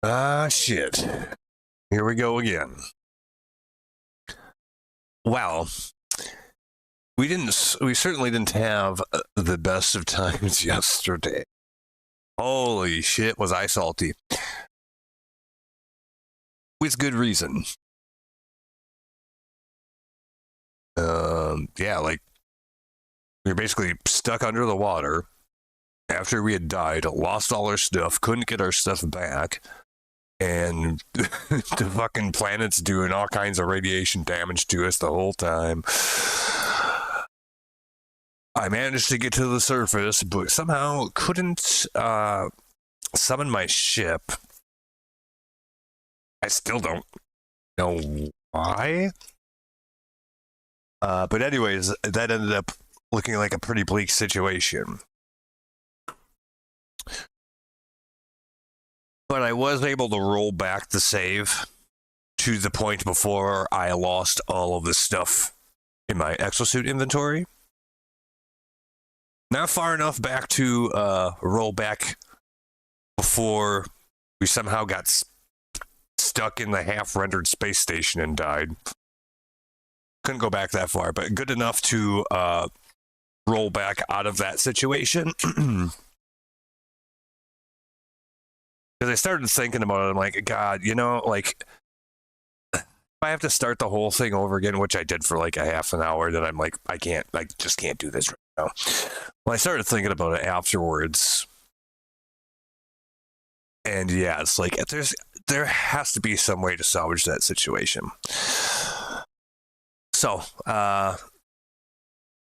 Ah, shit. Here we go again. Well, we certainly didn't have the best of times yesterday. Holy shit, was I salty. With good reason. Yeah, like, we were basically stuck under the water after we had died, lost all our stuff, couldn't get our stuff back, and the fucking planet's doing all kinds of radiation damage to us the whole time. I managed to get to the surface, but somehow couldn't summon my ship. I still don't know why. But anyways, that ended up looking like a pretty bleak situation. But I was able to roll back the save to the point before I lost all of the stuff in my exosuit inventory. Not far enough back to roll back before we somehow got stuck in the half-rendered space station and died. Couldn't go back that far, but good enough to roll back out of that situation. Because I started thinking about it, I'm like, God, you know, like, if I have to start the whole thing over again, which I did for like a half an hour, then I'm like, I just can't do this right now. Well, I started thinking about it afterwards. And yeah, it's like, there has to be some way to salvage that situation. So,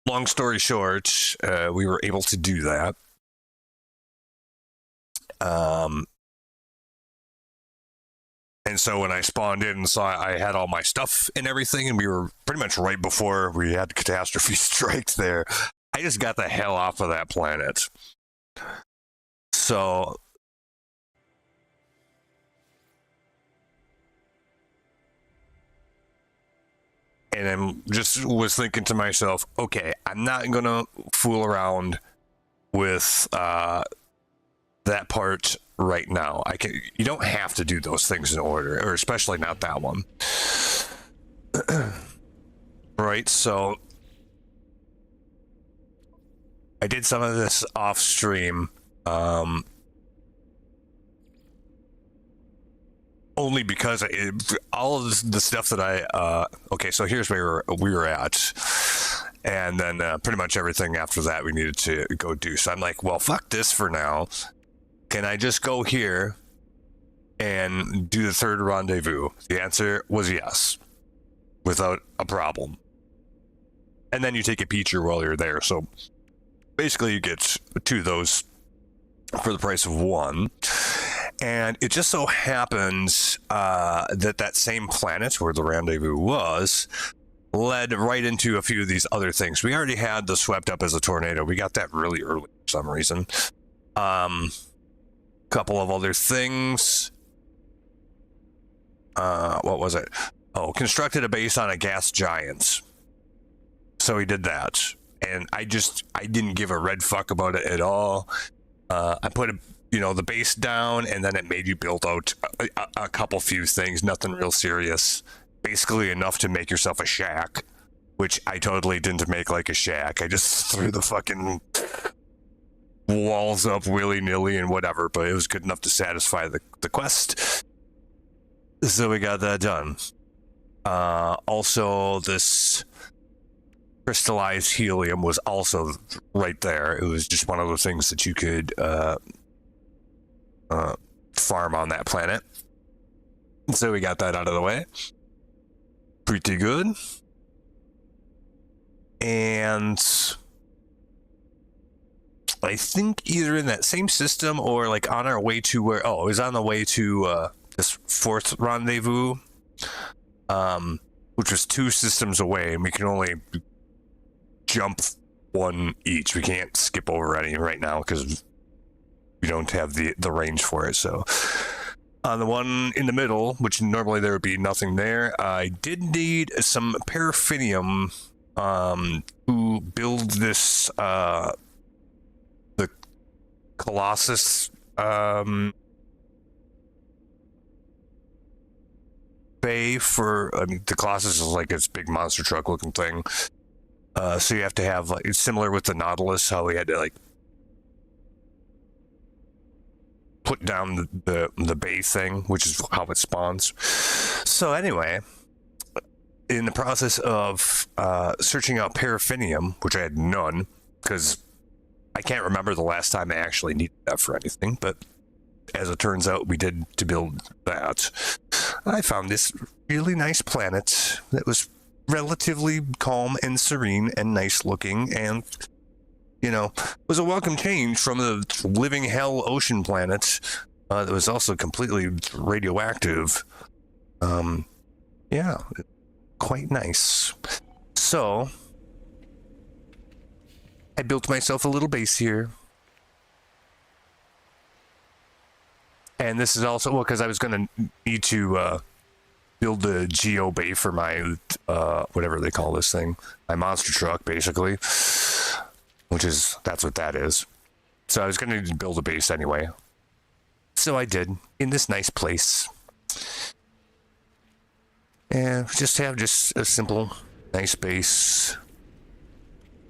long story short, we were able to do that. And so when I spawned in and saw I had all my stuff and everything, and we were pretty much right before we had catastrophe strike there, I just got the hell off of that planet. So and I just was thinking to myself, okay, I'm not gonna fool around with that part right now. You don't have to do those things in order, or especially not that one. Right, so I did some of this off stream, only because all of the stuff that okay, so here's where we were at, and then pretty much everything after that we needed to go do. So I'm like, well, fuck this for now. Can I just go here and do the third rendezvous? The answer was yes, without a problem. And then you take a feature while you're there. So basically you get 2 of those for the price of 1. And it just so happens that same planet where the rendezvous was led right into a few of these other things. We already had the swept up as a tornado. We got that really early for some reason. Couple of other things. What was it? Oh, constructed a base on a gas giant. So he did that. And I didn't give a red fuck about it at all. I put the base down, and then it made you build out a couple few things, nothing real serious. Basically enough to make yourself a shack, which I totally didn't make like a shack. I just threw the fucking walls up willy-nilly and whatever, but it was good enough to satisfy the quest. So we got that done. Also, this crystallized helium was also right there. It was just one of those things that you could farm on that planet. So we got that out of the way. Pretty good. And I think either in that same system or like on our way to where, it was on the way to this 4th rendezvous, which was 2 systems away, and we can only jump 1 each. We can't skip over any right now because we don't have the range for it. So on the one in the middle, which normally there would be nothing there, I did need some paraffinium to build this the Colossus bay for the Colossus is like this big monster truck looking thing. So you have to have like, it's similar with the Nautilus, how we had to like put down the bay thing, which is how it spawns. So anyway, in the process of searching out paraffinium, which I had none, because I can't remember the last time I actually needed that for anything, but as it turns out, we did to build that. I found this really nice planet that was relatively calm and serene and nice looking, and was a welcome change from the living hell ocean planet that was also completely radioactive. Yeah, quite nice. So I built myself a little base here. And this is also, because I was going to need to build the Geo Bay for my, whatever they call this thing, my monster truck, basically, that's what that is. So I was going to build a base anyway. So I did, in this nice place. And just have a simple, nice base.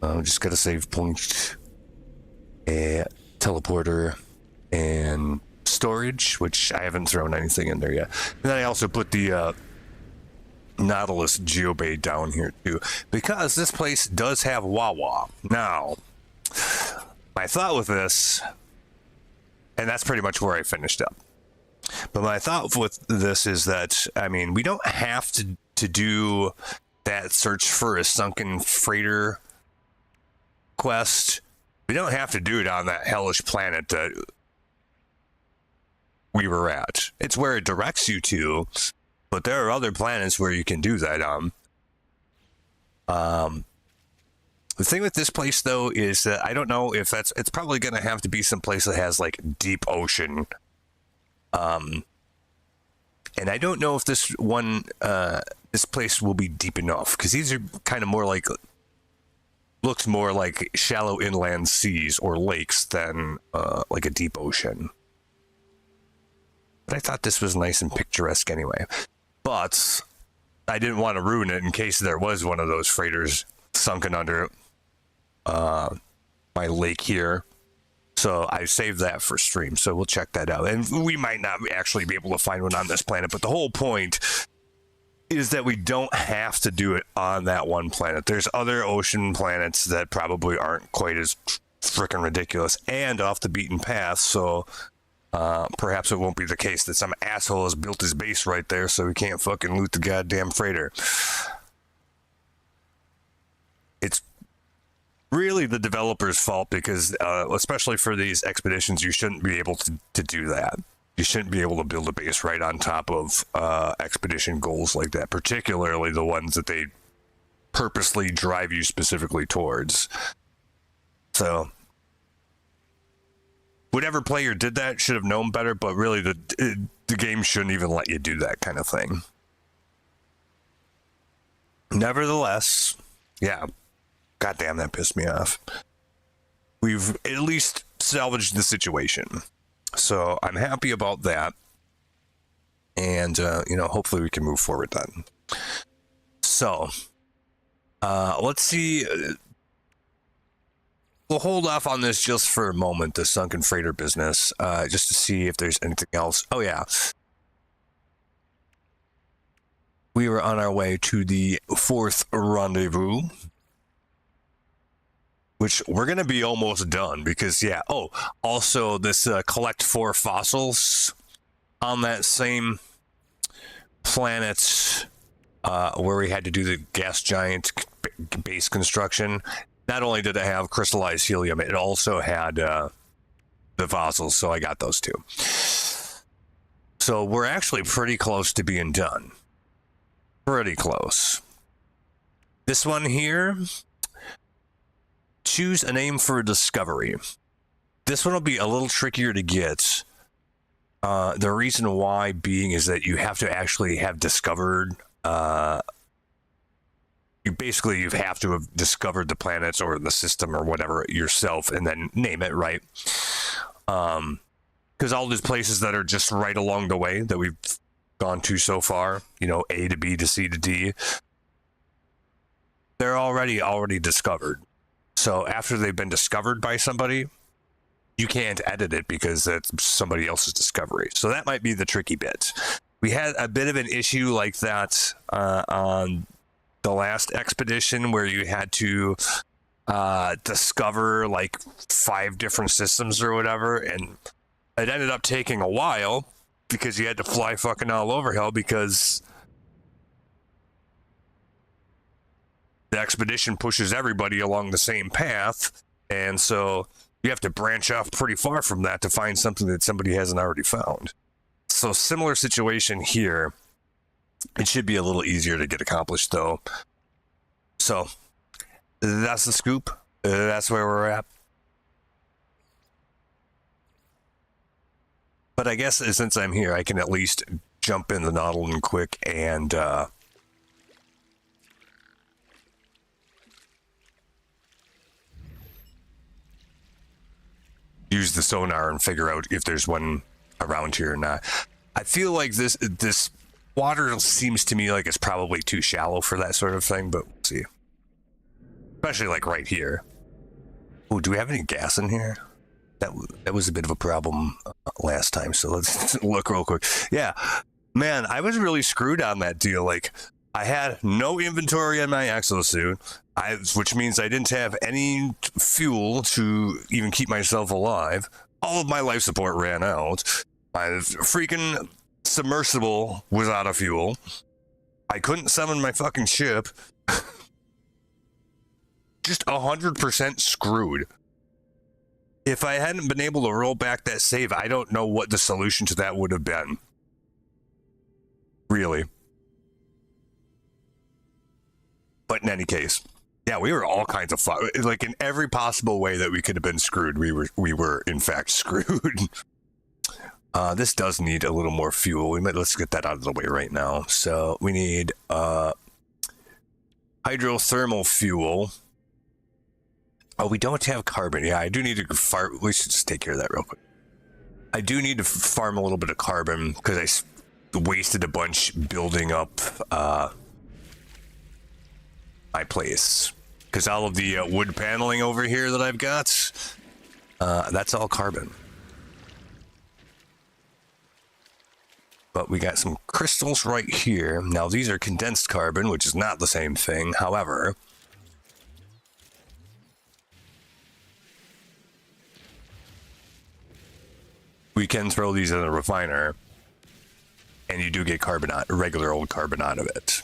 Just got a save point, a teleporter, and storage, which I haven't thrown anything in there yet. And then I also put the Nautilus Geobay down here too, because this place does have Wawa. Now, my thought with this, and that's pretty much where I finished up, but my thought with this is that, we don't have to do that search for a sunken freighter quest. We don't have to do it on that hellish planet that we were at. It's where it directs you to, but there are other planets where you can do that on. The thing with this place, though, is that I don't know if it's probably going to have to be some place that has like deep ocean. And I don't know if this place will be deep enough, because these are kind of looks more like shallow inland seas or lakes than like a deep ocean. But I thought this was nice and picturesque anyway. But I didn't want to ruin it in case there was one of those freighters sunken under my lake here. So I saved that for stream. So we'll check that out. And we might not actually be able to find one on this planet. But the whole point is that we don't have to do it on that one planet. There's other ocean planets that probably aren't quite as freaking ridiculous and off the beaten path. So perhaps it won't be the case that some asshole has built his base right there so he can't fucking loot the goddamn freighter. It's really the developer's fault, because especially for these expeditions, you shouldn't be able to do that. You shouldn't be able to build a base right on top of expedition goals like that, particularly the ones that they purposely drive you specifically towards. So whatever player did that should have known better, but really the game shouldn't even let you do that kind of thing. Nevertheless, yeah, goddamn, that pissed me off. We've at least salvaged the situation, so I'm happy about that. And hopefully we can move forward then. So let's see. We'll hold off on this just for a moment, the sunken freighter business, just to see if there's anything else. Oh, yeah. We were on our way to the 4th rendezvous, which we're going to be almost done because, yeah. Oh, also this collect 4 fossils on that same planet where we had to do the gas giant base construction. Not only did it have crystallized helium, it also had the fossils, so I got those too. So we're actually pretty close to being done. Pretty close. This one here, choose a name for a discovery. This one will be a little trickier to get. The reason why being is that you have to actually have discovered you have to have discovered the planets or the system or whatever yourself and then name it, right? Because all these places that are just right along the way that we've gone to so far, you know, A to B to C to D, they're already discovered. So after they've been discovered by somebody, you can't edit it because that's somebody else's discovery. So that might be the tricky bit. We had a bit of an issue like that on the last expedition where you had to discover like 5 different systems or whatever, and it ended up taking a while because you had to fly fucking all over hell because the expedition pushes everybody along the same path, and so you have to branch off pretty far from that to find something that somebody hasn't already found. So similar situation here. It should be a little easier to get accomplished though. So that's the scoop. That's where we're at. But I guess since I'm here, I can at least jump in the Nautilus quick and use the sonar and figure out if there's one around here or not. I feel like this water seems to me like it's probably too shallow for that sort of thing, but we'll see. Especially like right here. Oh, do we have any gas in here? That was a bit of a problem last time, so let's look real quick. Yeah, man, I was really screwed on that deal. Like, I had no inventory in my exosuit, which means I didn't have any fuel to even keep myself alive. All of my life support ran out. My freaking submersible was out of fuel. I couldn't summon my fucking ship. Just 100% screwed. If I hadn't been able to roll back that save, I don't know what the solution to that would have been. Really. But in any case, yeah, we were all kinds of fun. Like in every possible way that we could have been screwed, we were in fact screwed. This does need a little more fuel. Let's get that out of the way right now. So we need hydrothermal fuel. Oh, we don't have carbon. Yeah, I do need to farm. We should just take care of that real quick. I do need to farm a little bit of carbon because I wasted a bunch building up my place. Because all of the wood paneling over here that I've got, that's all carbon. But we got some crystals right here. Now these are condensed carbon, which is not the same thing. However, we can throw these in a refiner, and you do get carbon out, regular old carbon out of it.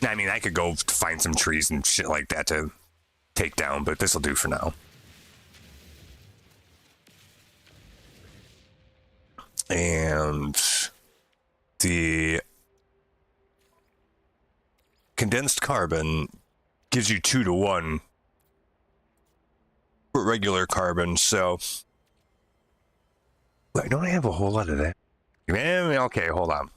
I mean, I could go find some trees and shit like that to take down, but this will do for now. And the condensed carbon gives you 2 to 1 for regular carbon, so I don't have a whole lot of that. Okay, hold on.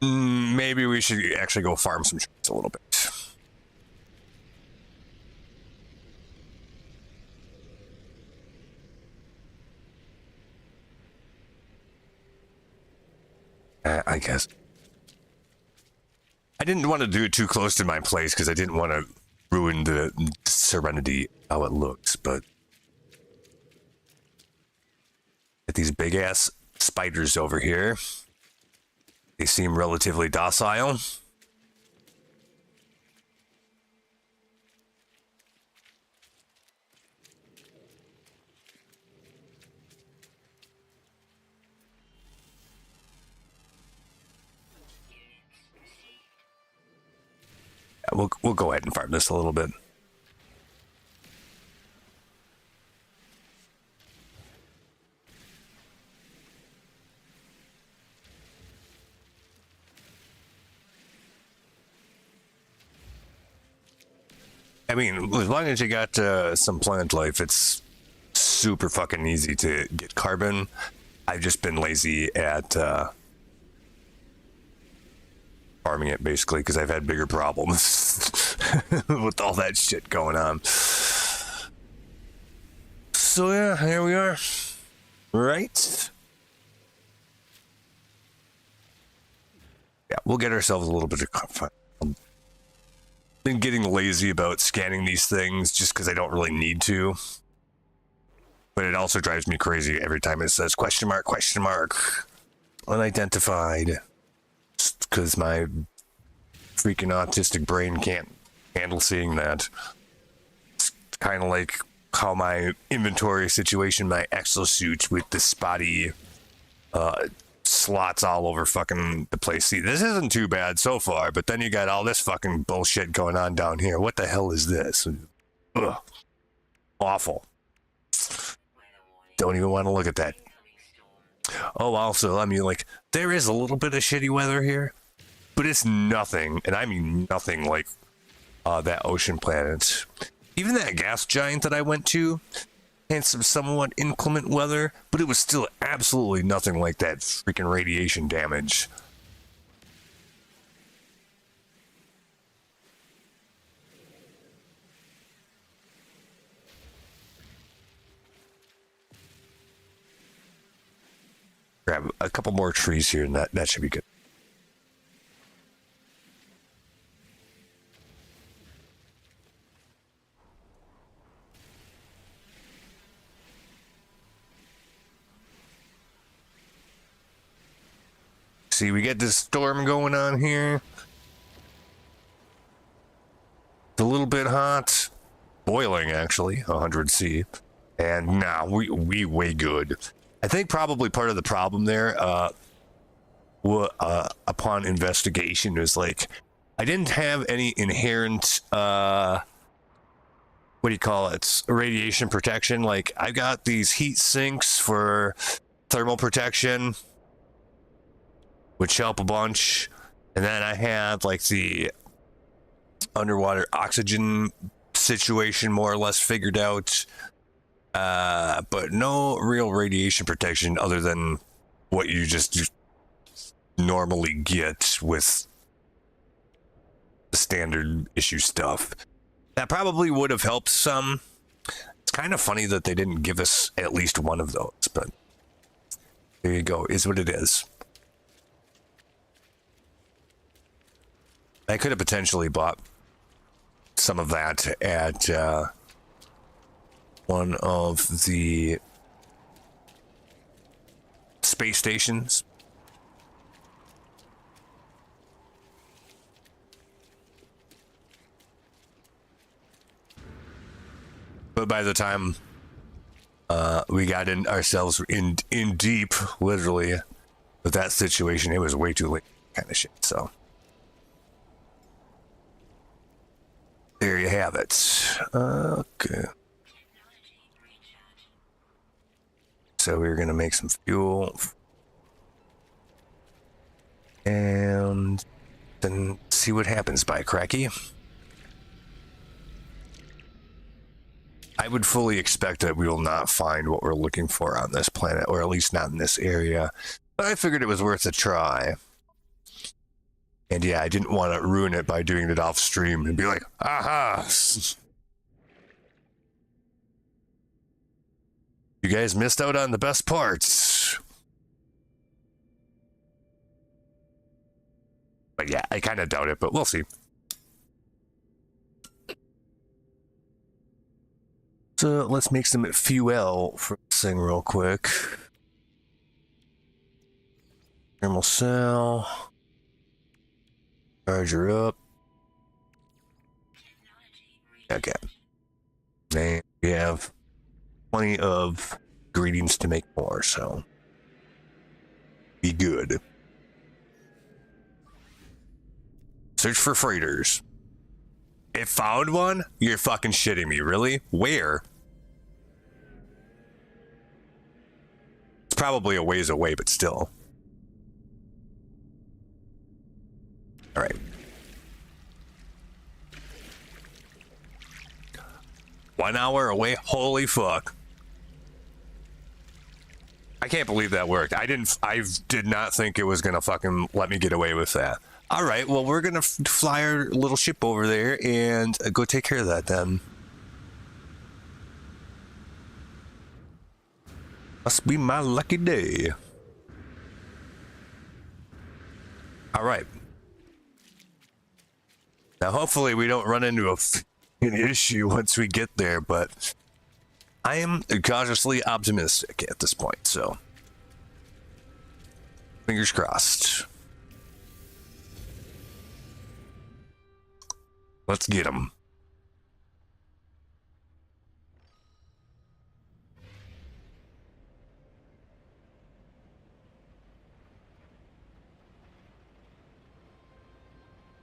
Maybe we should actually go farm some trees a little bit. I guess. I didn't want to do it too close to my place because I didn't want to ruin the serenity how it looks, but these big ass spiders over here, they seem relatively docile. We'll go ahead and farm this a little bit. I mean, as long as you got some plant life, it's super fucking easy to get carbon. I've just been lazy at farming it, basically, because I've had bigger problems with all that shit going on. So yeah, here we are. Right? Yeah, we'll get ourselves a little bit of fun. I've been getting lazy about scanning these things just because I don't really need to. But it also drives me crazy every time it says question mark, unidentified. Because my freaking autistic brain can't handle seeing that. It's kind of like how my inventory situation, my exosuit with the spotty slots all over fucking the place. See, this isn't too bad so far, but then you got all this fucking bullshit going on down here. What the hell is this? Ugh. Awful. Don't even want to look at that. Oh, also, I mean, like, there is a little bit of shitty weather here, but it's nothing, and I mean nothing like that ocean planet. Even that gas giant that I went to had some somewhat inclement weather, but it was still absolutely nothing like that freaking radiation damage. Grab a couple more trees here, and that should be good. See, we get this storm going on here. It's a little bit hot. Boiling, actually, 100°C. And nah, we way good. I think probably part of the problem there, upon investigation, is like, I didn't have any inherent, what do you call it, radiation protection. Like, I've got these heat sinks for thermal protection, which help a bunch. And then I have, like, the underwater oxygen situation more or less figured out. But no real radiation protection other than what you just normally get with the standard issue stuff. That probably would have helped some. It's kind of funny that they didn't give us at least one of those, but there you go, is what it is. I could have potentially bought some of that at one of the space stations. But by the time we got ourselves in deep, literally, with that situation, it was way too late, kind of shit. So there you have it. Okay. So we're gonna make some fuel and then see what happens, by cracky. I would fully expect that we will not find what we're looking for on this planet, or at least not in this area. But I figured it was worth a try. And yeah, I didn't want to ruin it by doing it off stream and be like, aha! You guys missed out on the best parts. But yeah, I kind of doubt it, but we'll see. So let's make some fuel for this thing real quick. Thermal cell. Charge her up. Okay. And we have plenty of ingredients to make more, so be good. Search for freighters. It found one? You're fucking shitting me, really? Where? It's probably a ways away, but still. All right. 1 hour away? Holy fuck. I can't believe that worked. I did not think it was gonna fucking let me get away with that. All right, well, we're gonna fly our little ship over there and go take care of that then. Must be my lucky day. All right. Now, hopefully, we don't run into an issue once we get there, but I am cautiously optimistic at this point, so fingers crossed. Let's get them.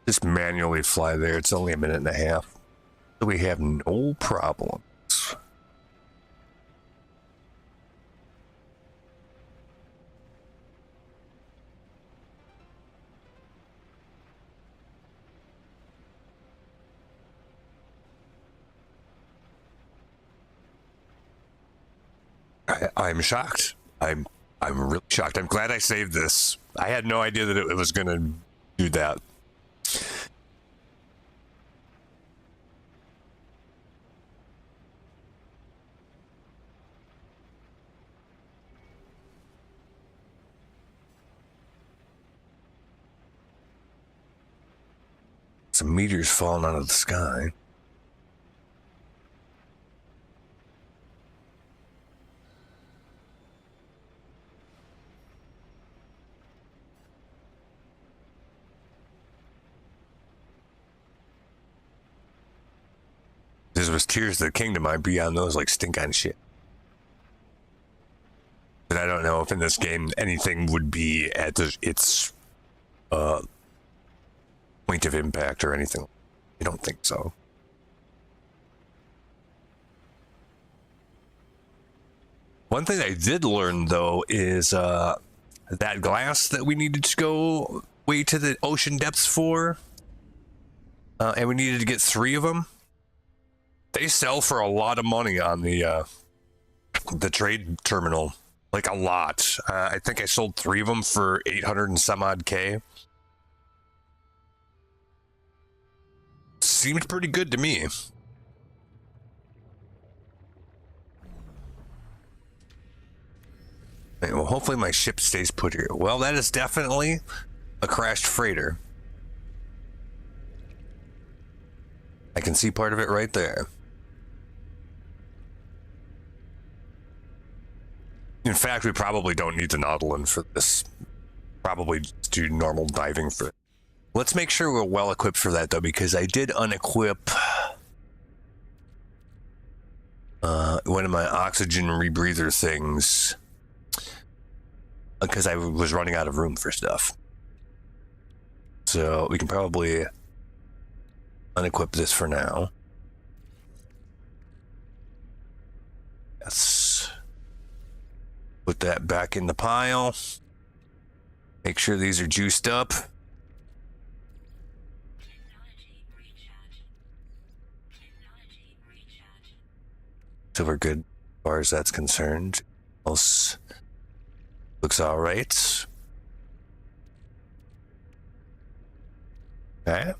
Just manually fly there. It's only a minute and a half. So we have no problems. I'm shocked. I'm really shocked. I'm glad I saved this. I had no idea that it was going to do that. Some meteors falling out of the sky. This was Tears of the Kingdom. I'd be on those like stink on shit. But I don't know if in this game anything would be at its point of impact or anything. I don't think so. One thing I did learn though is that glass that we needed to go way to the ocean depths for, and we needed to get 3 of them. They sell for a lot of money on the trade terminal, like a lot. I think I sold 3 of them for 800 and some odd K. Seemed pretty good to me. Okay, well, hopefully my ship stays put here. Well, that is definitely a crashed freighter. I can see part of it right there. In fact, we probably don't need the Nautilin for this. Probably just do normal diving for it. Let's make sure we're well equipped for that though, because I did unequip one of my oxygen rebreather things because I was running out of room for stuff. So we can probably unequip this for now. Yes. Put that back in the pile. Make sure these are juiced up. So we're good as far as that's concerned. Else looks all right. Okay.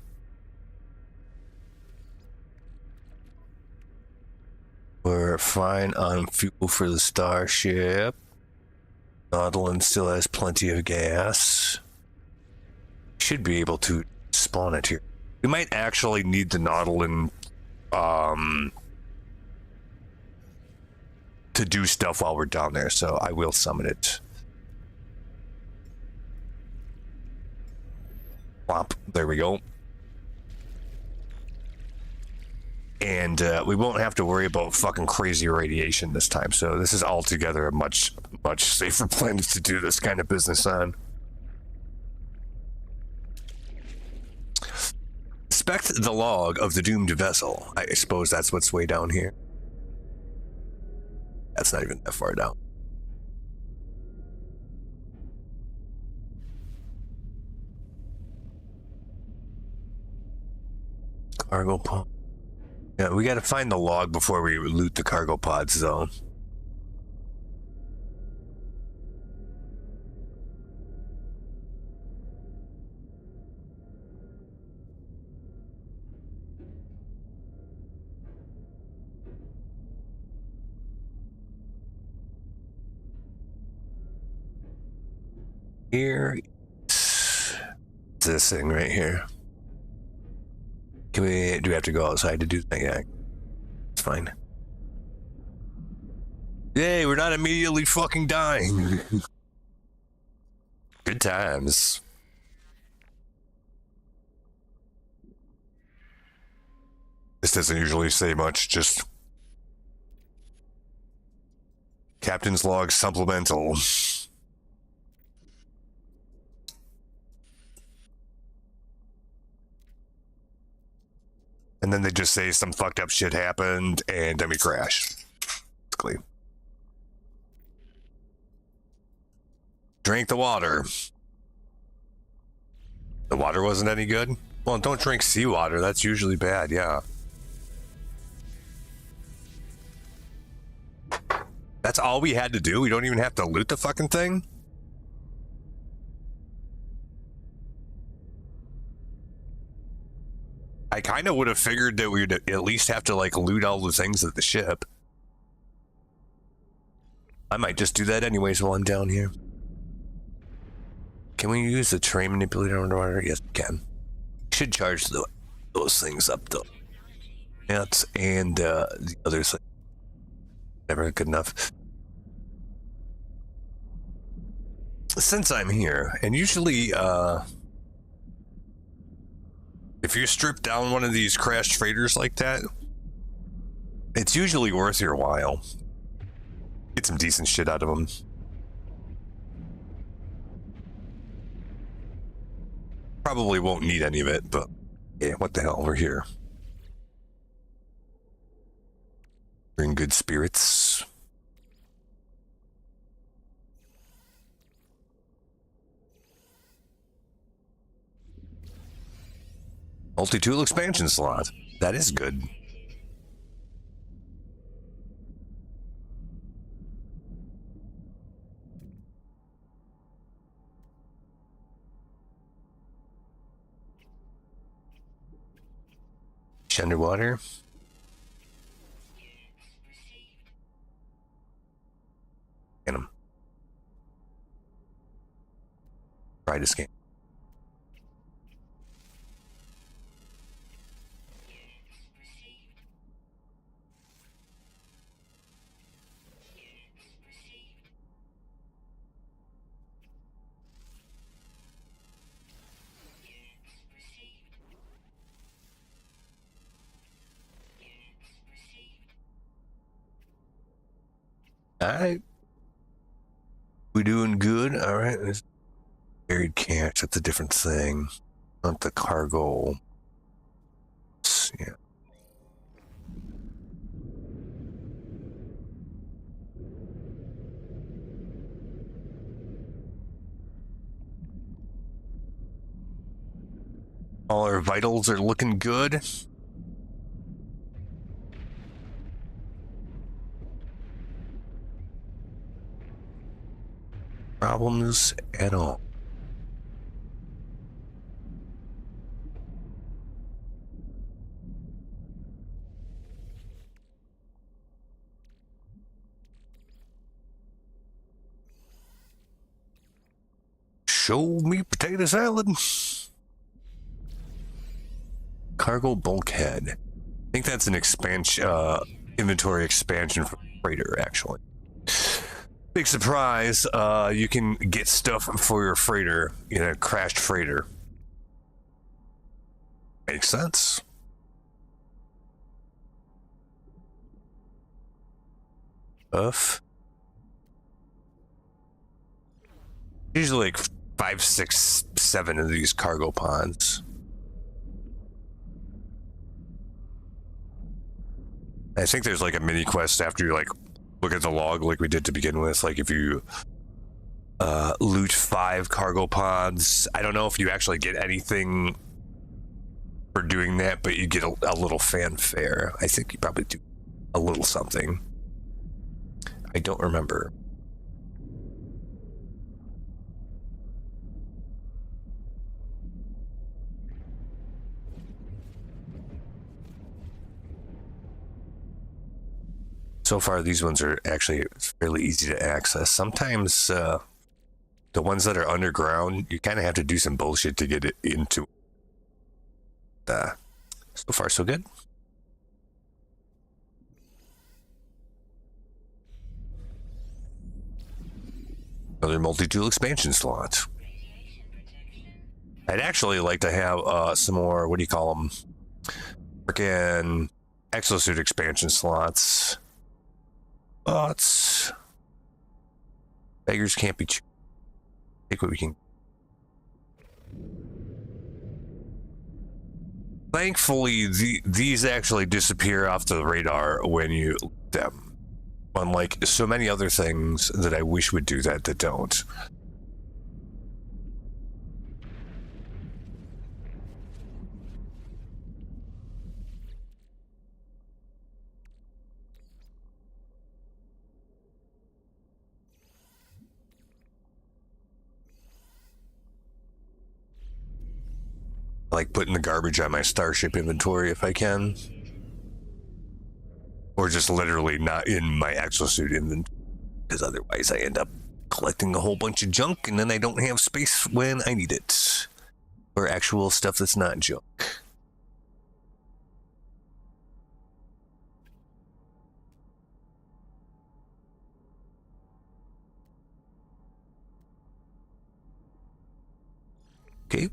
We're fine on fuel for the Starship. Nautilin still has plenty of gas. Should be able to spawn it here. We might actually need the Nautilin to do stuff while we're down there, so I will summon it. Plop. There we go. And we won't have to worry about fucking crazy radiation this time. So this is altogether a much safer planet to do this kind of business on. Inspect the log of the doomed vessel. I suppose that's what's way down here. That's not even that far down. Cargo pod. Yeah, we gotta find the log before we loot the cargo pods, though. Here, this thing right here. Do we have to go outside to do that? Yeah, it's fine. Yay, we're not immediately fucking dying. Good times. This doesn't usually say much, just Captain's Log Supplemental. And then they just say some fucked up shit happened and then we crash. Basically. Drink the water. The water wasn't any good? Well, don't drink seawater. That's usually bad, yeah. That's all we had to do? We don't even have to loot the fucking thing? I kind of would have figured that we'd at least have to, like, loot all the things at the ship. I might just do that anyways while I'm down here. Can we use the terrain manipulator underwater? Yes, we can. Should charge those things up, though. That's and the other thing. Never good enough. Since I'm here, and usually, if you strip down one of these crashed freighters like that, it's usually worth your while. Get some decent shit out of them. Probably won't need any of it, but yeah, what the hell, we're here. We're in good spirits. Multi-tool expansion slot. That is good. Underwater. Get him. Try to scan. Alright. We doing good? Alright. Buried cache, that's a different thing. Not the cargo. Yeah. All our vitals are looking good. Problems at all. Show me potato salad. Cargo bulkhead. I think that's an expansion, inventory expansion for freighter, actually. Big surprise, you can get stuff for your freighter in a crashed freighter. Makes sense. Stuff. Usually like 5, 6, 7 of these cargo pods. I think there's like a mini quest after you like look at the log like we did to begin with. Like if you loot 5 cargo pods, I don't know if you actually get anything for doing that, but you get a little fanfare. I think you probably do a little something. I don't remember. So far, these ones are actually fairly easy to access. Sometimes the ones that are underground, you kind of have to do some bullshit to get it into. So far, so good. Another multi-tool expansion slot. I'd actually like to have some more, what do you call them? Freaking exosuit expansion slots. But beggars can't be choosers. Take what we can. Thankfully, these actually disappear off the radar when you loot them. Unlike so many other things that I wish would do that don't. Like putting the garbage on my Starship inventory if I can. Or just literally not in my exosuit inventory. Because otherwise I end up collecting a whole bunch of junk and then I don't have space when I need it. Or actual stuff that's not junk. Okay.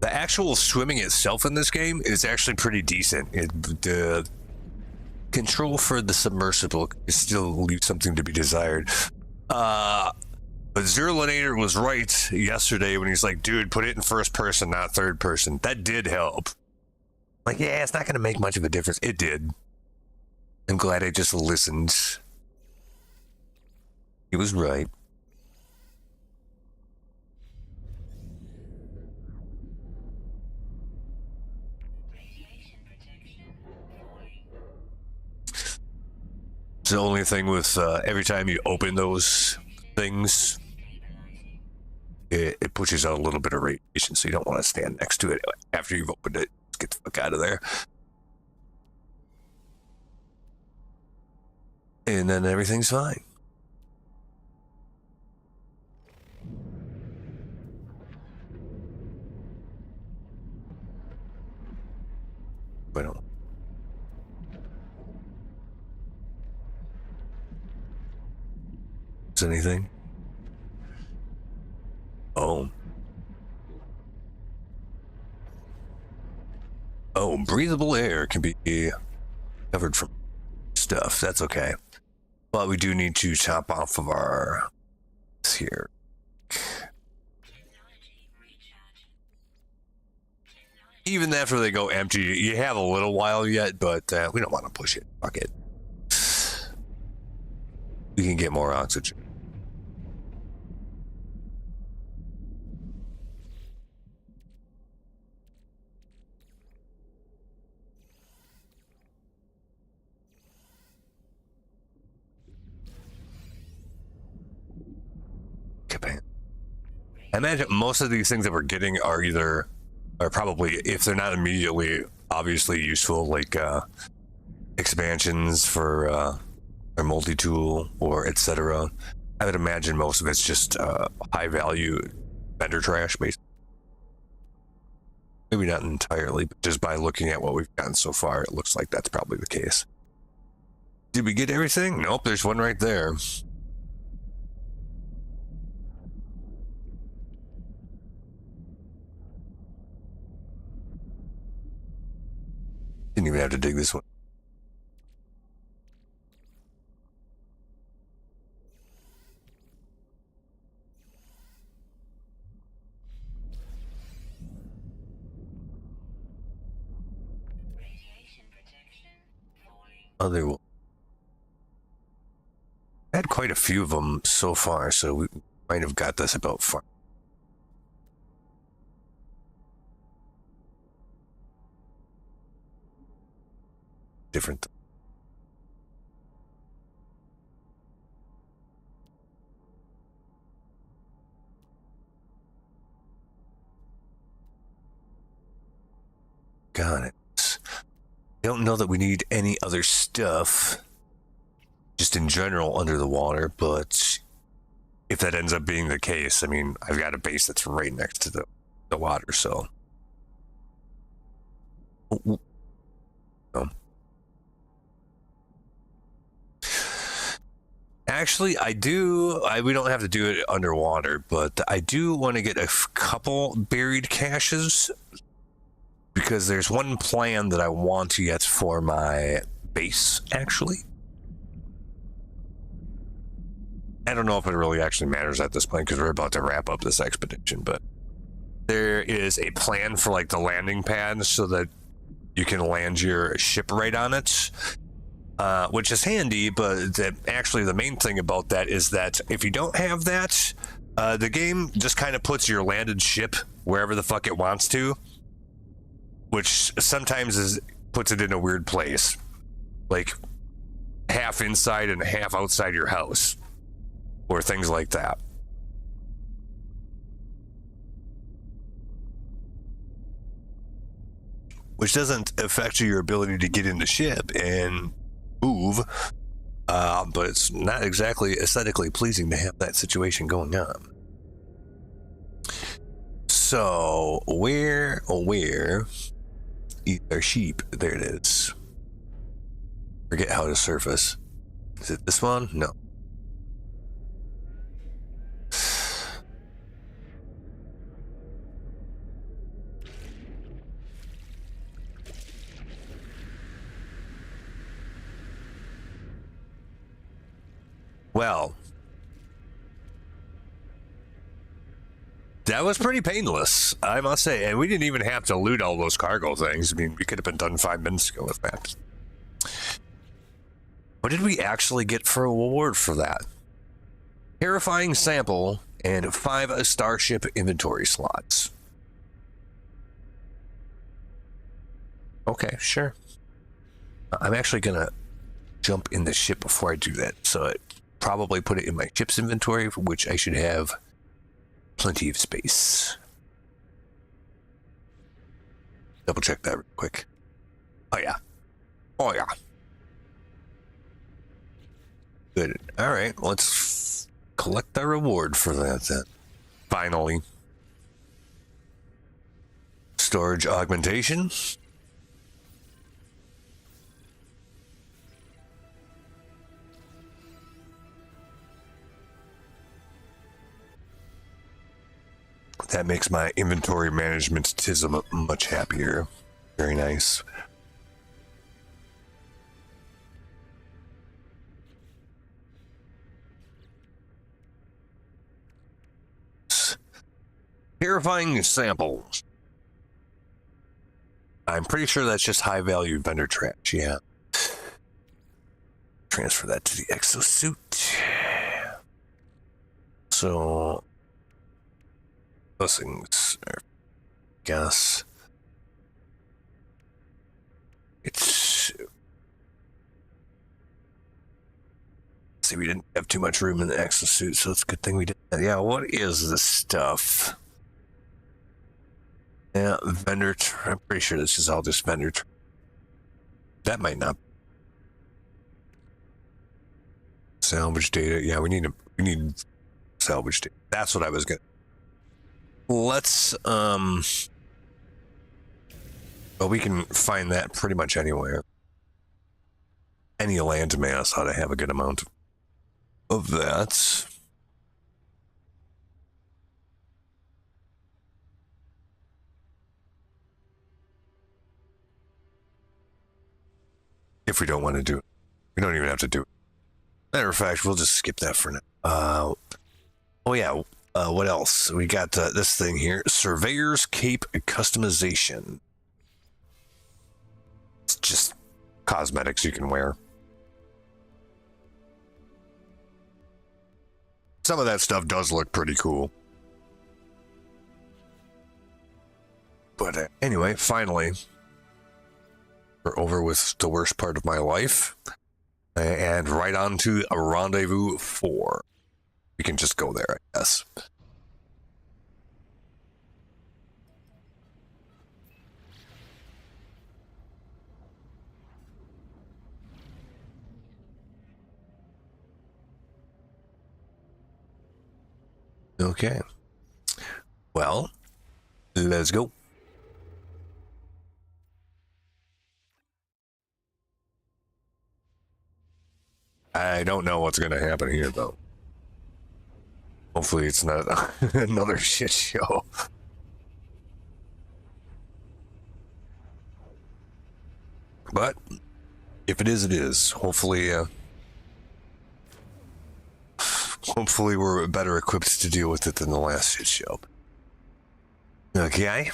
The actual swimming itself in this game is actually pretty decent. The control for the submersible still leaves something to be desired. But Zerlinator was right yesterday when he's like, dude, put it in first person, not third person. That did help. Like, yeah, it's not going to make much of a difference. It did. I'm glad I just listened. He was right. It's the only thing with every time you open those things, it pushes out a little bit of radiation, so you don't want to stand next to it after you've opened it. Let's get the fuck out of there. And then everything's fine. Bueno. Is anything? Oh. Oh, breathable air can be covered from stuff. That's okay. But we do need to top off of our here. Even after they go empty, you have a little while yet, but we don't want to push it. Fuck it. We can get more oxygen. I imagine most of these things that we're getting are probably, if they're not immediately obviously useful, like expansions for a multi-tool or etc. I would imagine most of it's just high value vendor trash, basically. Maybe not entirely, but just by looking at what we've gotten so far, it looks like that's probably the case. Did we get everything? Nope, there's one right there. Didn't even have to dig this one. Other one. I had quite a few of them so far, so we might have got this about far. Different. got it. I don't know that we need any other stuff, just in general, under the water, but if that ends up being the case, I mean, I've got a base that's right next to the water, so. Actually, we don't have to do it underwater, but I do want to get a couple buried caches, because there's one plan that I want to get for my base, actually. I don't know if it really actually matters at this point, because we're about to wrap up this expedition, but there is a plan for like the landing pad so that you can land your ship right on it, which is handy, but actually the main thing about that is that if you don't have that, the game just kind of puts your landed ship wherever the fuck it wants to, which sometimes puts it in a weird place, like half inside and half outside your house, or things like that. Which doesn't affect your ability to get in the ship and move, but it's not exactly aesthetically pleasing to have that situation going on. So, where eat our sheep? There it is. Forget how to surface. Is it this one? No. Well, that was pretty painless, I must say. And we didn't even have to loot all those cargo things. I mean, we could have been done 5 minutes ago with that. What did we actually get for a reward for that? Terrifying sample and 5 starship inventory slots. Okay, sure. I'm actually going to jump in the ship before I do that. So it probably put it in my ship's inventory, for which I should have plenty of space. Double check that real quick. Oh yeah. Oh yeah. Good. All right, let's collect the reward for that then. Finally. Storage augmentation. That makes my inventory management tism much happier. Very nice. Terrifying samples. I'm pretty sure that's just high value vendor trash, yeah. Transfer that to the exosuit. So those things are, I guess it's, see, we didn't have too much room in the exosuit, so it's a good thing we did that. Yeah, what is this stuff? Yeah, vendor, I'm pretty sure this is all just vendor. That might not. Salvage data. Yeah, we need salvage data. That's what I was gonna. Let's well, we can find that pretty much anywhere. Any landmass ought to have a good amount of that. If we don't want to do it, we don't even have to do it. Matter of fact, we'll just skip that for now. Oh yeah. What else? We got this thing here. Surveyor's Cape customization. It's just cosmetics you can wear. Some of that stuff does look pretty cool. But anyway, finally, we're over with the worst part of my life. And right on to a Rendezvous 4. We can just go there, I guess. Okay. Well, let's go. I don't know what's going to happen here, though. Hopefully it's not another shit show. But if it is, it is. Hopefully, hopefully we're better equipped to deal with it than the last shit show. Okay.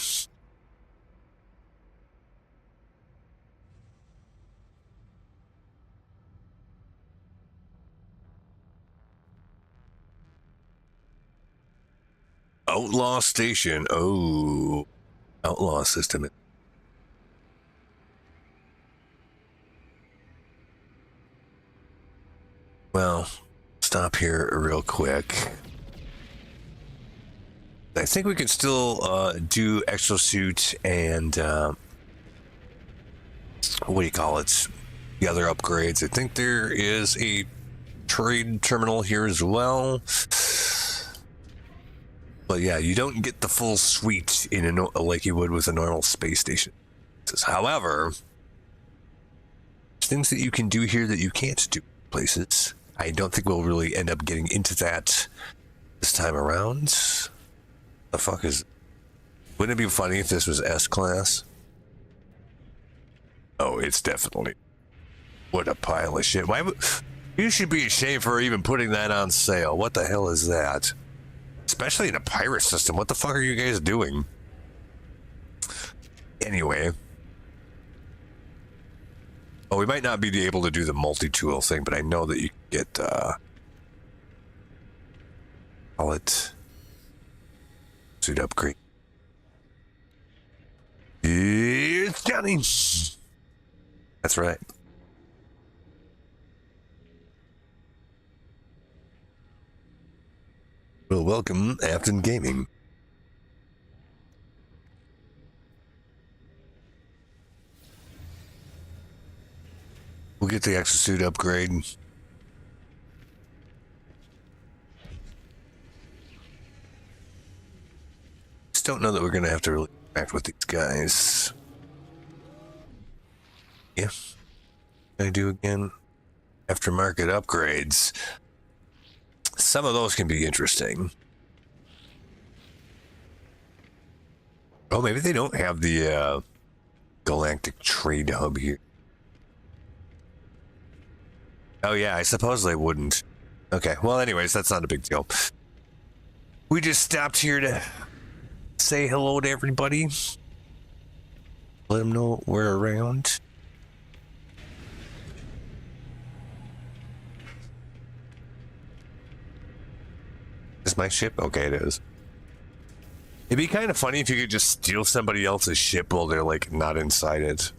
Outlaw Station. Oh, outlaw system. Well, stop here real quick. I think we can still do exosuit and what do you call it? The other upgrades. I think there is a trade terminal here as well. But yeah, you don't get the full suite in like you would with a normal space station. However, there's things that you can do here that you can't do places. I don't think we'll really end up getting into that this time around. The fuck is... Wouldn't it be funny if this was S-Class? Oh, it's definitely... What a pile of shit. Why would... You should be ashamed for even putting that on sale. What the hell is that? Especially in a pirate system. What the fuck are you guys doing? Anyway. Oh, we might not be able to do the multi-tool thing, but I know that you can get, call it... Suit upgrade. It's Johnny! That's right. Well, welcome, Afton Gaming. We'll get the exosuit upgrade. Just don't know that we're going to have to really interact with these guys. Yeah. What I do again? Aftermarket upgrades. Some of those can be interesting. Oh, maybe they don't have the Galactic Trade Hub here. Oh yeah, I suppose they wouldn't. Okay, well anyways, that's not a big deal. We just stopped here to say hello to everybody. Let them know we're around. Is my ship? Okay, it is. It'd be kind of funny if you could just steal somebody else's ship while they're like not inside it.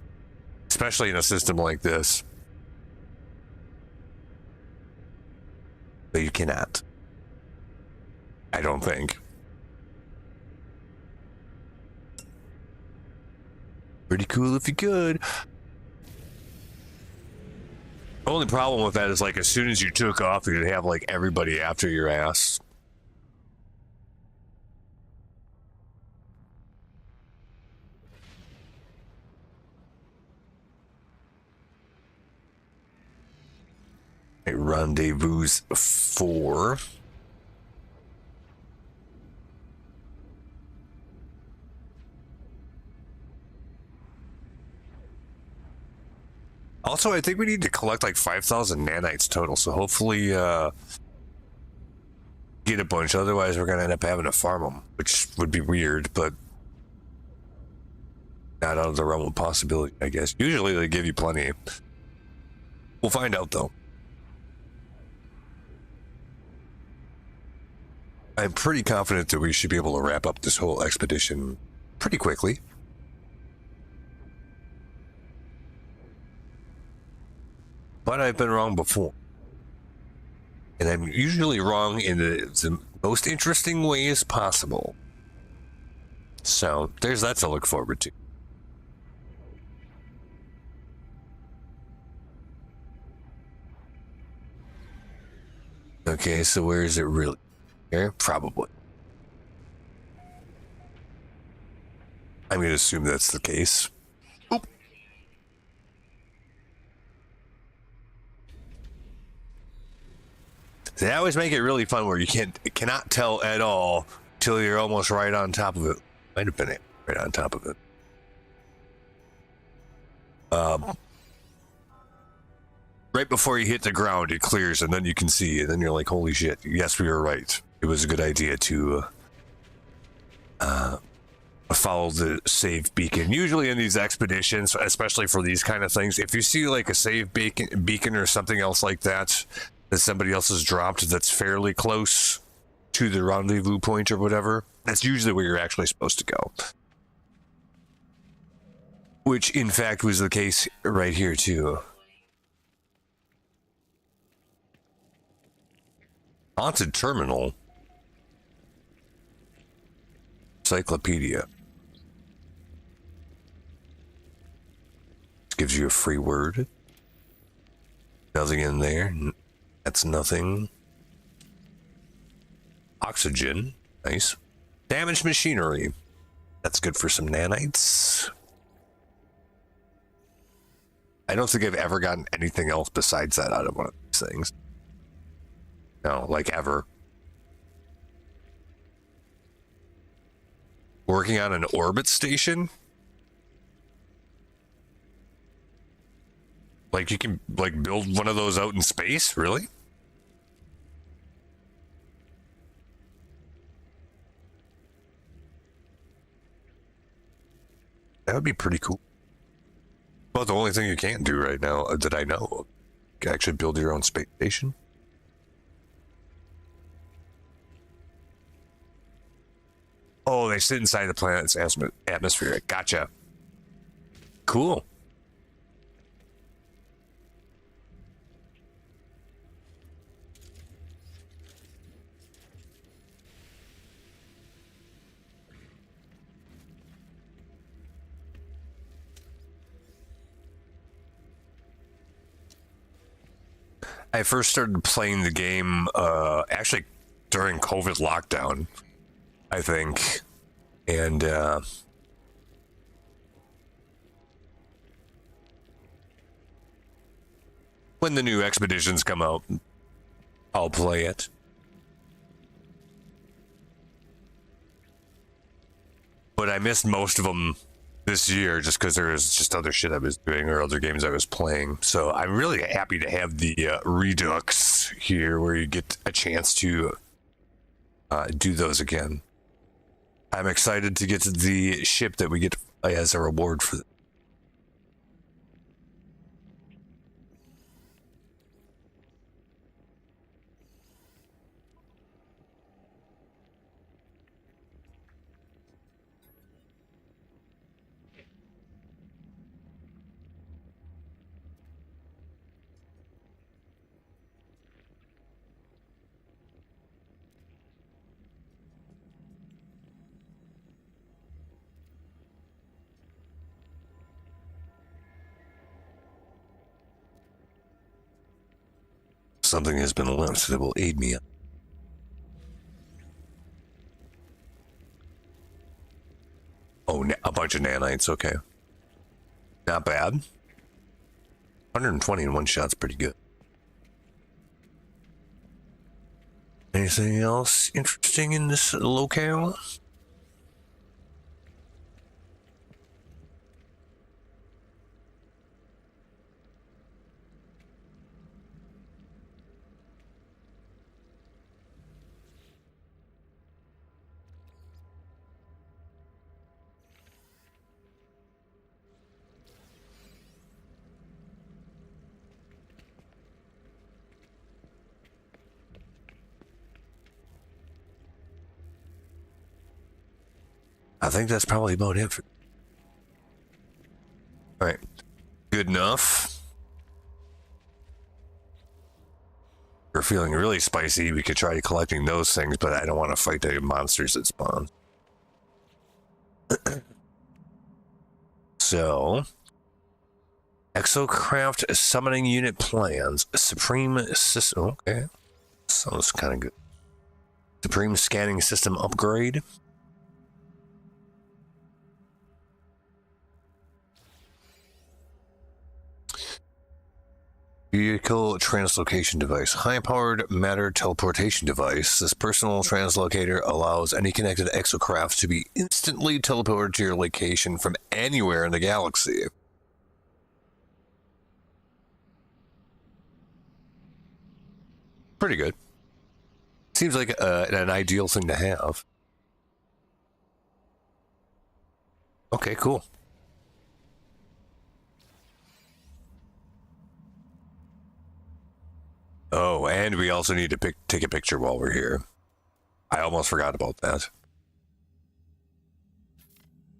Especially in a system like this. But you cannot. I don't think. Pretty cool if you could. The only problem with that is like as soon as you took off, you'd have like everybody after your ass. Rendezvous 4. Also, I think we need to collect like 5,000 nanites total, so hopefully get a bunch. Otherwise, we're gonna end up having to farm them, which would be weird, but not out of the realm of possibility, I guess. Usually, they give you plenty. We'll find out, though. I'm pretty confident that we should be able to wrap up this whole expedition pretty quickly. But I've been wrong before. And I'm usually wrong in the most interesting ways possible. So, there's that to look forward to. Okay, so where is it really? Here? Probably. I'm going to assume that's the case. Oop. They always make it really fun where you cannot tell at all till you're almost right on top of it. Might have been right on top of it. Right before you hit the ground, it clears, and then you can see, and then you're like, holy shit, yes, we were right. It was a good idea to follow the save beacon. Usually in these expeditions, especially for these kind of things, if you see like a save beacon or something else like that somebody else has dropped that's fairly close to the rendezvous point or whatever, that's usually where you're actually supposed to go. Which, in fact, was the case right here, too. Haunted terminal. Encyclopedia. This gives you a free word. Nothing in there. That's nothing. Oxygen. Nice. Damaged machinery. That's good for some nanites. I don't think I've ever gotten anything else besides that out of one of these things. No, like ever. Working on an orbit station? Like you can like build one of those out in space? Really? That would be pretty cool. Well, the only thing you can't do right now that I know of, you can actually build your own space station. Oh, they sit inside the planet's atmosphere. Gotcha. Cool. I first started playing the game actually during COVID lockdown, I think. And when the new expeditions come out, I'll play it. But I missed most of them this year just because there was just other shit I was doing or other games I was playing. So I'm really happy to have the Redux here where you get a chance to do those again. I'm excited to get to the ship that we get as a reward for. Something has been left that will aid me. Oh, a bunch of nanites, okay. Not bad. 120 in one shot's pretty good. Anything else interesting in this locale? I think that's probably about it. All right, good enough. If we're feeling really spicy, we could try collecting those things, but I don't want to fight the monsters that spawn. So, Exocraft summoning unit plans, Supreme system. Okay, sounds kind of good. Supreme scanning system upgrade. Vehicle translocation device. High-powered matter teleportation device. This personal translocator allows any connected exocraft to be instantly teleported to your location from anywhere in the galaxy. Pretty good. Seems like an ideal thing to have. Okay, cool. Oh, and we also need to take a picture while we're here. I almost forgot about that.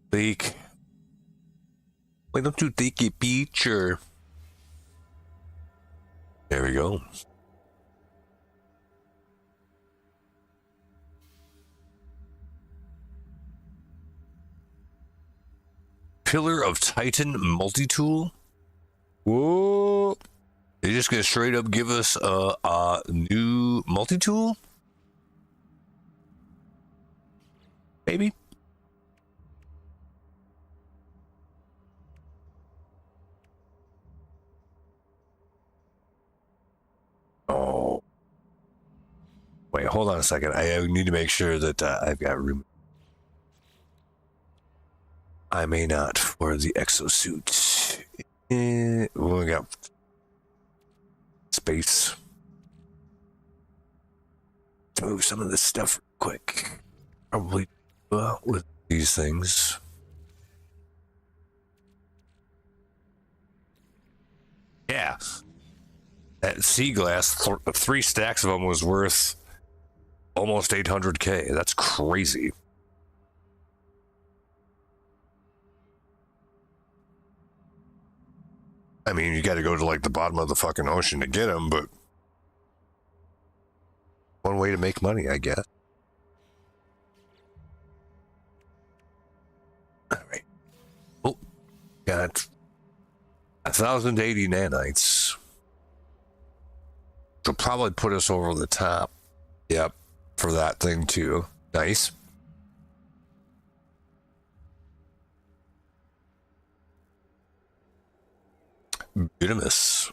Why don't you take a picture? There we go. Pillar of Titan multi-tool? Whoa! They're just gonna straight up give us a new multi-tool? Maybe? Oh. Wait, hold on a second. I need to make sure that I've got room. I may not for the exosuit. We got space. Let's move some of this stuff quick. Probably with these things. Yeah. That sea glass, 3 stacks of them was worth almost 800K. That's crazy. I mean, you got to go to like the bottom of the fucking ocean to get them, but one way to make money, I guess. All right. Oh, got 1,080 nanites. Which will probably put us over the top. Yep, for that thing too. Nice. Venomous.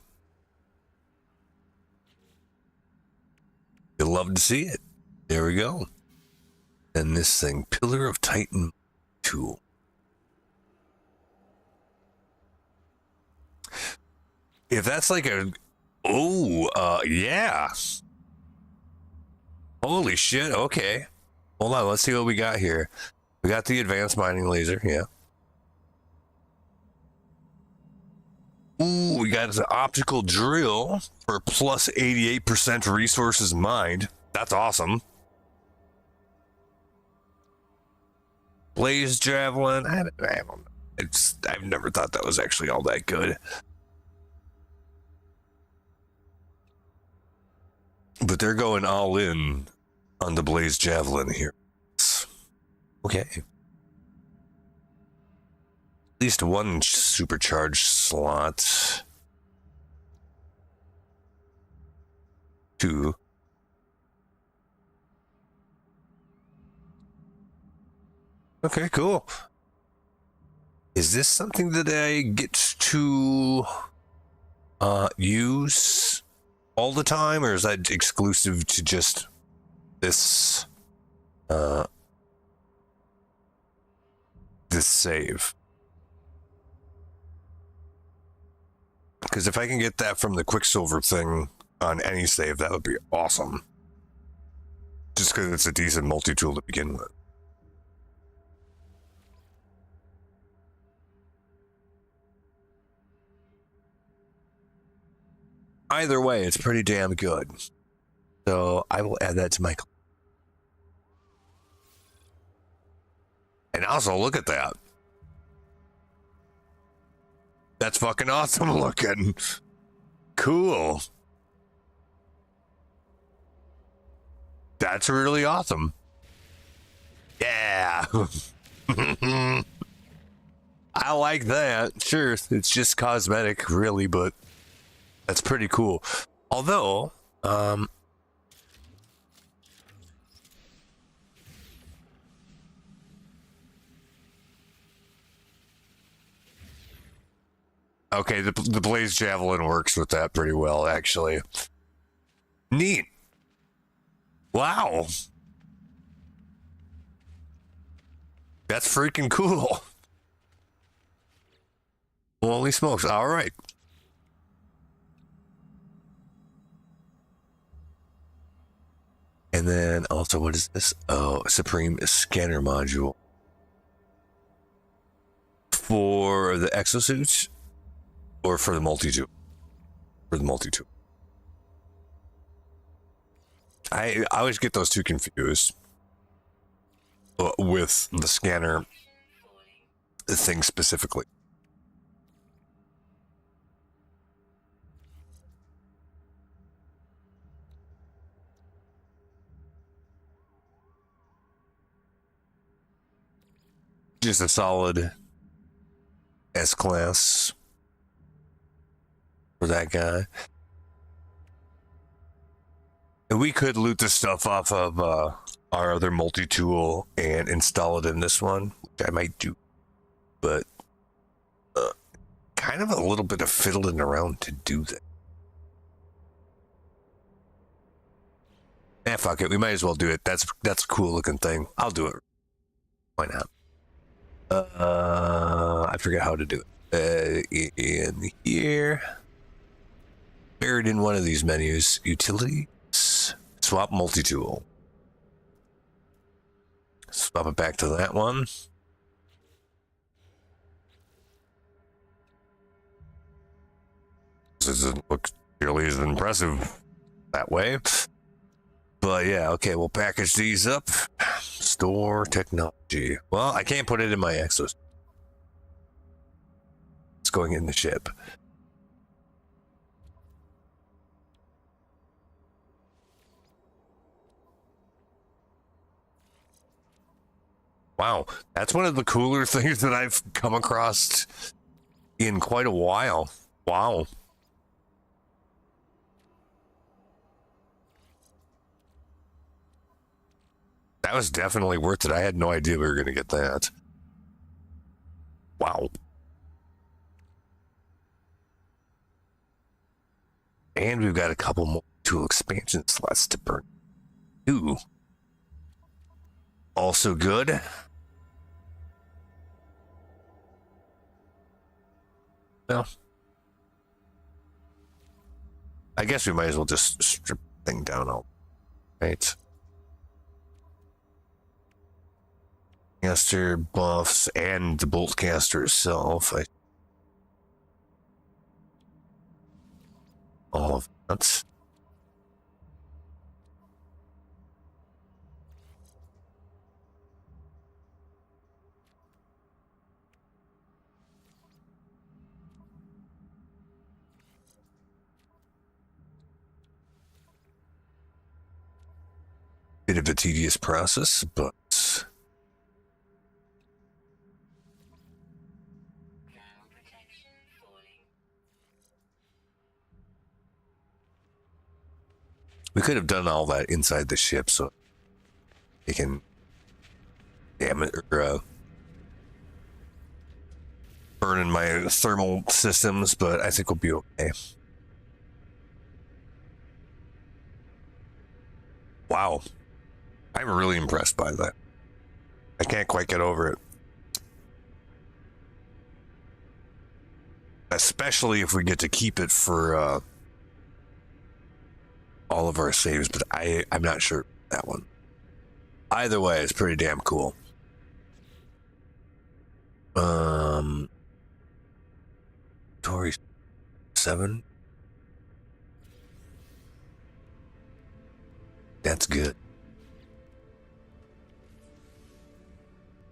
You'll love to see it. There we go. And this thing, Pillar of Titan tool. If that's like a... Oh, yeah. Holy shit, okay. Hold on, let's see what we got here. We got the advanced mining laser, yeah. Ooh, we got the optical drill for plus 88% resources mined. That's awesome. Blaze javelin. I don't know. I've never thought that was actually all that good. But they're going all in on the blaze javelin here. Okay. At least one supercharged slot. 2. Okay, cool. Is this something that I get to use all the time, or is that exclusive to just this this save? Because if I can get that from the Quicksilver thing on any save, that would be awesome. Just because it's a decent multi-tool to begin with. Either way, it's pretty damn good. So I will add that to my... And also, look at that. That's fucking awesome looking. Cool. That's really awesome. Yeah. I like that. Sure, it's just cosmetic, really, but that's pretty cool. Although, Okay, the Blaze Javelin works with that pretty well, actually. Neat. Wow. That's freaking cool. Holy smokes. All right. And then also, what is this? Oh, Supreme Scanner Module. For the exosuits or for the multi-tool? For the multi-tool. I always get those two confused with the scanner thing specifically. Just a solid S-class for that guy. And we could loot the stuff off of our other multi-tool and install it in this one, which I might do. But kind of a little bit of fiddling around to do that. Fuck it. We might as well do it. That's a cool looking thing. I'll do it. Why not? I forget how to do it. In here, buried in one of these menus, utilities, swap multi-tool. Swap it back to that one. This doesn't look nearly as impressive that way. But yeah, okay, we'll package these up. Store technology. Well, I can't put it in my Exos. It's going in the ship. Wow, that's one of the cooler things that I've come across in quite a while. Wow. That was definitely worth it. I had no idea we were going to get that. Wow. And we've got a couple more tool expansion slots to burn. Ooh. Also good. Well, I guess we might as well just strip the thing down all right. Caster buffs and the bolt caster itself. All of that. Bit of a tedious process, but we could have done all that inside the ship so it can damage or burn in my thermal systems, but I think we'll be okay. Wow. I'm really impressed by that. I can't quite get over it. Especially if we get to keep it for all of our saves, but I'm not sure that one. Either way, it's pretty damn cool. Tory 7. That's good.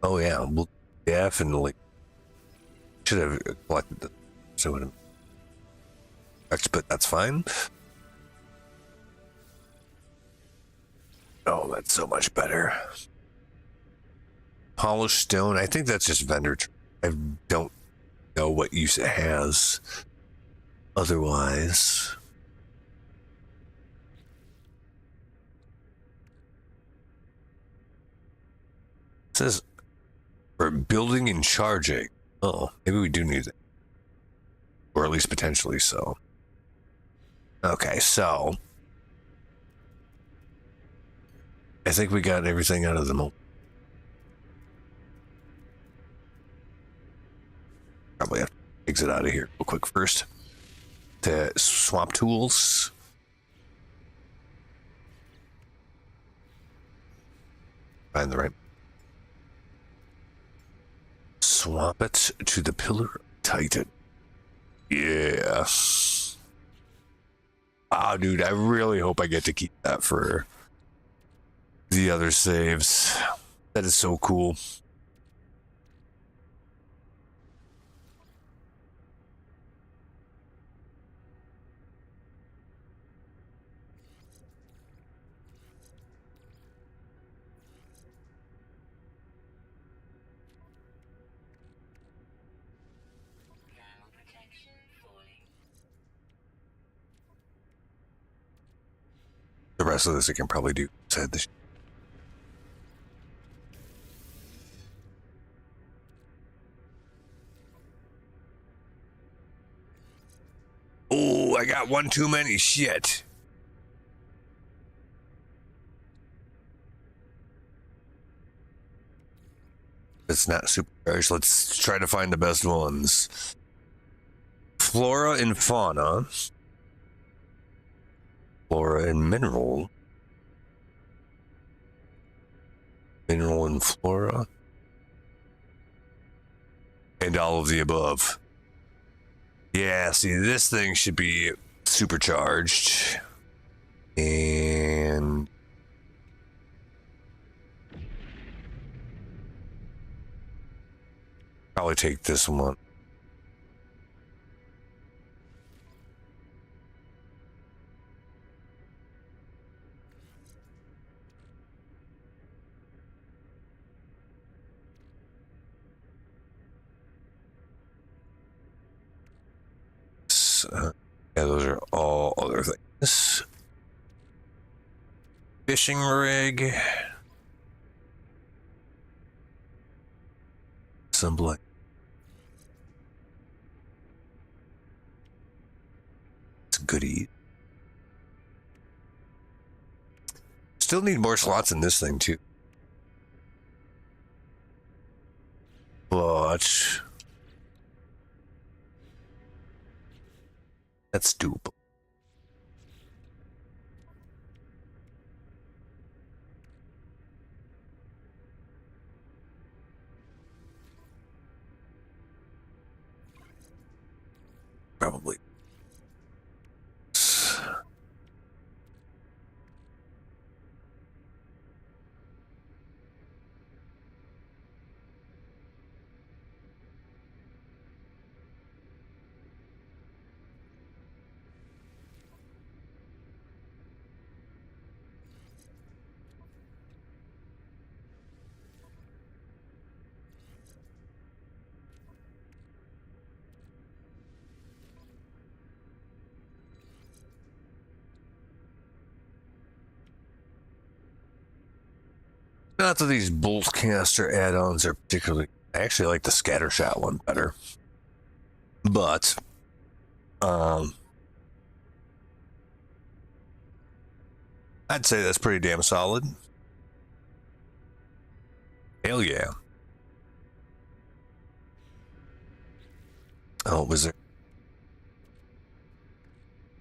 Oh yeah, we'll definitely should have collected the so would have, but that's fine. Oh, that's so much better. Polished stone. I think that's just vendor. I don't know what use it has. Otherwise, it says for building and charging. Oh, maybe we do need it. or at least potentially so. Okay, so I think we got everything out of the mold. Probably have to exit out of here real quick first. To swap tools. Find the right. Swap it to the Pillar of Titan. Yeah. Ah, dude, I really hope I get to keep that for the other saves. That is so cool. The rest of this I can probably do inside the. Oh, I got one too many. Shit. It's not supercharged. Let's try to find the best ones. Flora and fauna. Flora and mineral. Mineral and flora. And all of the above. Yeah, see, this thing should be supercharged. And probably take this one. Yeah, those are all other things. Fishing rig. Assembly. It's a goodie. Still need more slots in this thing too. But that's doable. Probably. Not that these boltcaster add-ons are particularly. I actually like the scattershot one better. But I'd say that's pretty damn solid. Hell yeah. Oh, was there?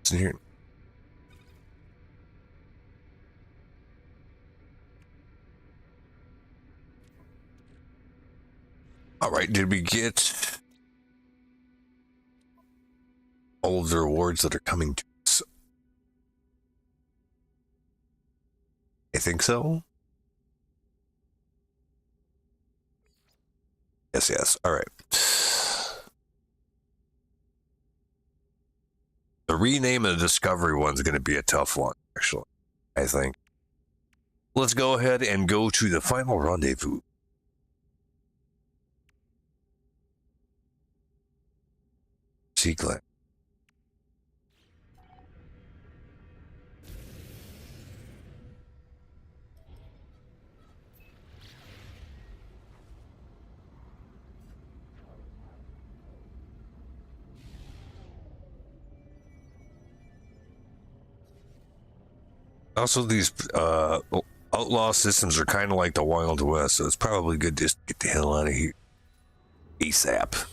It's in here. All right, did we get all of the rewards that are coming to us? I think so. Yes. All right. The rename of the discovery one's going to be a tough one, actually, I think. Let's go ahead and go to the final rendezvous. Seagland. Also, these outlaw systems are kind of like the Wild West, so it's probably good just to get the hell out of here ASAP.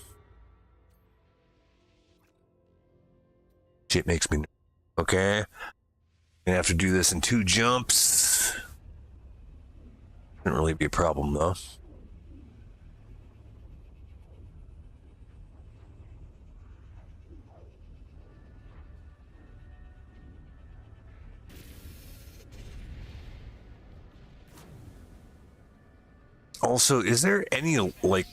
Shit makes me okay. Gonna have to do this in 2 jumps. Shouldn't really be a problem though. Also, is there any like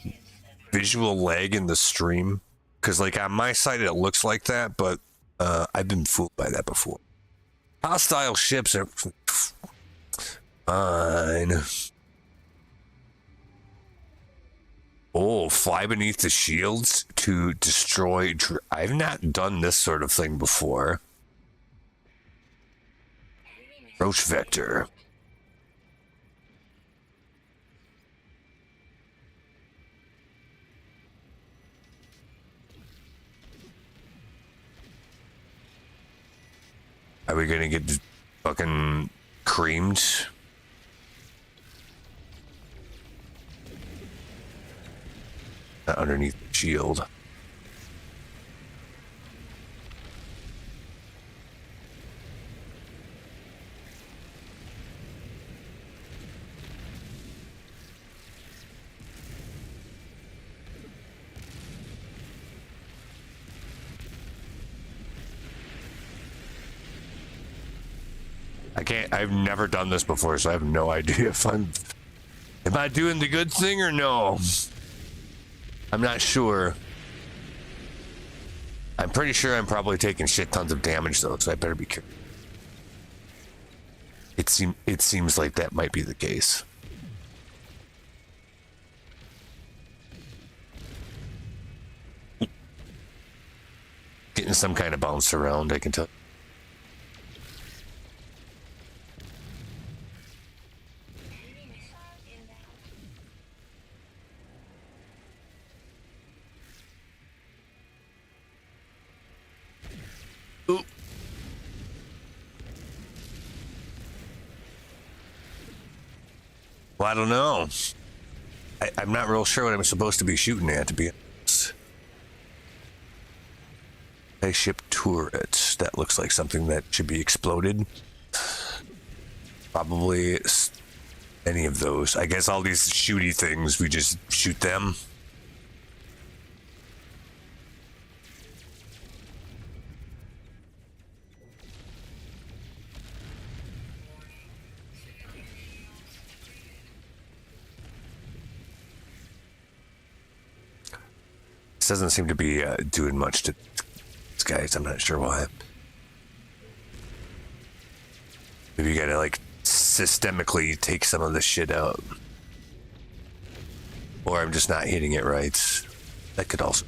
visual lag in the stream? Because like on my side it looks like that, but I've been fooled by that before. Hostile ships are fine. Oh, fly beneath the shields to destroy. I've not done this sort of thing before. Roach Vector. Are we gonna get fucking creamed? Not underneath the shield. I've never done this before, so I have no idea if am I doing the good thing or no? I'm not sure. I'm pretty sure I'm probably taking shit tons of damage though, so I better be careful. It seems like that might be the case. Getting some kind of bounce around, I can tell. Well, I don't know. I'm not real sure what I'm supposed to be shooting at, to be honest. Spaceship turret. That looks like something that should be exploded. Probably any of those. I guess all these shooty things, we just shoot them. Doesn't seem to be doing much to these guys. I'm not sure why. Maybe you gotta like systemically take some of this shit out, or I'm just not hitting it right. That could also.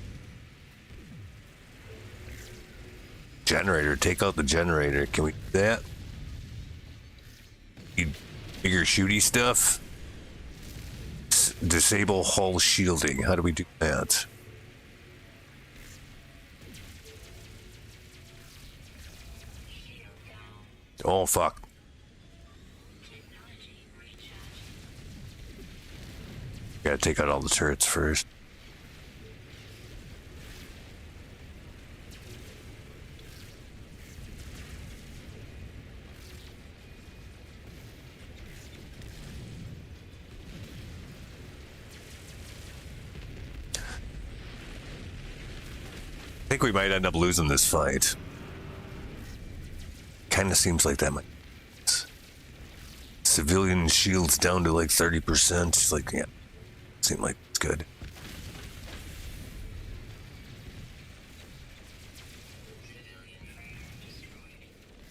Generator, take out the generator. Can we do that? Need bigger shooty stuff. Disable hull shielding. How do we do that? Oh, fuck. Gotta take out all the turrets first. I think we might end up losing this fight. Kind of seems like that might. Civilian shields down to like 30%. It's like, yeah, seems like it's good.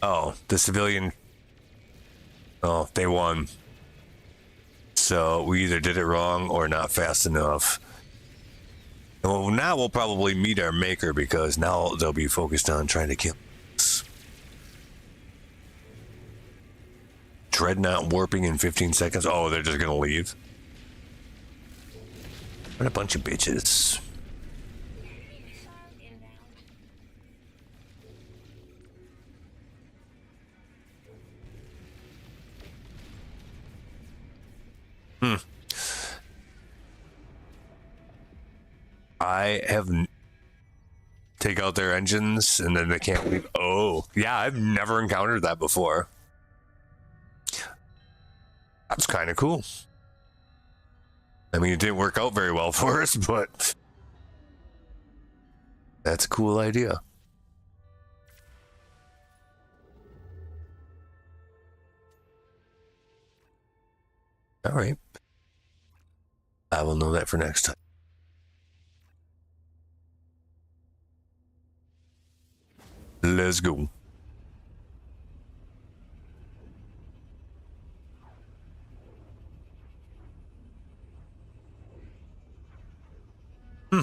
Oh, the civilian. Oh, they won. So we either did it wrong or not fast enough. Well, now we'll probably meet our maker because now they'll be focused on trying to kill us. Dreadnought warping in 15 seconds. Oh, they're just gonna leave. What a bunch of bitches. I have take out their engines and then they can't leave. Oh, yeah, I've never encountered that before. That's kind of cool. I mean, it didn't work out very well for us, but that's a cool idea. All right. I will know that for next time. Let's go. Hmm.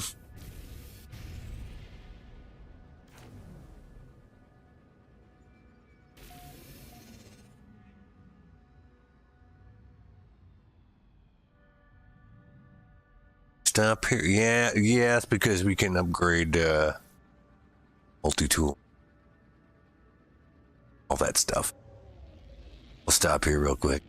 Stop here. Yeah, it's because we can upgrade multi-tool. All that stuff. We'll stop here real quick.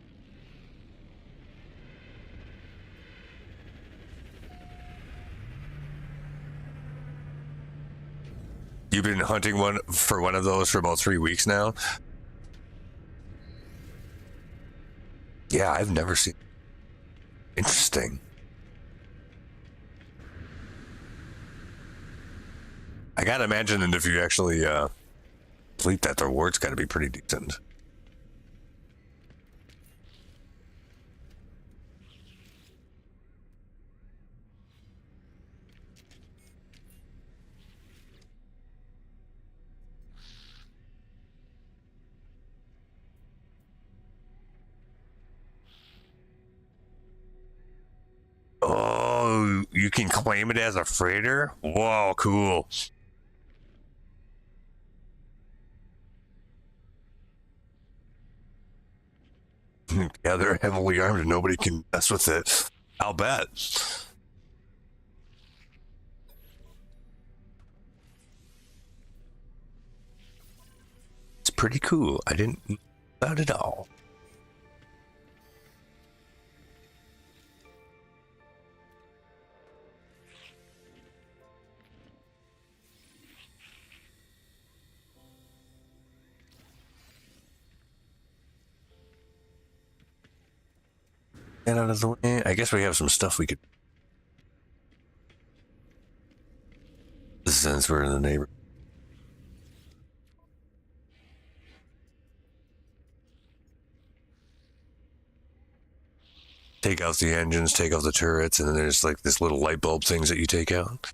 You've been hunting one of those for about 3 weeks now? Yeah, I've never seen. Interesting. I gotta imagine that if you actually complete that, the reward's gotta be pretty decent. Oh, you can claim it as a freighter? Whoa, cool. Yeah, they're heavily armed and nobody can mess with it. I'll bet. It's pretty cool. I didn't know that at all. Get out of the way. I guess we have some stuff we could. Since we're in the neighborhood. Take out the engines, take out the turrets, and then there's like this little light bulb things that you take out.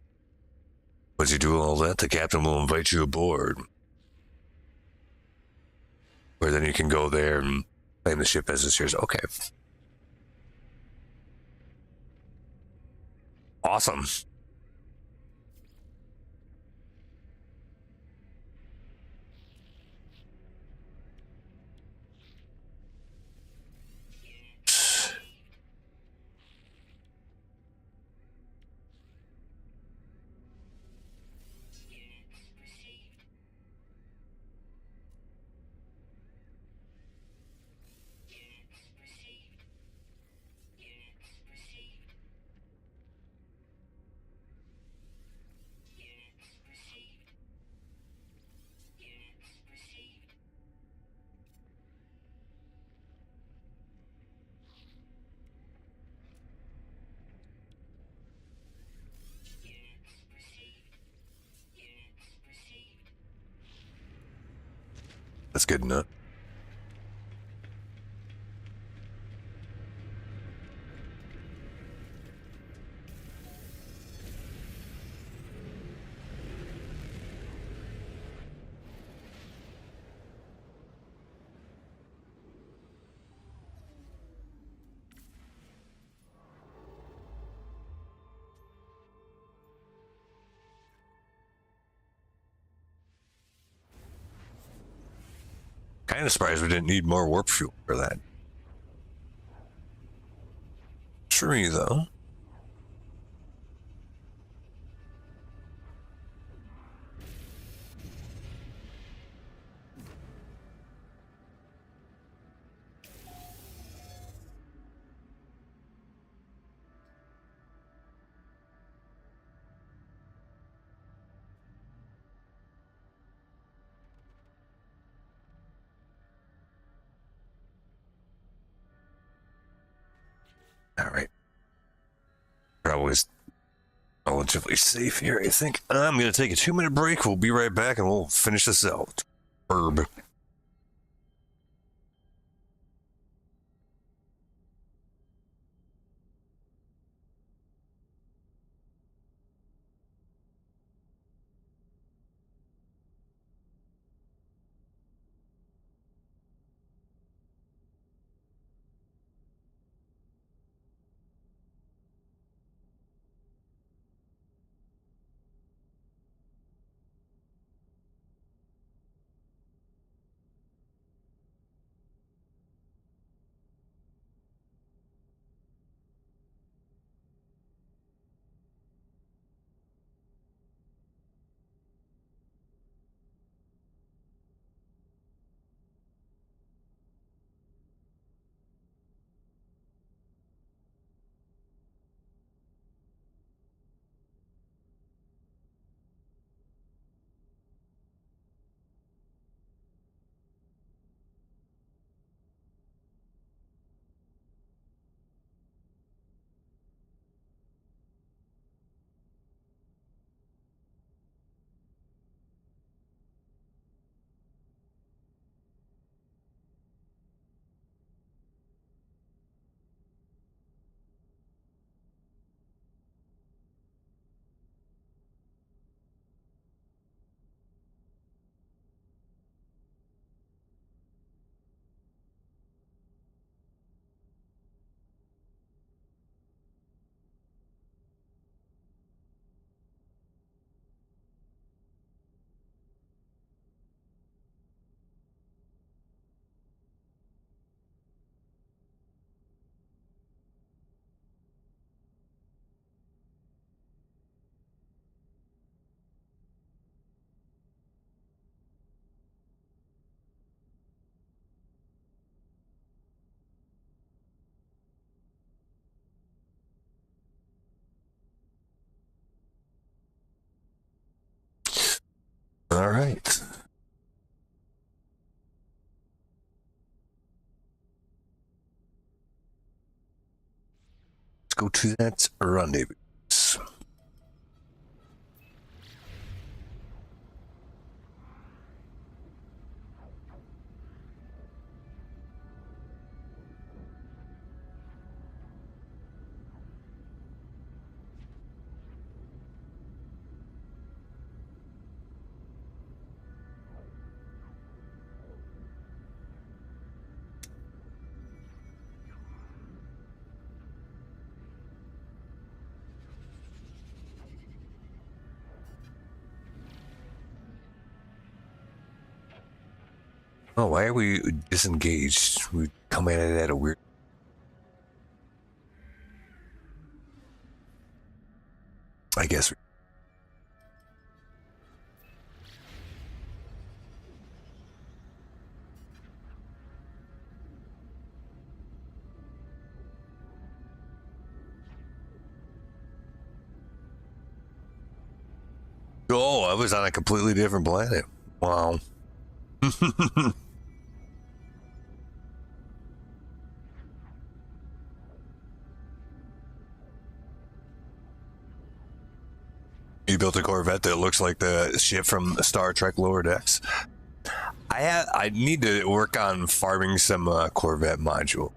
Once you do all that, the captain will invite you aboard. Where then you can go there and claim the ship as it's yours. Okay. Awesome. That's good enough. Kind of surprised we didn't need more warp fuel for that. Tree, though. probably relatively safe here, I think. I'm going to take a 2-minute break. We'll be right back and we'll finish this out. Herb. All right. Let's go to that rendezvous. Oh, why are we disengaged? We come at it at a weird. I guess. Oh, I was on a completely different planet. Wow. You built a Corvette that looks like the ship from Star Trek Lower Decks. I need to work on farming some Corvette module.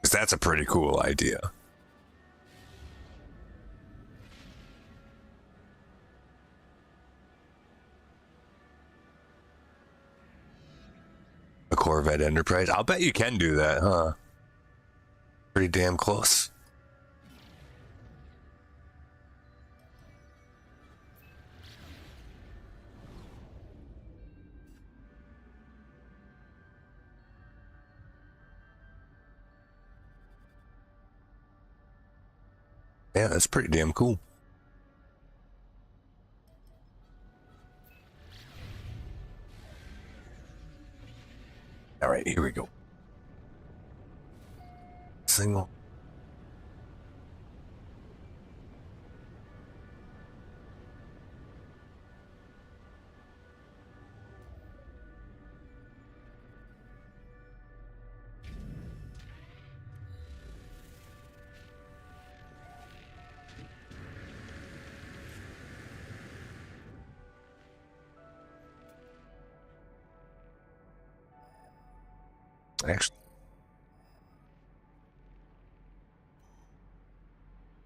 Because that's a pretty cool idea. A Corvette Enterprise. I'll bet you can do that, huh? Pretty damn close. Yeah, that's pretty damn cool. All right, here we go. Single. Actually,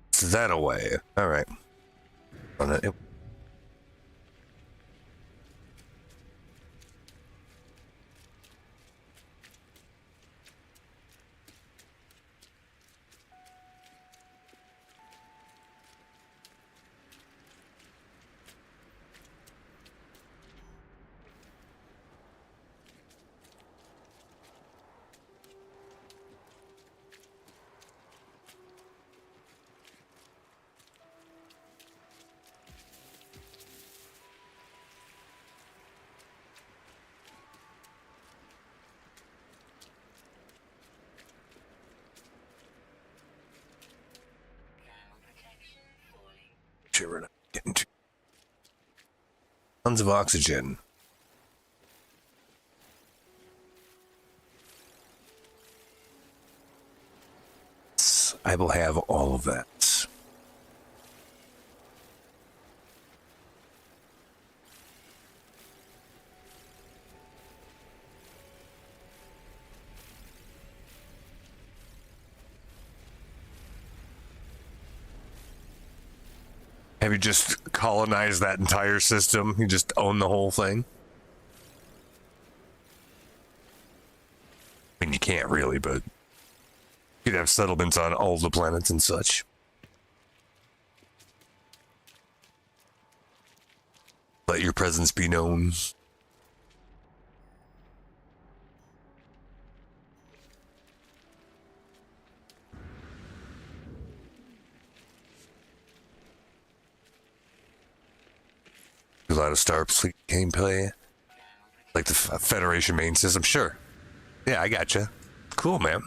it's that away. All right. On it. We're not getting too tons of oxygen. I will have all of that. Have you just colonized that entire system? You just own the whole thing? I mean, you can't really, but you'd have settlements on all the planets and such. Let your presence be known. A lot of Starfleet gameplay, like the Federation main system. Sure. Yeah, I gotcha. Cool, man.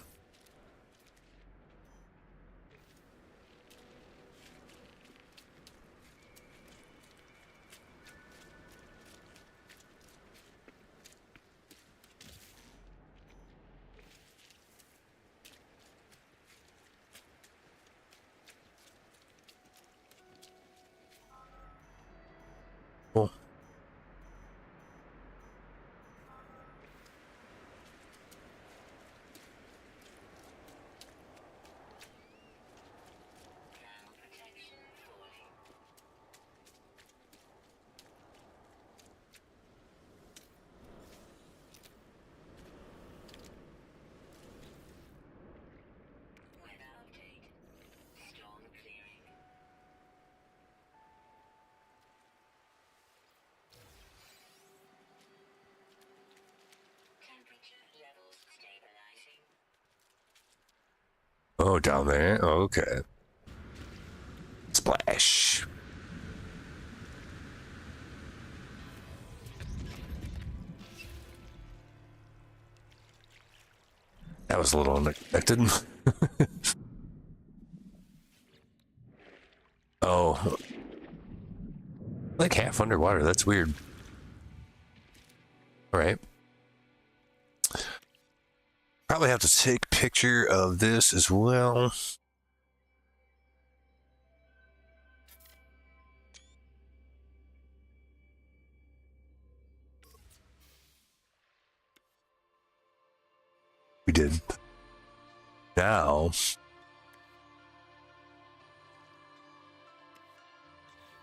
Cool. Oh, down there? Oh, okay. Splash. That was a little unexpected. Oh. Like half underwater. That's weird. All right. Probably have to take a picture of this as well. We did. Now,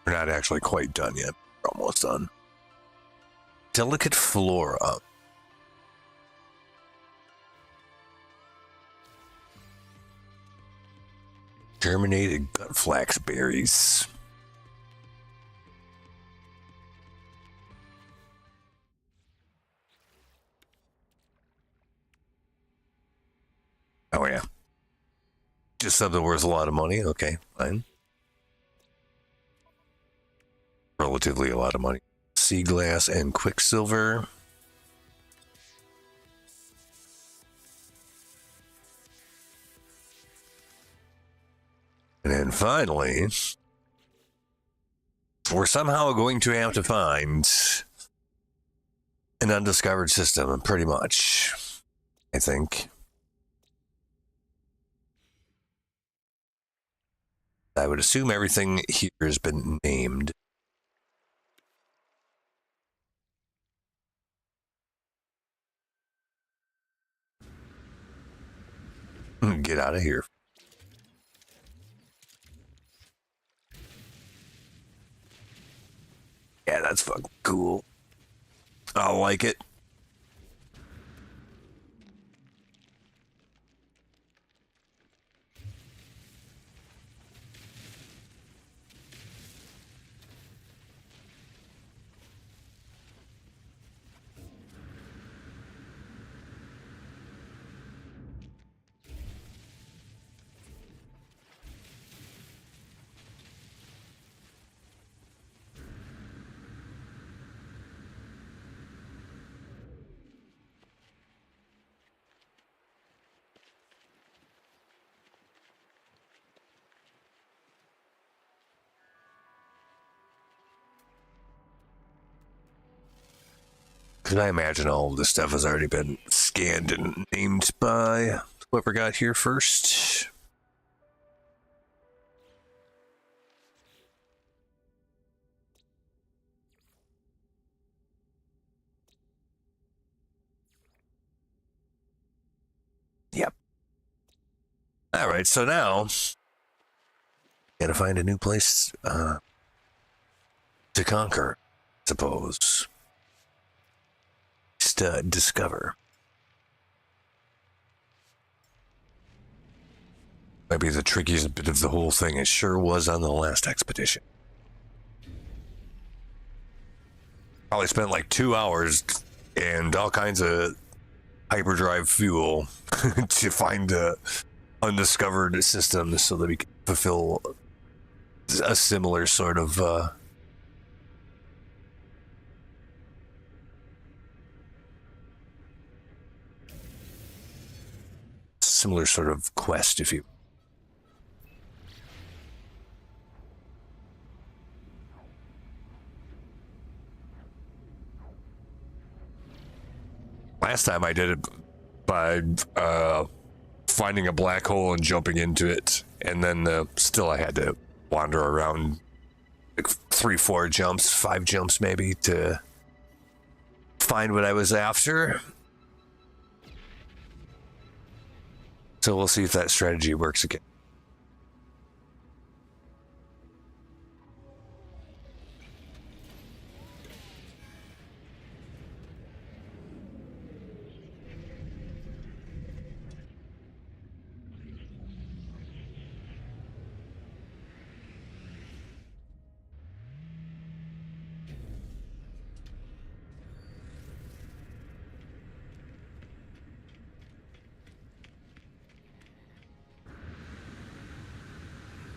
we're not actually quite done yet. We're almost done. Delicate flora. Germinated gut flax berries. Oh, yeah. Just something worth a lot of money. Okay, fine. Relatively a lot of money. Sea glass and quicksilver. And then finally, we're somehow going to have to find an undiscovered system, pretty much, I think. I would assume everything here has been named. get out of here. Yeah, that's fucking cool. I like it. Because I imagine all of this stuff has already been scanned and named by whoever got here first. Yep. All right, so now gotta find a new place to conquer, I suppose. To discover. Maybe the trickiest bit of the whole thing. It sure was on the last expedition. Probably spent like 2 hours and all kinds of hyperdrive fuel to find a undiscovered system so that we can fulfill a similar sort of quest, if you. Last time I did it by finding a black hole and jumping into it, and then still I had to wander around like 3, 4 jumps, 5 jumps maybe to find what I was after. So we'll see if that strategy works again.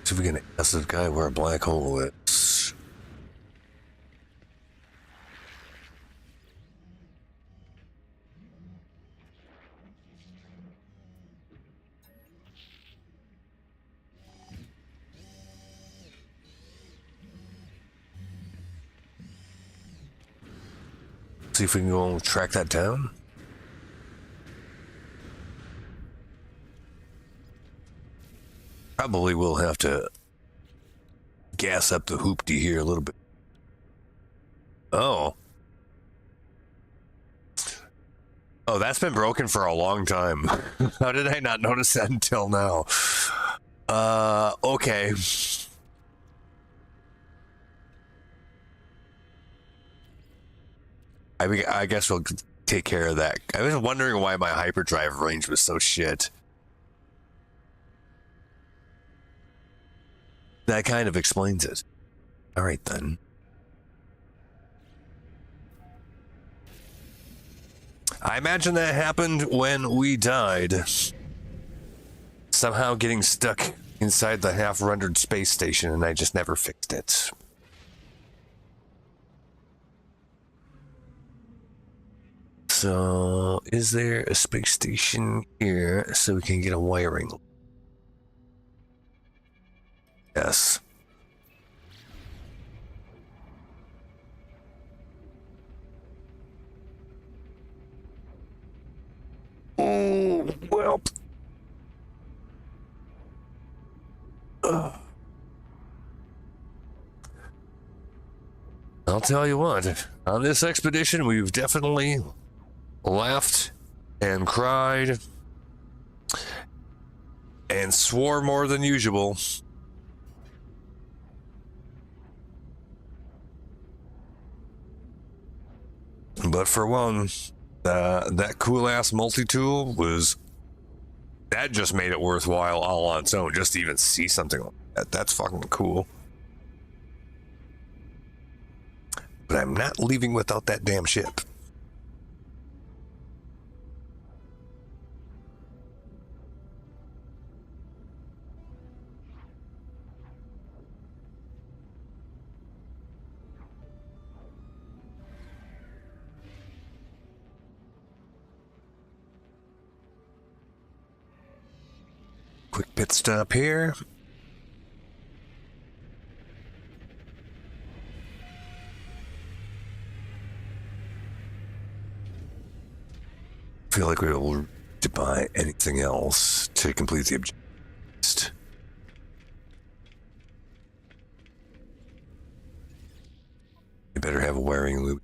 See if we can ask this guy where a black hole is. See if we can go track that down. Probably will have to gas up the hoopty here a little bit. Oh, that's been broken for a long time. How did I not notice that until now? Okay. I guess we'll take care of that. I was wondering why my hyperdrive range was so shit. That kind of explains it. All right, then. I imagine that happened when we died. Somehow getting stuck inside the half-rendered space station, and I just never fixed it. So, is there a space station here so we can get a wiring? Yes. Oh, well. I'll tell you what, on this expedition, we've definitely laughed and cried and swore more than usual. But for one, that cool ass multi-tool that just made it worthwhile all on its own, just to even see something like that. That's fucking cool. But I'm not leaving without that damn ship. Quick pit stop here. I feel like we will to buy anything else to complete the objective. You better have a wiring loop.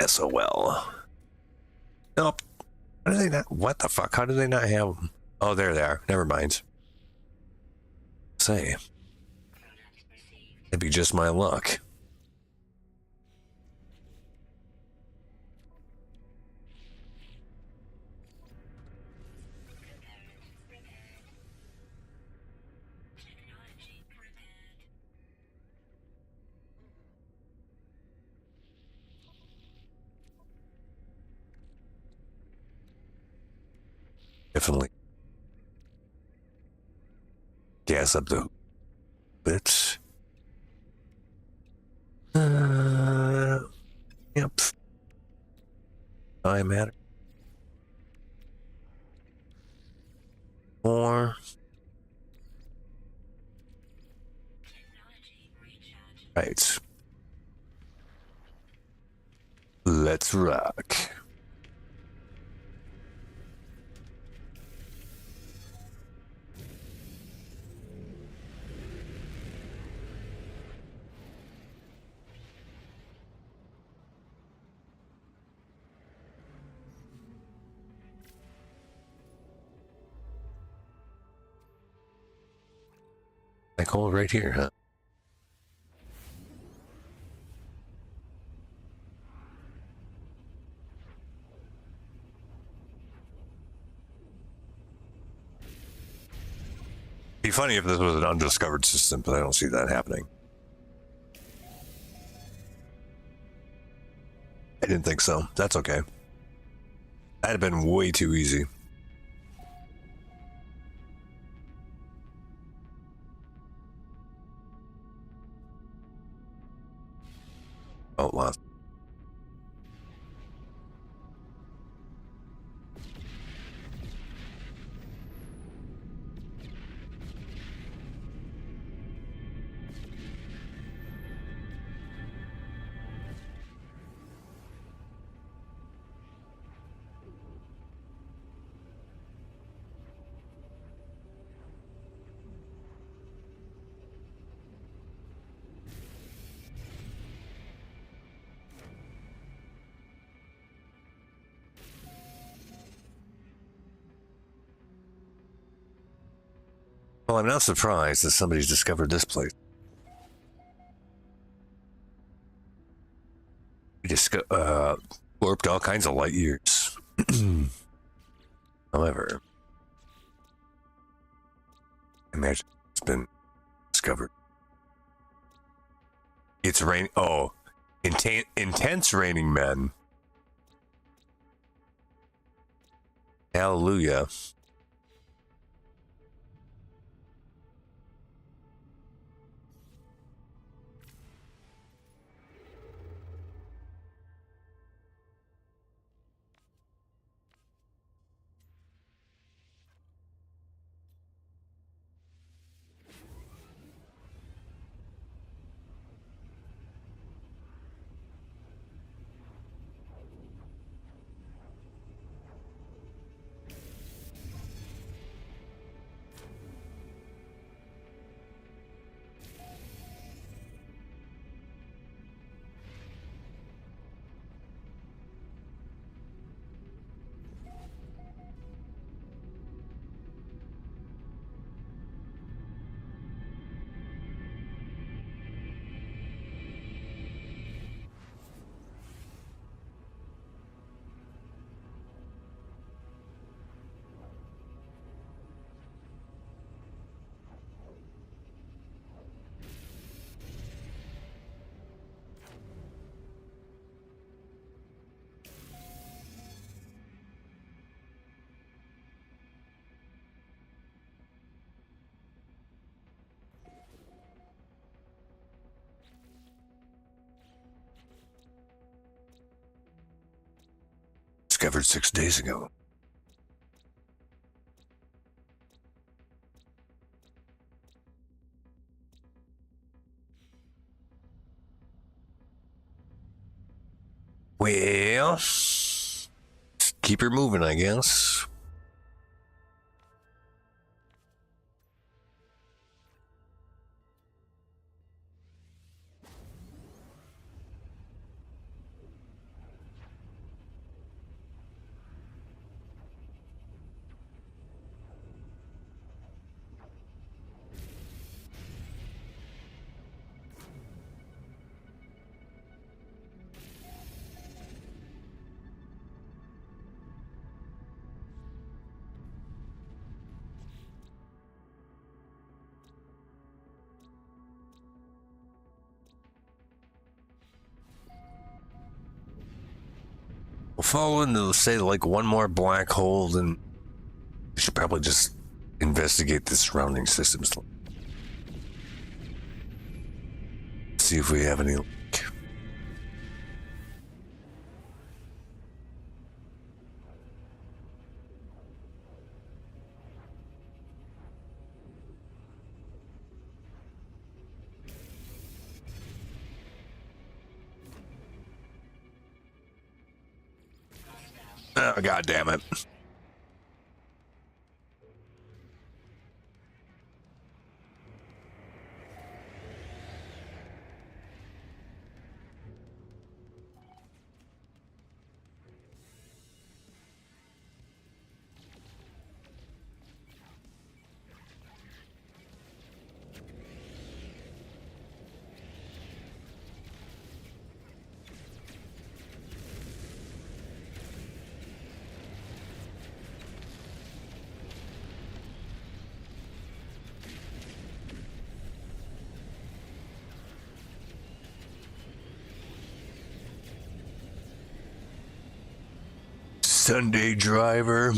SOL. Nope. How do they not? What the fuck? How do they not have them? Oh, there they are. Never mind. Say. That'd be just my luck. Definitely gas up the bits. Yep. I matter. More. Right. Let's rock. Black hole right here, huh? Be funny if this was an undiscovered system, but I don't see that happening. I didn't think so. That's okay. That'd have been way too easy. Oh, lost. Well, I'm not surprised that somebody's discovered this place. We just warped all kinds of light years. However, imagine it's been discovered. It's rain. Oh, intense raining men. Hallelujah. discovered 6 days ago. Well, keep her moving, I guess. We'll follow into, say, like one more black hole, then we should probably just investigate the surrounding systems. See if we have any. Oh, God damn it. Sunday driver.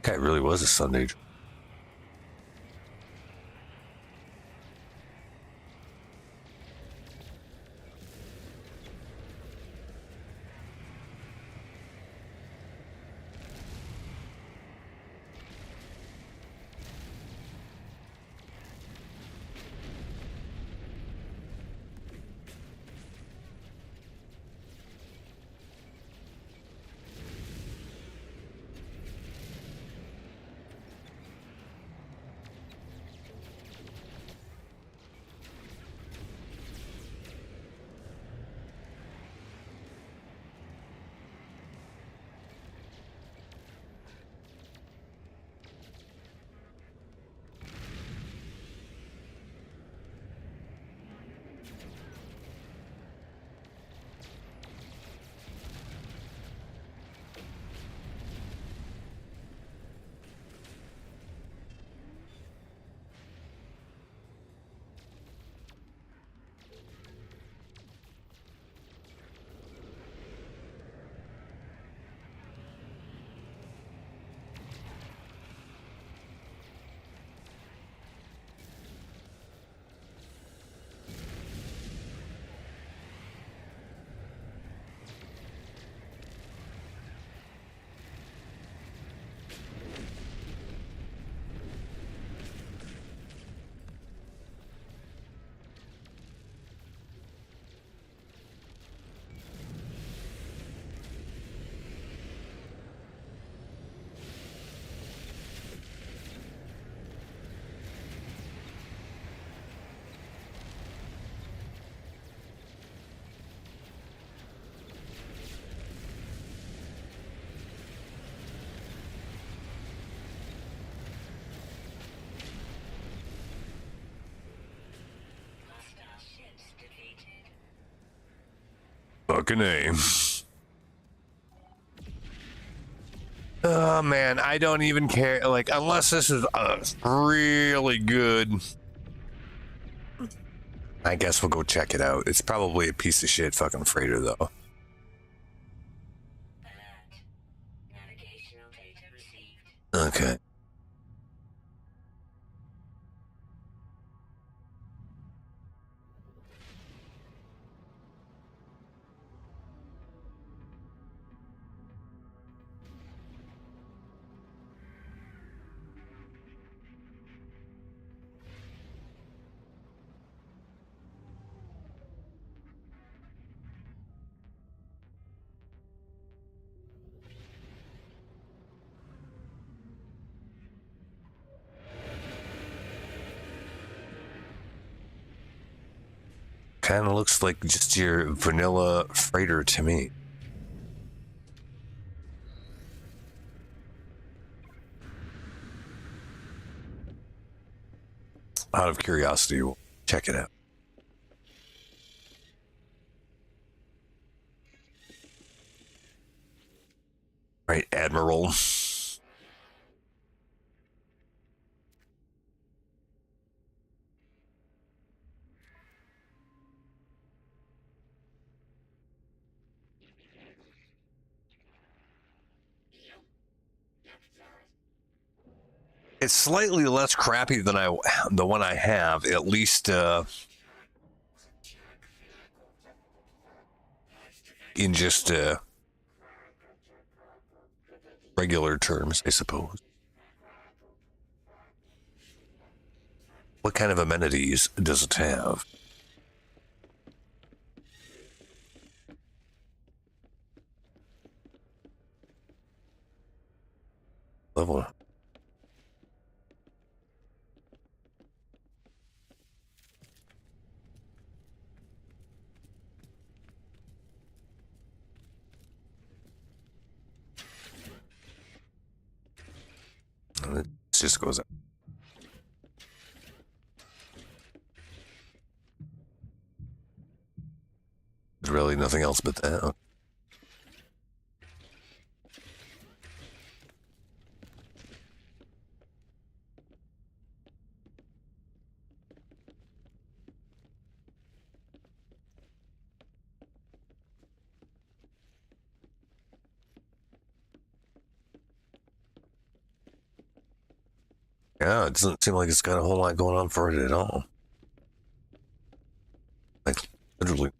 Guy really was a Sunday. Fucking A. Oh man, I don't even care. Like, unless this is really good, I guess we'll go check it out. It's probably a piece of shit fucking freighter though. Okay. Kind of looks like just your vanilla freighter to me. Out of curiosity, we'll check it out. Right, Admiral. It's slightly less crappy than the one I have, at least in just regular terms, I suppose. What kind of amenities does it have? Level. It just goes up. There's really nothing else but that. Yeah, it doesn't seem like it's got a whole lot going on for it at all. Like, literally.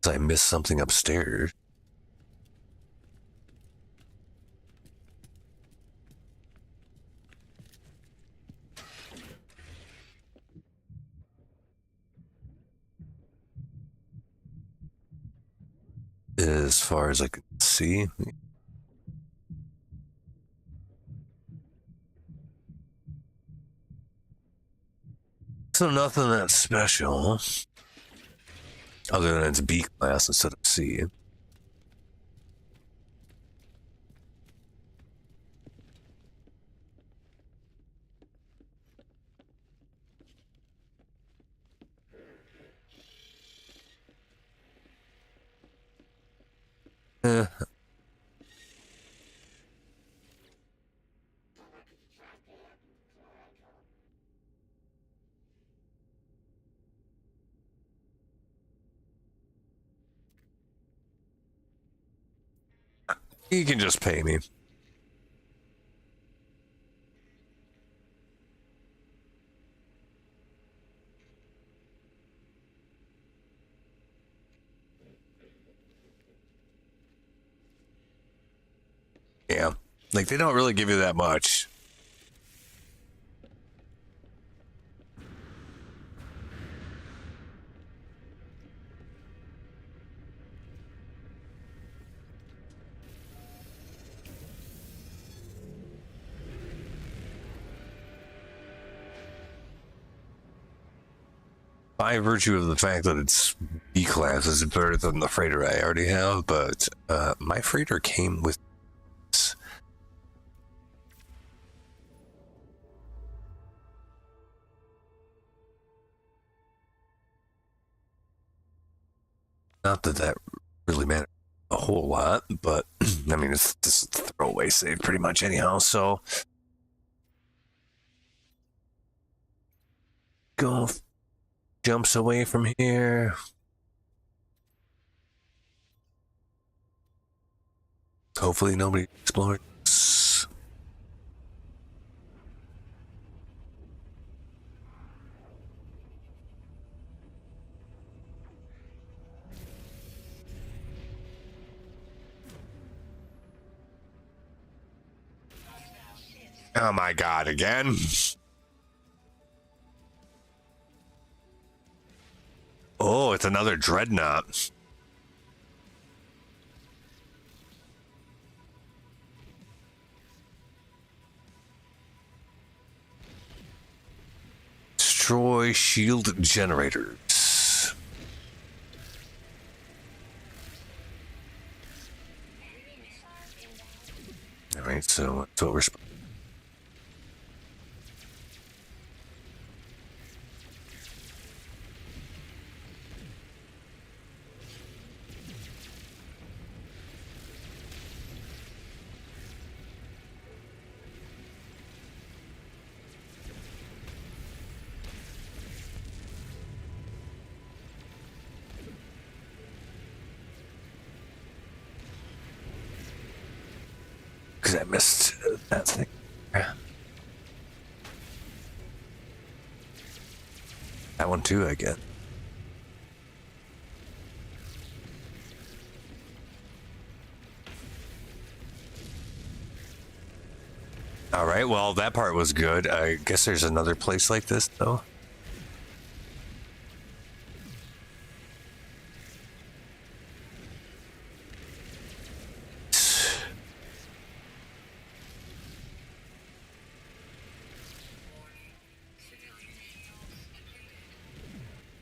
I missed something upstairs. As far as I can see. So nothing that special, other than it's B class instead of C. Eh. You can just pay me. Yeah. Like, they don't really give you that much. By virtue of the fact that it's B class, is better than the freighter I already have, but my freighter came with this. Not that that really matters a whole lot, but I mean, it's just a throwaway save pretty much anyhow, so. Go jumps away from here. Hopefully nobody explores. Oh my god, again? Oh, it's another dreadnought. Destroy shield generators. Alright, so that's what we're supposed. Because I missed that thing. That one too, I get. All right, well, that part was good. I guess there's another place like this, though.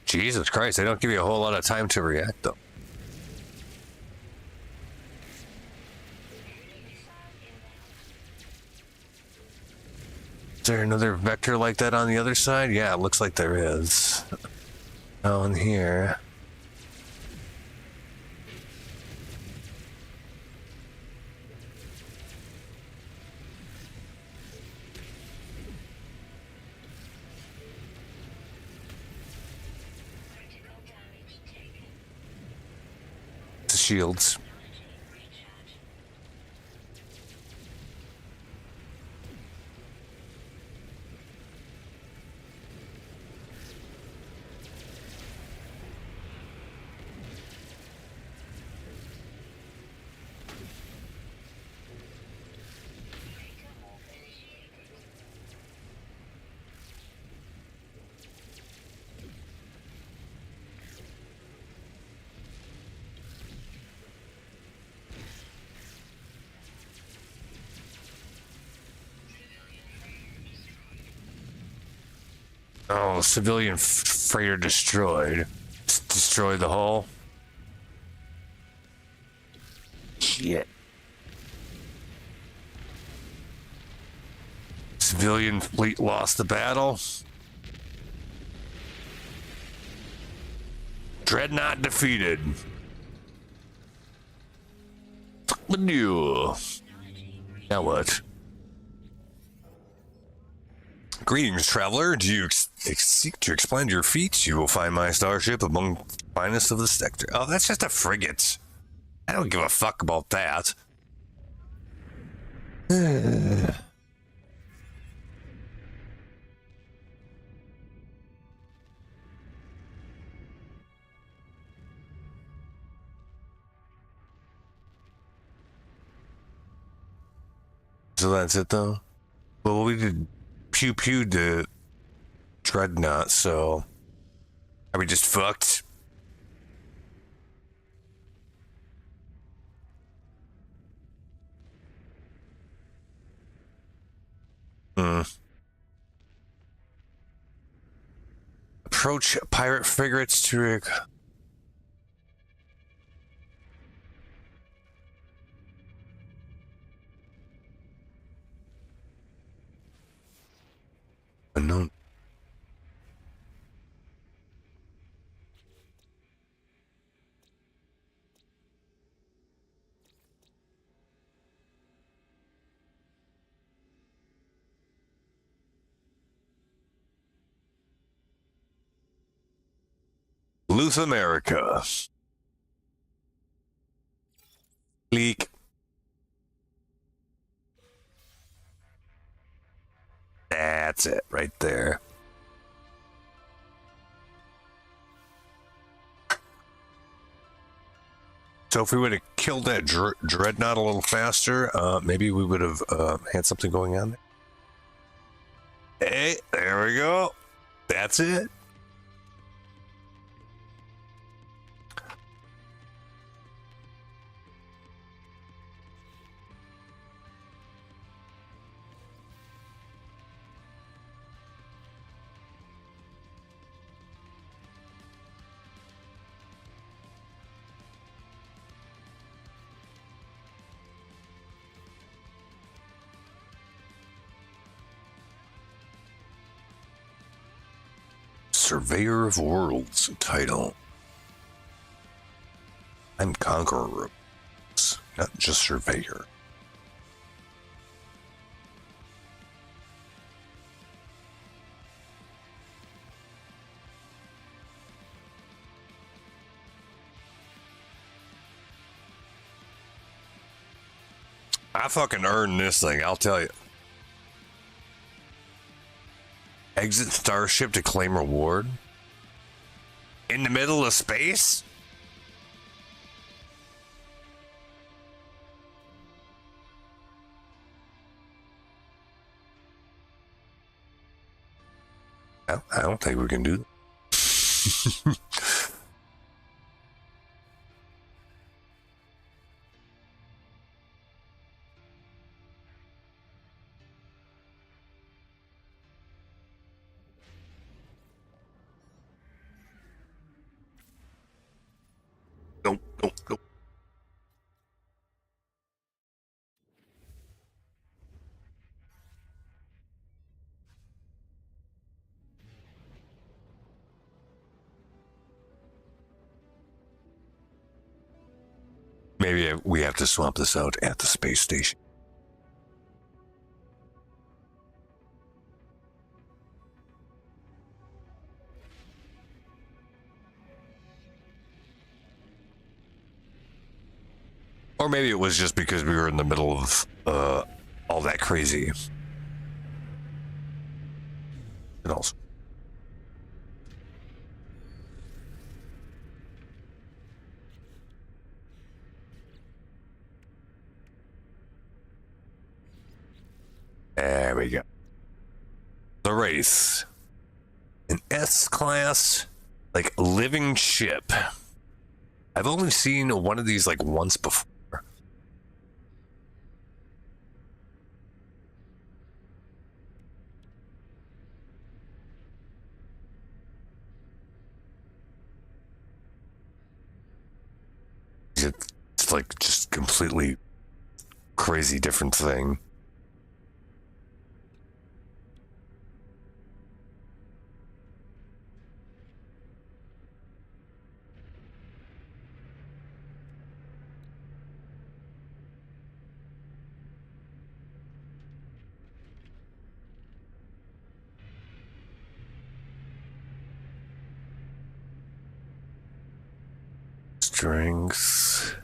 Jesus Christ, they don't give you a whole lot of time to react, though. Is there another vector like that on the other side? Yeah, it looks like there is. Down here. The shields. Oh, civilian freighter destroyed. Destroy the hull. Shit. Civilian fleet lost the battle. Dreadnought defeated. Manure. Now what? Greetings, traveler. Do you seek to expand your feats? You will find my starship among the finest of the sector. Oh, that's just a frigate. I don't give a fuck about that. So that's it, though? Well, we did pew-pew to Dreadnought, so... Are we just fucked? Approach pirate frigates to... Unknown. Luth America. Leak. That's it right there. So if we would have killed that dreadnought a little faster, maybe we would have had something going on there. Hey, there we go. That's it. Surveyor of Worlds title. I'm Conqueror of Worlds, not just Surveyor. I fucking earned this thing, I'll tell you. Exit starship to claim reward? In the middle of space? I don't think we can do that. Nope. Maybe we have to swap this out at the space station. Or maybe it was just because we were in the middle of all that crazy. And also. There we go. The Wraith. An S-class, like, living ship. I've only seen one of these, like, once before. It's like just completely crazy different thing. Strength.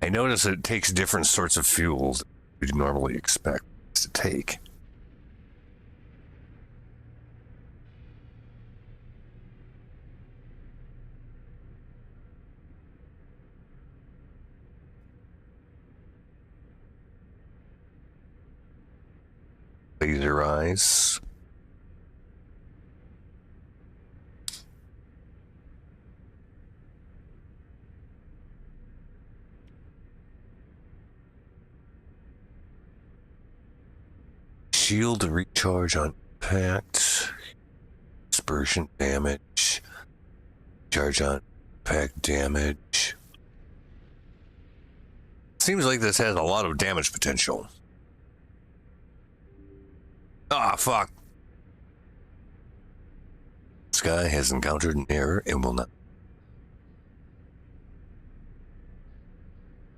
I notice it takes different sorts of fuels we'd normally expect to take. Laser eyes. Shield recharge on impact. Dispersion damage. Charge on impact damage. Seems like this has a lot of damage potential. Ah, fuck. Sky has encountered an error and will not.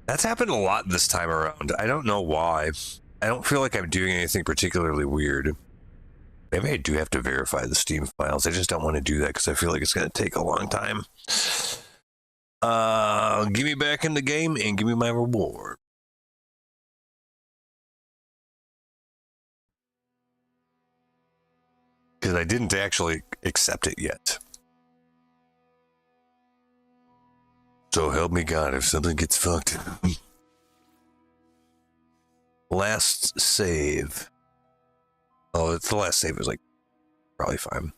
That's happened a lot this time around. I don't know why. I don't feel like I'm doing anything particularly weird. Maybe I do have to verify the Steam files. I just don't want to do that because I feel like it's going to take a long time. Give me back in the game and give me my reward. Because I didn't actually accept it yet. So help me God if something gets fucked. Last save. Oh, it's the last save is like probably fine.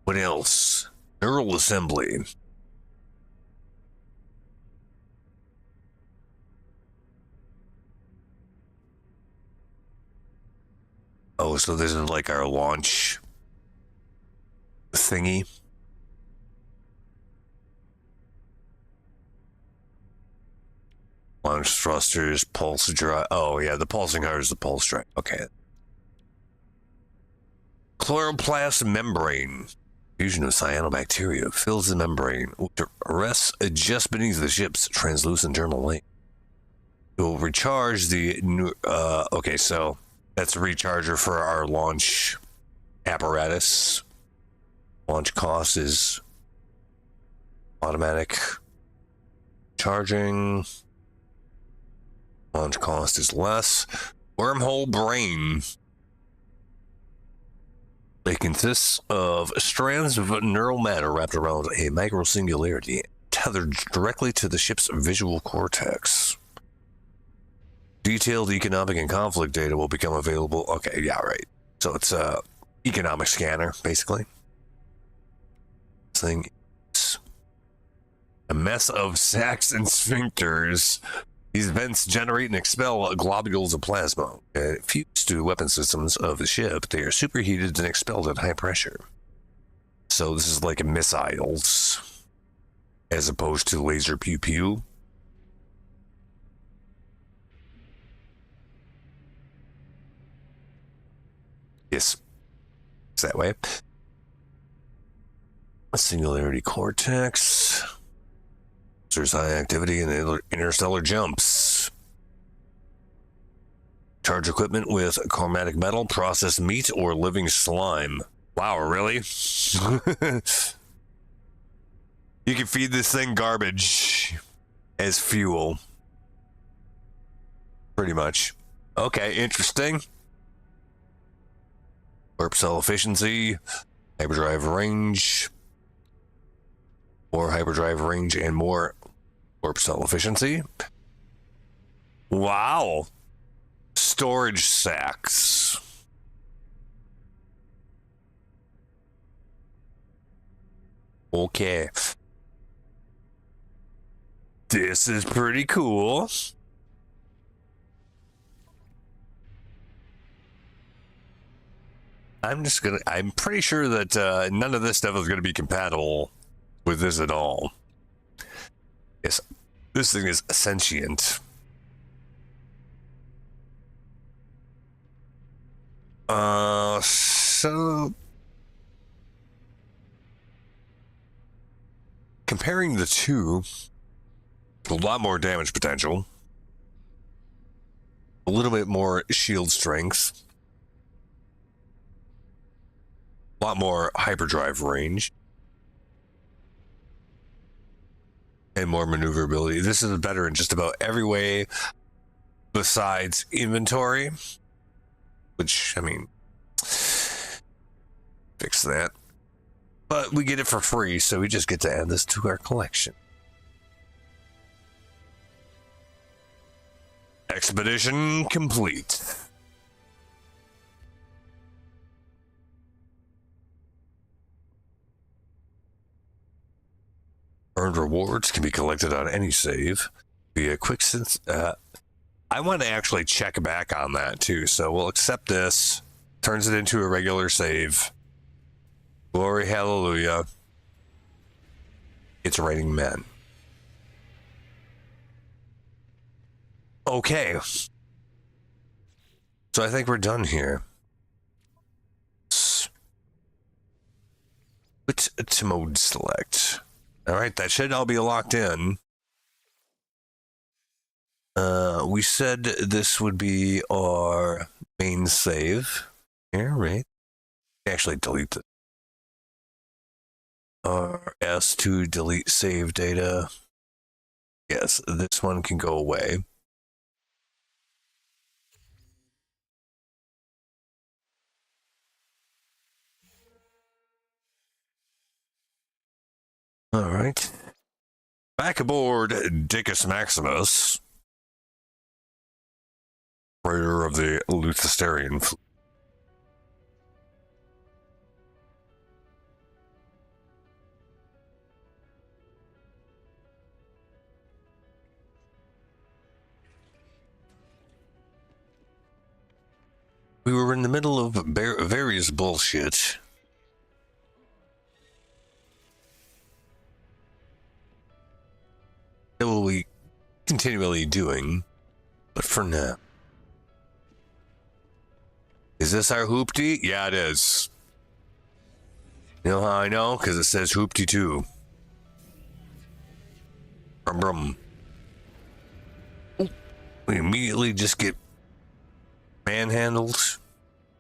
What else? Neural assembly. Oh, so this is like our launch thingy. Launch thrusters, pulse drive. Oh, yeah, the pulsing heart is the pulse drive. Okay. Chloroplast membrane. Fusion of cyanobacteria fills the membrane, which rests just beneath the ship's translucent thermal light. It will recharge the okay, so that's a recharger for our launch apparatus. Launch cost is automatic charging. Launch cost is less. Wormhole brain. It consists of strands of neural matter wrapped around a microsingularity tethered directly to the ship's visual cortex. Detailed economic and conflict data will become available. Okay, yeah, right. So it's a economic scanner, basically. This thing is a mess of sacs and sphincters. These vents generate and expel globules of plasma. Fused to weapon systems of the ship, they are superheated and expelled at high pressure. So this is like missiles, as opposed to laser pew pew. Yes, it's that way. A singularity cortex. There's high activity in interstellar jumps. Charge equipment with chromatic metal, processed meat, or living slime. Wow, really? You can feed this thing garbage as fuel. Pretty much. Okay, interesting. Warp cell efficiency, hyperdrive range, more hyperdrive range, and more warp cell efficiency. Wow. Storage sacks. Okay. This is pretty cool. I'm pretty sure that none of this stuff is gonna be compatible with this at all. Yes, this thing is sentient. So comparing the two, a lot more damage potential, a little bit more shield strength, a lot more hyperdrive range, and more maneuverability. This is better in just about every way besides inventory, which, I mean, fix that. But we get it for free, so we just get to add this to our collection. Expedition complete. Earned rewards can be collected on any save via quick I want to actually check back on that too. So we'll accept this. Turns it into a regular save. Glory, hallelujah. It's raining men. Okay. So I think we're done here. Put to mode select. All right, that should all be locked in. We said this would be our main save. Here, right? Actually, delete this. RS to delete save data. Yes, this one can go away. All right. Back aboard Dicus Maximus, operator of the Luthesterian fleet. We were in the middle of various bullshit. That will be continually doing, but for now. Is this our hoopty? Yeah, it is. You know how I know? Because it says hoopty too. Brum brum. We immediately just get manhandled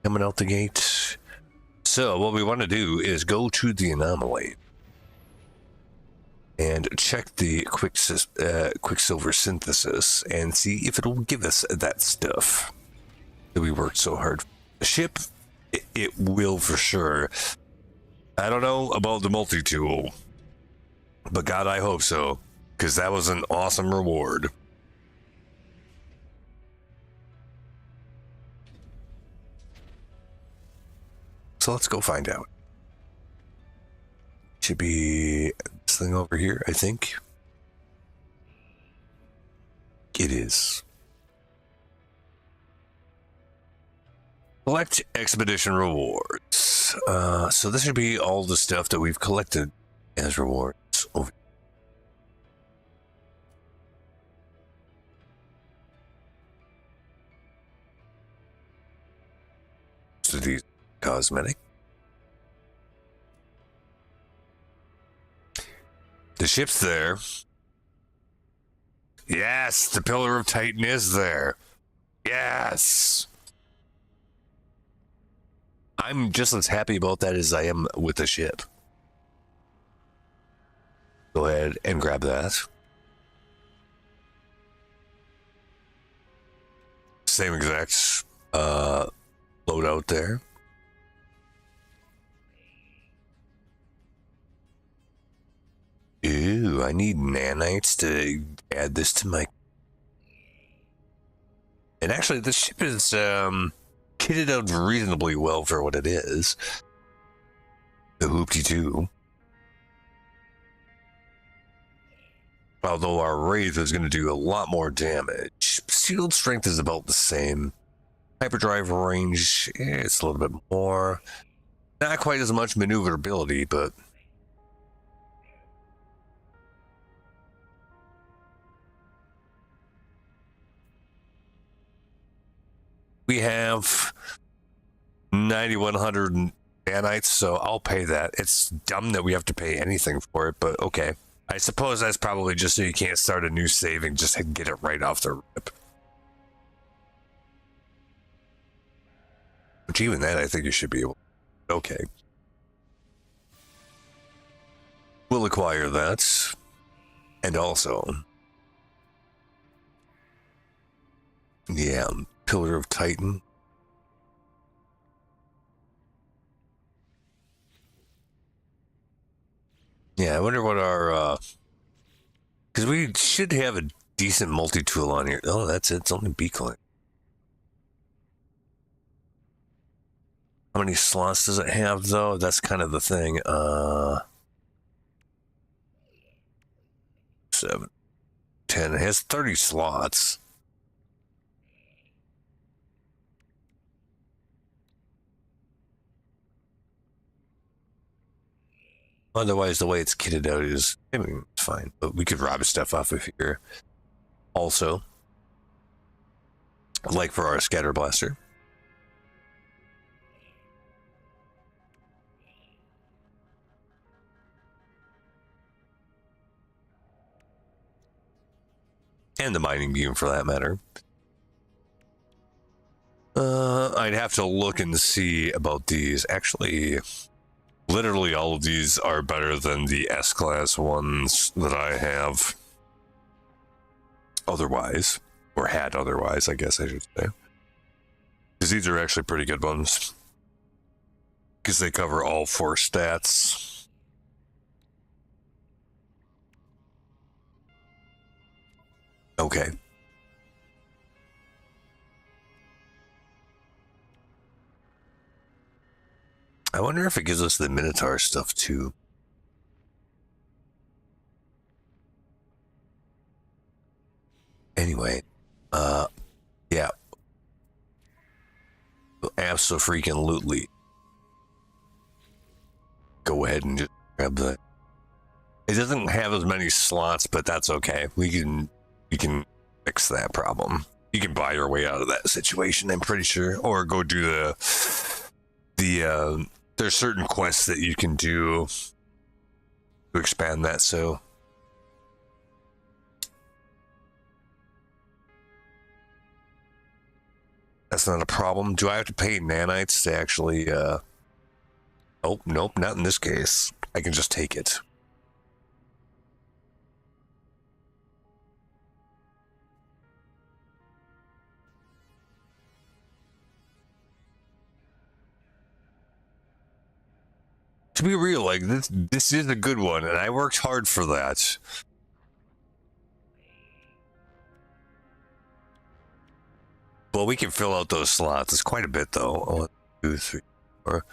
coming out the gate. So what we want to do is go to the anomaly and check the Quicksilver synthesis and see if it'll give us that stuff that we worked so hard for. The ship, it will for sure. I don't know about the multi-tool, but God, I hope so, because that was an awesome reward. So let's go find out. Should be this thing over here, I think. It is. Collect expedition rewards. So this should be all the stuff that we've collected as rewards over. So these cosmetic. The ship's there. Yes, the Pillar of Titan is there. Yes. I'm just as happy about that as I am with the ship. Go ahead and grab that. Same exact loadout there. Ooh, I need nanites to add this to my... And actually, this ship is kitted out reasonably well for what it is. The Hoopty 2. Although our Wraith is going to do a lot more damage. Shield strength is about the same. Hyperdrive range, it's a little bit more. Not quite as much maneuverability, but... We have 9,100 nanites, so I'll pay that. It's dumb that we have to pay anything for it, but okay. I suppose that's probably just so you can't start a new saving, just get it right off the rip. Which even that, I think you should be able. Okay. We'll acquire that. And also... Yeah, Pillar of Titan. Yeah, I wonder what our... Because we should have a decent multi-tool on here. Oh, that's it. It's only B-Coin. How many slots does it have, though? That's kind of the thing. 7, 10. It has 30 slots. Otherwise, the way it's kitted out is, I mean, it's fine. But we could rob stuff off of here. Also, like for our scatter blaster. And the mining beam for that matter. I'd have to look and see about these. Actually, literally all of these are better than the S-Class ones that I have otherwise, or had otherwise, I guess I should say. Because these are actually pretty good ones. Because they cover all 4 stats. Okay. I wonder if it gives us the Minotaur stuff too. Anyway, yeah. Abso-freaking-lutely. Go ahead and just grab the... It doesn't have as many slots, but that's okay. We can fix that problem. You can buy your way out of that situation, I'm pretty sure. Or go do there's certain quests that you can do to expand that, so... That's not a problem. Do I have to pay nanites to actually, Oh, nope, not in this case. I can just take it. To be real, like, this is a good one, and I worked hard for that. Well, we can fill out those slots. It's quite a bit, though. 1, 2, 3, 4,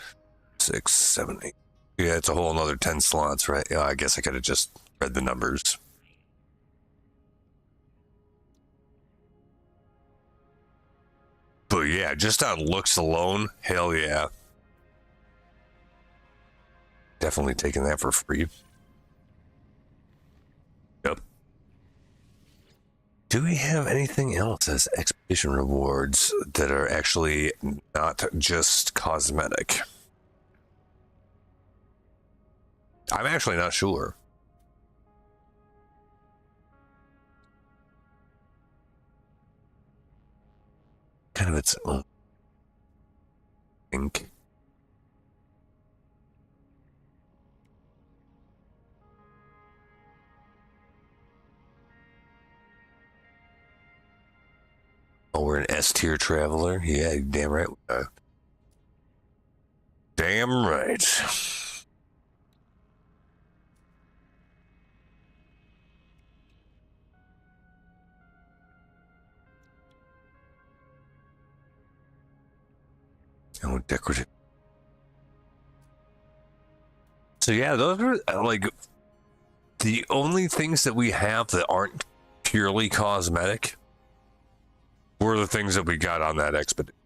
6, 7, 8. Yeah, it's a whole another 10 slots, right? Yeah, I guess I could have just read the numbers. But yeah, just on looks alone, hell yeah. Definitely taking that for free. Yep. Do we have anything else as expedition rewards that are actually not just cosmetic? I'm actually not sure. Kind of its own thing. Oh, we're an S-tier traveler? Yeah, damn right. Damn right. Oh, decorative. So yeah, those are like the only things that we have that aren't purely cosmetic were the things that we got on that expedition.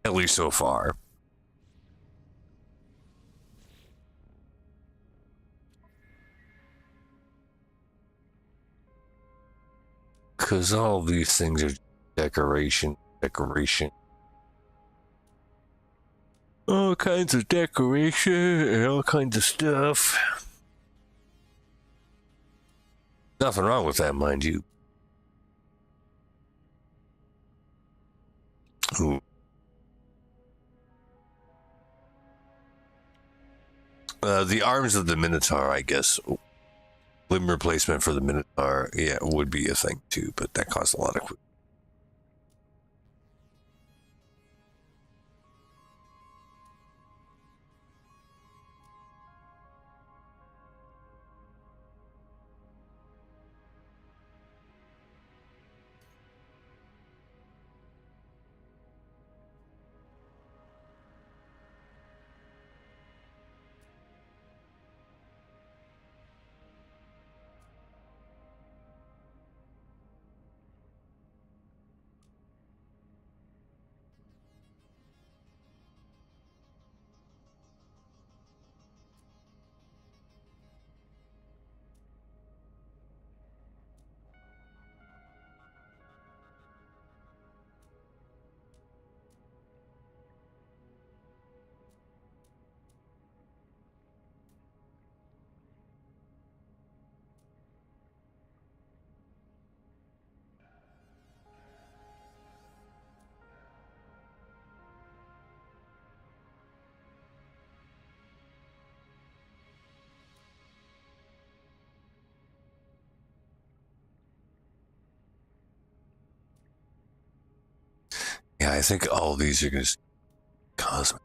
At least so far. Because all these things are decoration. All kinds of decoration and all kinds of stuff. Nothing wrong with that, mind you. Ooh. The arms of the Minotaur, I guess. Limb replacement for the Minotaur, yeah, would be a thing too, but that costs a lot of... think all these are going to cosmic.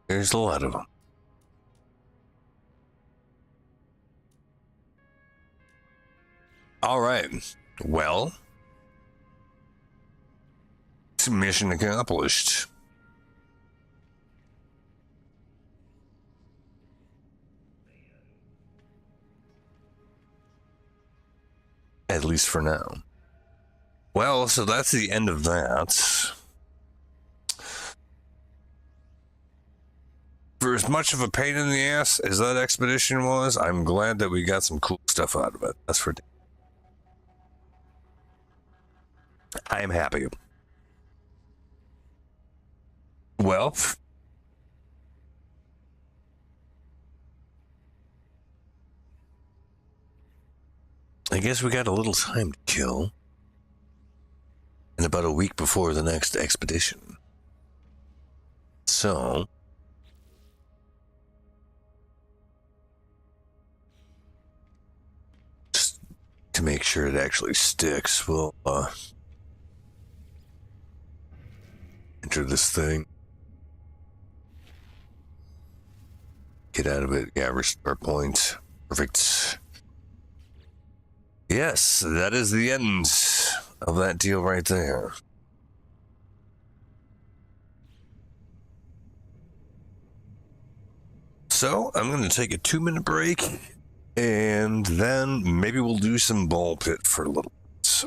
There's a lot of them. All right. Well, mission accomplished. At least for now. Well, so that's the end of that. For as much of a pain in the ass as that expedition was, I'm glad that we got some cool stuff out of it. That's for damn. I am happy. Well, I guess we got a little time to kill. And about a week before the next expedition. So, just to make sure it actually sticks, we'll enter this thing. Get out of it. Yeah, restore points. Perfect. Yes, that is the end of that deal right there. So, I'm going to take a 2-minute break, and then maybe we'll do some ball pit for a little bit.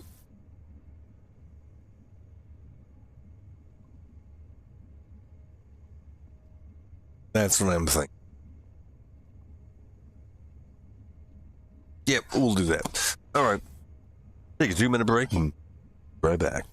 That's what I'm thinking. Yep, we'll do that. All right. Take a 2-minute break and right back.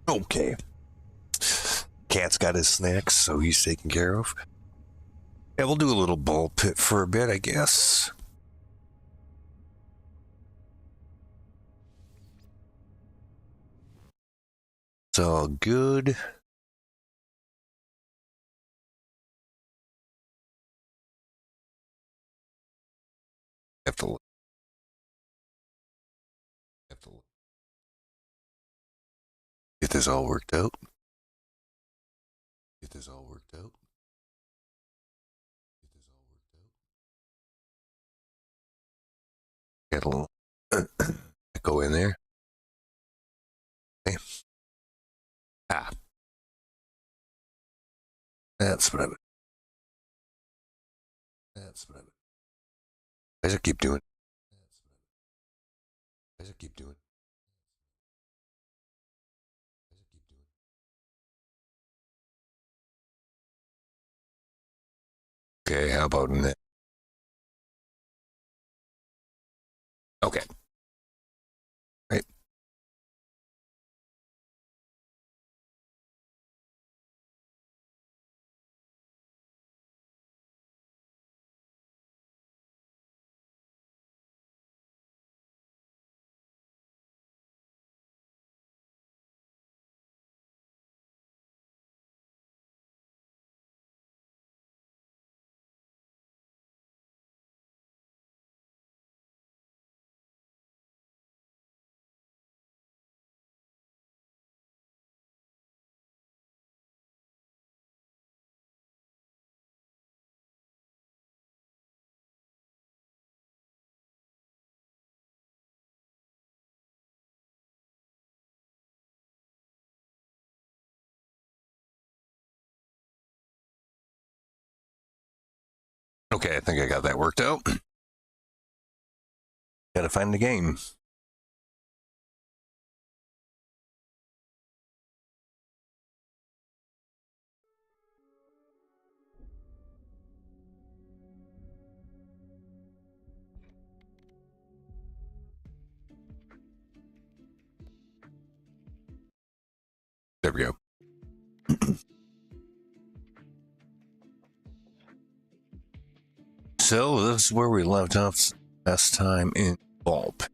Okay. Cat's got his snacks, so he's taken care of. Yeah, we'll do a little ball pit for a bit, I guess. It's all good. Have to look. Get this all worked out. Get this all worked out. Get this all worked out. Get a little echo in there. Okay. Ah. That's what I would. That's what I would. I just keep doing. I just keep doing. Okay, how about that? Okay. Right. Okay, I think I got that worked out. Gotta find the game. There we go. So this is where we left off last time in ball pit.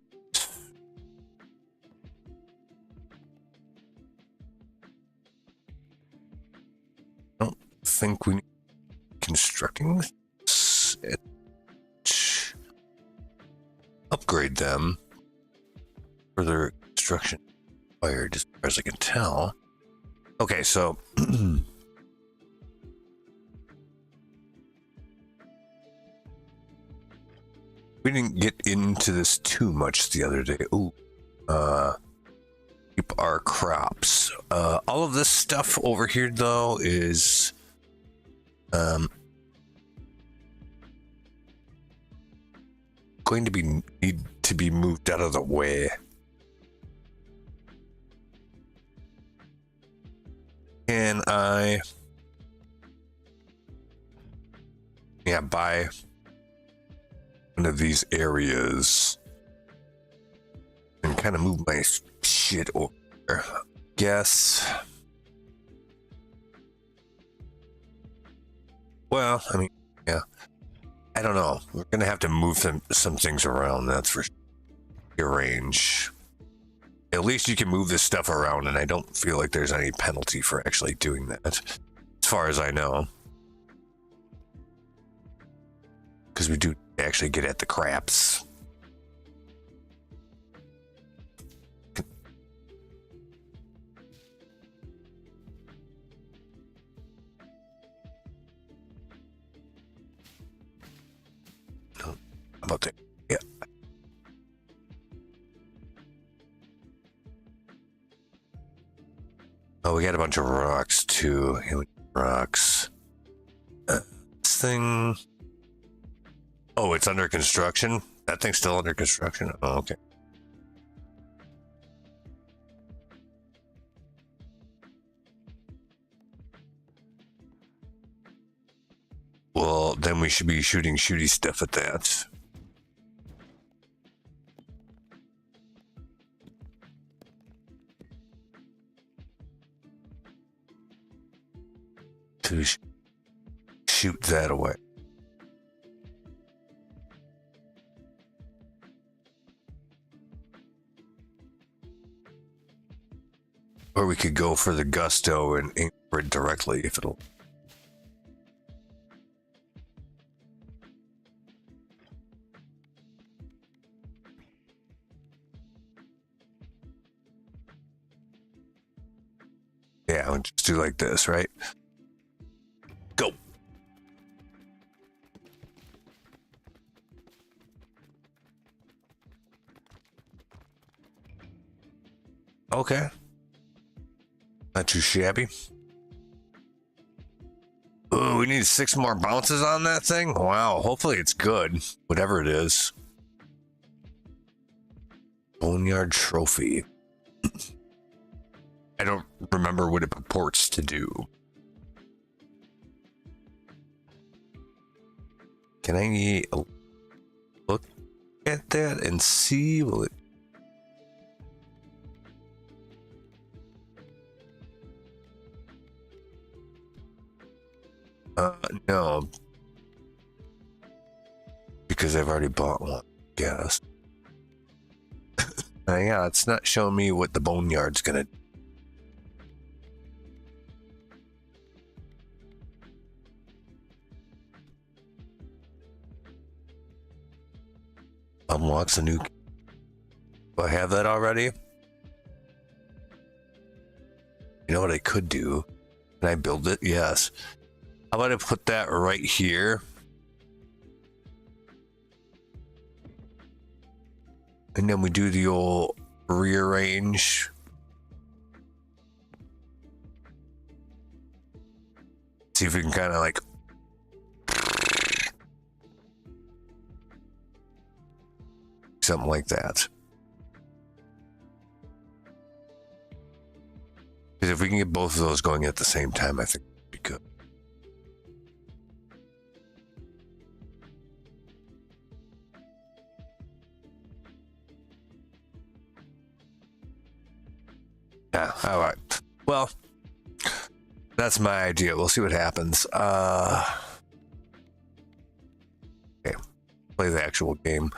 I don't think we need constructing this. Upgrade them. Further construction required, as far as I can tell. Okay, so we didn't get into this too much the other day. Ooh, keep our crops. All of this stuff over here, though, is going to need to be moved out of the way. Can I? Yeah, buy one of these areas and kind of move my shit over. Guess. Well, I mean, yeah. I don't know. We're gonna have to move some things around. That's for your range. At least you can move this stuff around, and I don't feel like there's any penalty for actually doing that, as far as I know. Because we do actually get at the craps. How about that? Yeah. Oh, we got a bunch of rocks too. Rocks. This thing. Oh, it's under construction? That thing's still under construction? Oh, okay. Well, then we should be shooting shooty stuff at that. So we shoot that away. Or we could go for the gusto and aim for it directly if it'll. Yeah, we'll just do like this, right? Go. Okay. Not too shabby. Oh, we need 6 more bounces on that thing? Wow, hopefully it's good. Whatever it is. Boneyard Trophy. I don't remember what it purports to do. Can I look at that and see? Will it? No. Because I've already bought one, I guess. Yeah, it's not showing me what the Boneyard's gonna do. Unlocks a new. Do I have that already? You know what I could do? Can I build it? Yes. How about I put that right here? And then we do the old rearrange. See if we can kind of like. Something like that. Because if we can get both of those going at the same time, I think it'd be good. Yeah, all right. Well, that's my idea. We'll see what happens. Okay. Play the actual game.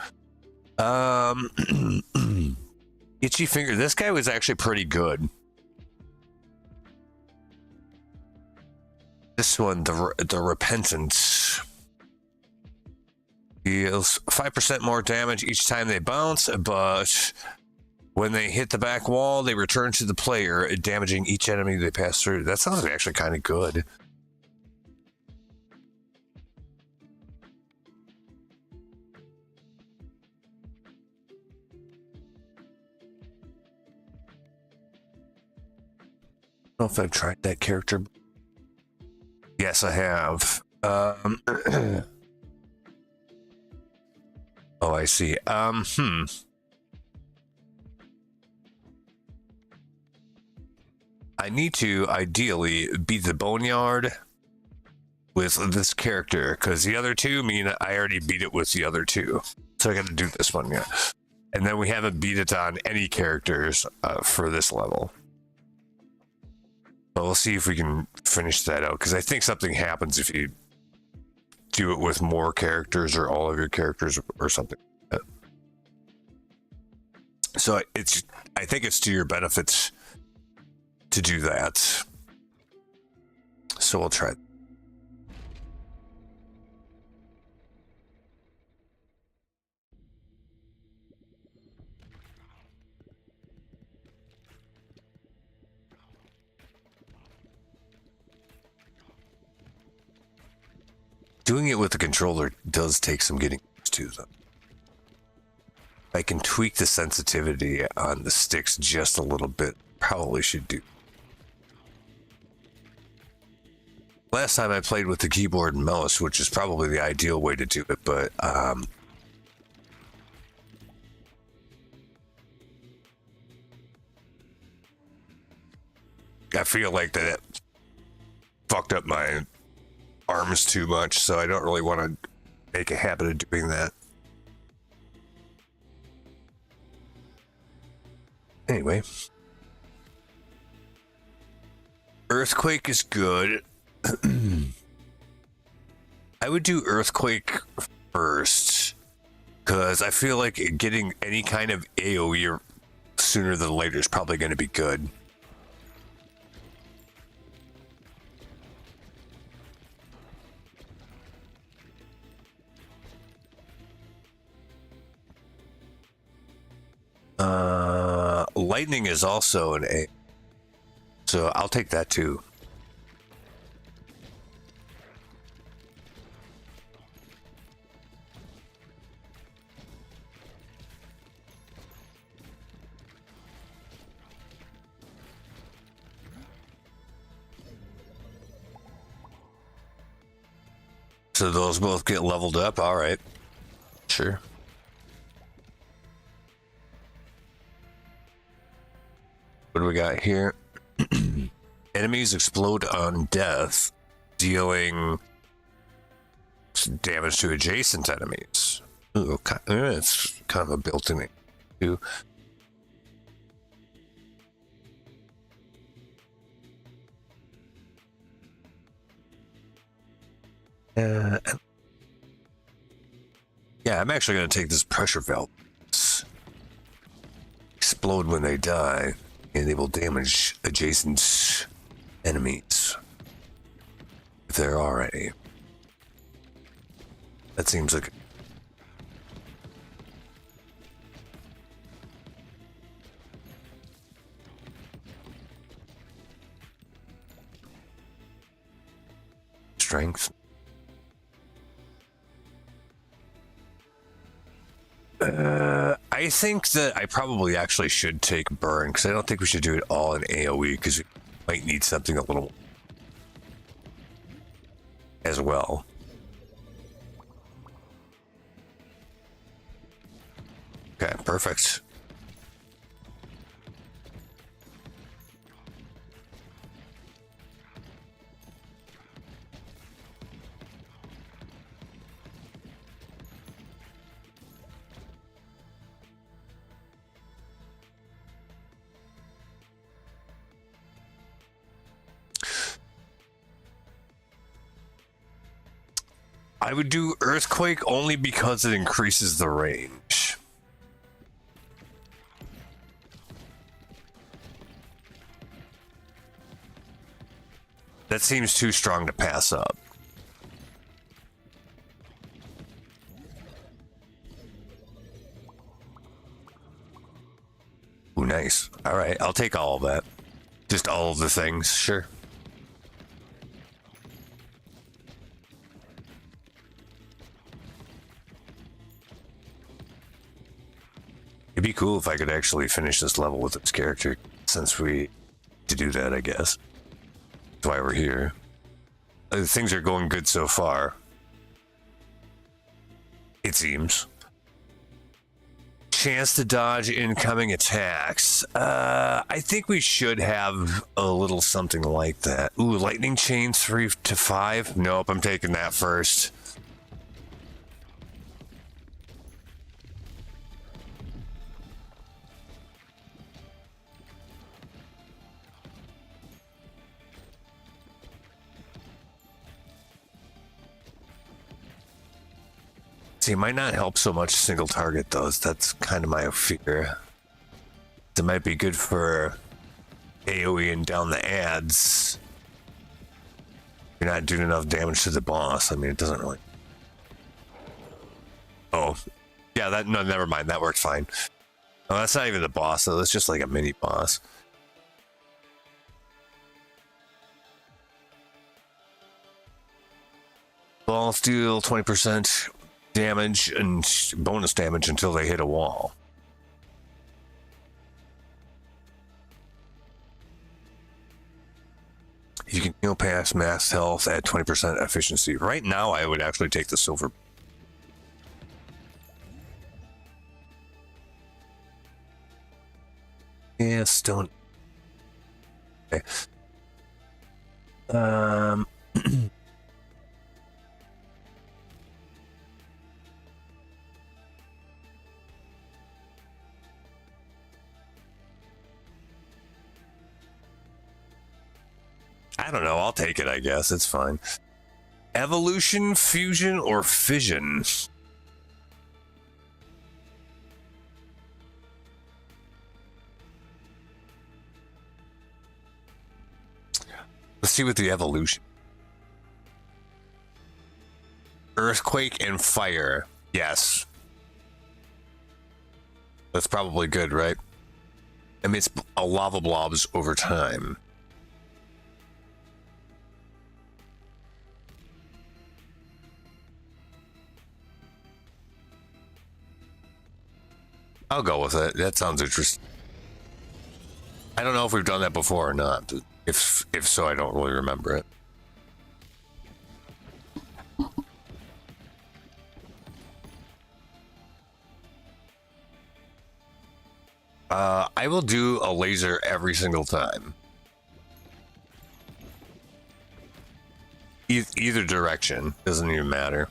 Itchy Finger. This guy was actually pretty good. This one, the Repentance, deals 5% more damage each time they bounce, but when they hit the back wall, they return to the player, damaging each enemy they pass through. That sounds actually kind of good. I don't know if I've tried that character. Yes, I have. Oh, I see. I need to ideally beat the Boneyard with this character, because the other two mean I already beat it with the other two. So I got to do this one yet. And then we haven't beat it on any characters for this level. But we'll see if we can finish that out, because I think something happens if you do it with more characters or all of your characters or something like that. So I think it's to your benefits to do that. So we'll try. Doing it with the controller does take some getting used to, though. I can tweak the sensitivity on the sticks just a little bit. Probably should do. Last time I played with the keyboard and mouse, which is probably the ideal way to do it, but I feel like that fucked up my arms too much, so I don't really want to make a habit of doing that. Anyway, Earthquake is good. I would do Earthquake first, because I feel like getting any kind of AoE sooner than later is probably going to be good. Lightning is also an A, so I'll take that too. So those both get leveled up. All right, sure. What do we got here? Enemies explode on death, dealing damage to adjacent enemies. Ooh, it's kind of a built-in thing too. Yeah, I'm actually going to take this pressure valve. Explode when they die, and they will damage adjacent enemies if there are any. That seems like strength. I think that I probably actually should take burn, because I don't think we should do it all in AoE, because we might need something a little as well. Okay, perfect. I would do Earthquake only because it increases the range. That seems too strong to pass up. Ooh, nice. All right, I'll take all of that. Just all of the things, sure. It'd be cool if I could actually finish this level with this character, since we to do that, I guess. That's why we're here. Things are going good so far. It seems. Chance to dodge incoming attacks. I think we should have a little something like that. Ooh, lightning chain 3 to 5? Nope, I'm taking that first. See, it might not help so much single target though. That's kind of my fear. It might be good for AoE and down the ads. You're not doing enough damage to the boss. I mean, it doesn't really. Oh, yeah. That no, never mind. That works fine. Oh, that's not even the boss though. That's just like a mini boss. Balls deal 20% damage and bonus damage until they hit a wall. You can heal past max health at 20% efficiency. Right now, I would actually take the silver. Yeah, stone. Okay. I don't know. I'll take it, I guess. It's fine. Evolution, fusion, or fission? Let's see what the evolution. Earthquake and fire. Yes. That's probably good, right? I mean, it's a lava blobs over time. I'll go with it. That sounds interesting. I don't know if we've done that before or not. If so, I don't really remember it. I will do a laser every single time. Either direction. Doesn't even matter.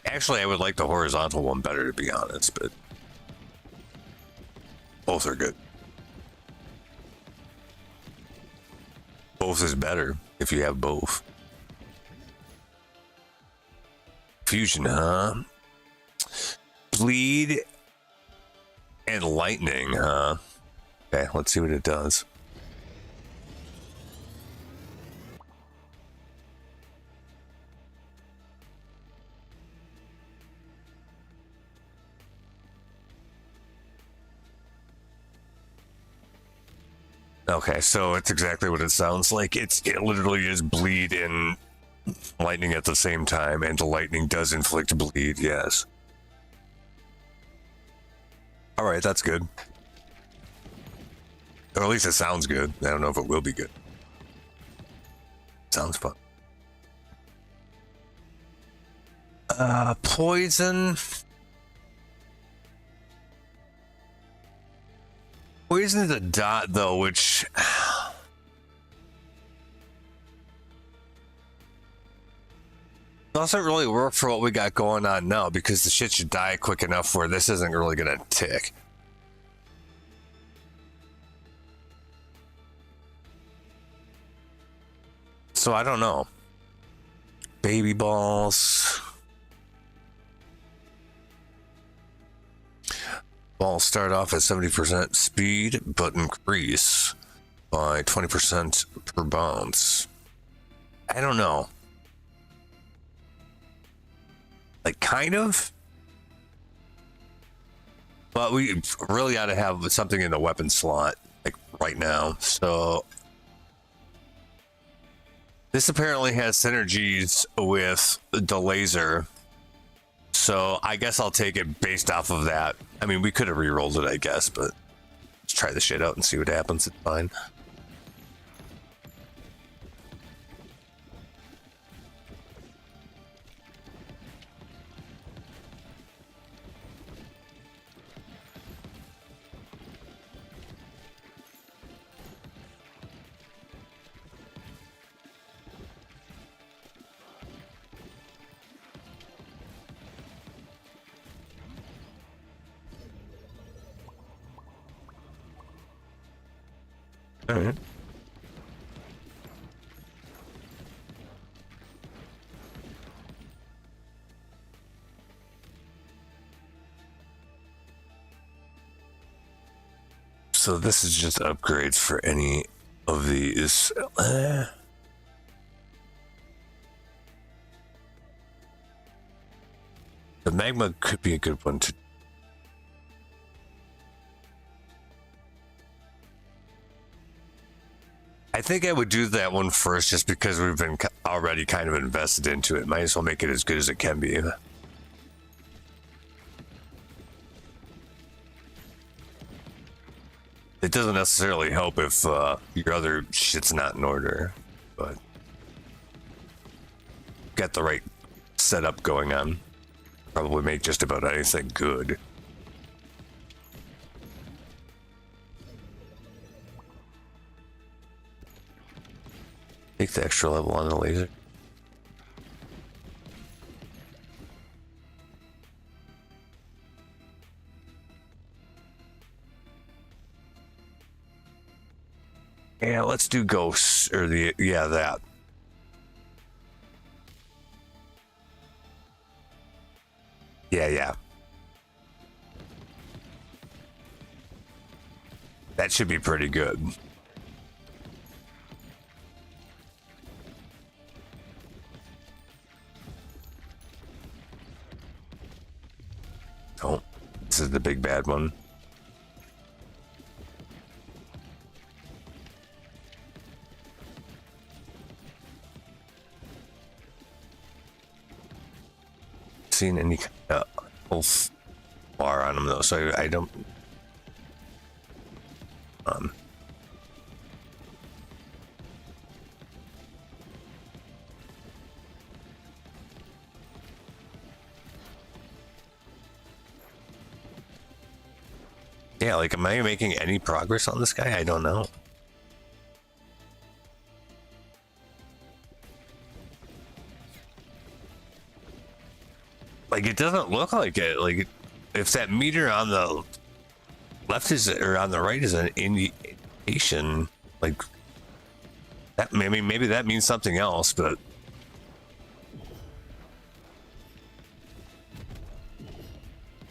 Actually, I would like the horizontal one better, to be honest, but both are good. Both is better if you have both. Fusion, huh? Bleed and lightning, huh? Okay, let's see what it does. Okay, so it's exactly what it sounds like. It literally is bleed and lightning at the same time, and the lightning does inflict bleed, yes. Alright, that's good. Or at least it sounds good. I don't know if it will be good. Sounds fun. Poison. Poison is a dot, though, which... doesn't really work for what we got going on now, because the shit should die quick enough where this isn't really gonna tick. So I don't know. Baby balls. Balls start off at 70% speed, but increase by 20% per bounce. I don't know. Like, kind of. But we really ought to have something in the weapon slot, like, right now. So, this apparently has synergies with the laser. So, I guess I'll take it based off of that. I mean, we could have re-rolled it, I guess, but let's try the shit out and see what happens. It's fine. All right. So this is just upgrades for any of these. The magma could be a good one to. I think I would do that one first, just because we've been already kind of invested into it. Might as well make it as good as it can be. It doesn't necessarily help if your other shit's not in order, but got the right setup going on. Probably make just about anything good. Take the extra level on the laser. Yeah, let's do ghosts or that. Yeah. That should be pretty good. Oh, this is the big bad one. Seen any health bar on him though, so I don't. Yeah, like, am I making any progress on this guy? I don't know. Like, it doesn't look like it. Like, if that meter on the left is or on the right is an indication, like that. Maybe that means something else, but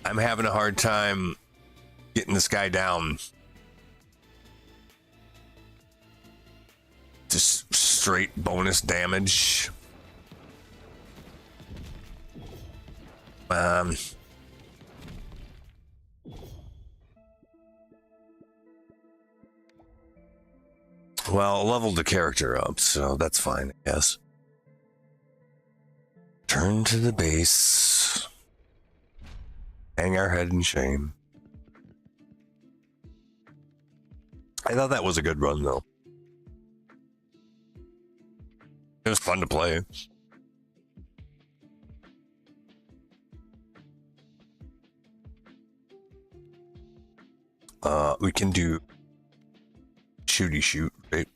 I'm having a hard time getting this guy down. Just straight bonus damage. Well, leveled the character up, so that's fine, I guess. Turn to the base. Hang our head in shame. I thought that was a good run, though. It was fun to play. We can do shooty shoot, right?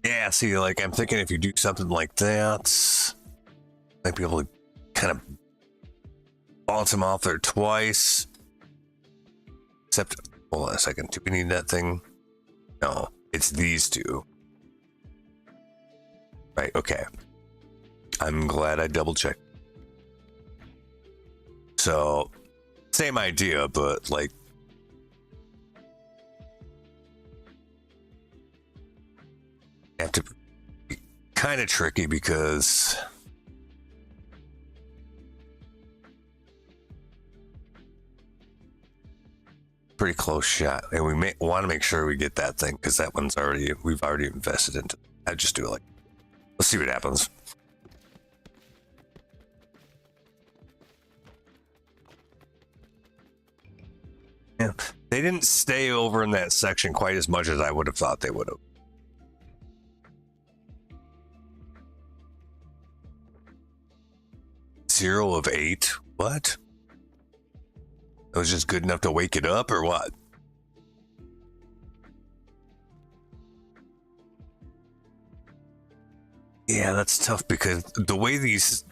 Yeah, see, like, I'm thinking if you do something like that, might be able to kind of bounce him off there twice. Except, hold on a second, do we need that thing? No, it's these two. Right, okay. I'm glad I double checked. So, same idea, but like, have to be kind of tricky because pretty close shot, and we may want to make sure we get that thing because that one's we've already invested into. I just do it like, let's see what happens. Yeah, they didn't stay over in that section quite as much as I would have thought they would have. Zero of 8? What? It was just good enough to wake it up, or what? Yeah, that's tough because the way these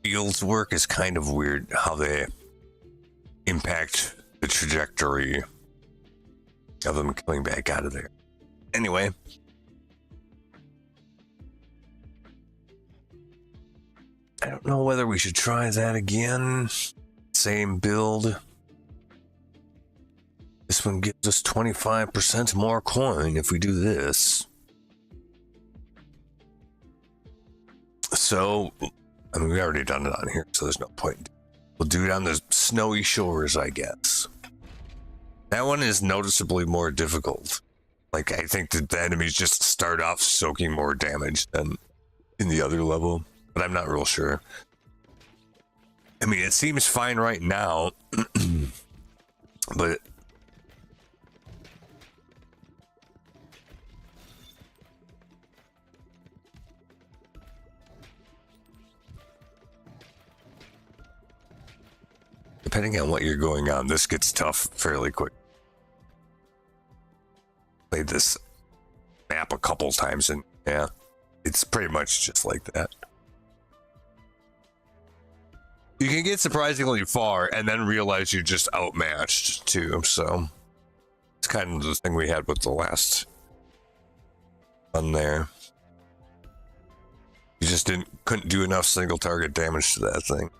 fields work is kind of weird. How they impact the trajectory of them coming back out of there. Anyway. I don't know whether we should try that again. Same build. This one gives us 25% more coin if we do this. So, I mean, we already done it on here, so there's no point. We'll do it on the snowy shores, I guess. That one is noticeably more difficult. Like, I think that the enemies just start off soaking more damage than in the other level, but I'm not real sure. I mean, it seems fine right now, but depending on what you're going on, this gets tough fairly quick. Played this map a couple times, and yeah, it's pretty much just like that. You can get surprisingly far and then realize you're just outmatched too. So it's kind of the thing we had with the last one there. You just couldn't do enough single target damage to that thing.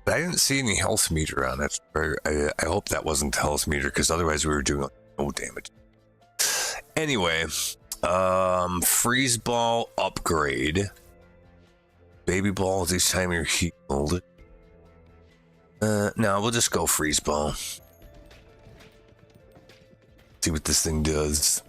I didn't see any health meter on it. I hope that wasn't the health meter, because otherwise we were doing no damage. Anyway, freeze ball upgrade. Baby balls each time you're healed. No, we'll just go freeze ball. See what this thing does.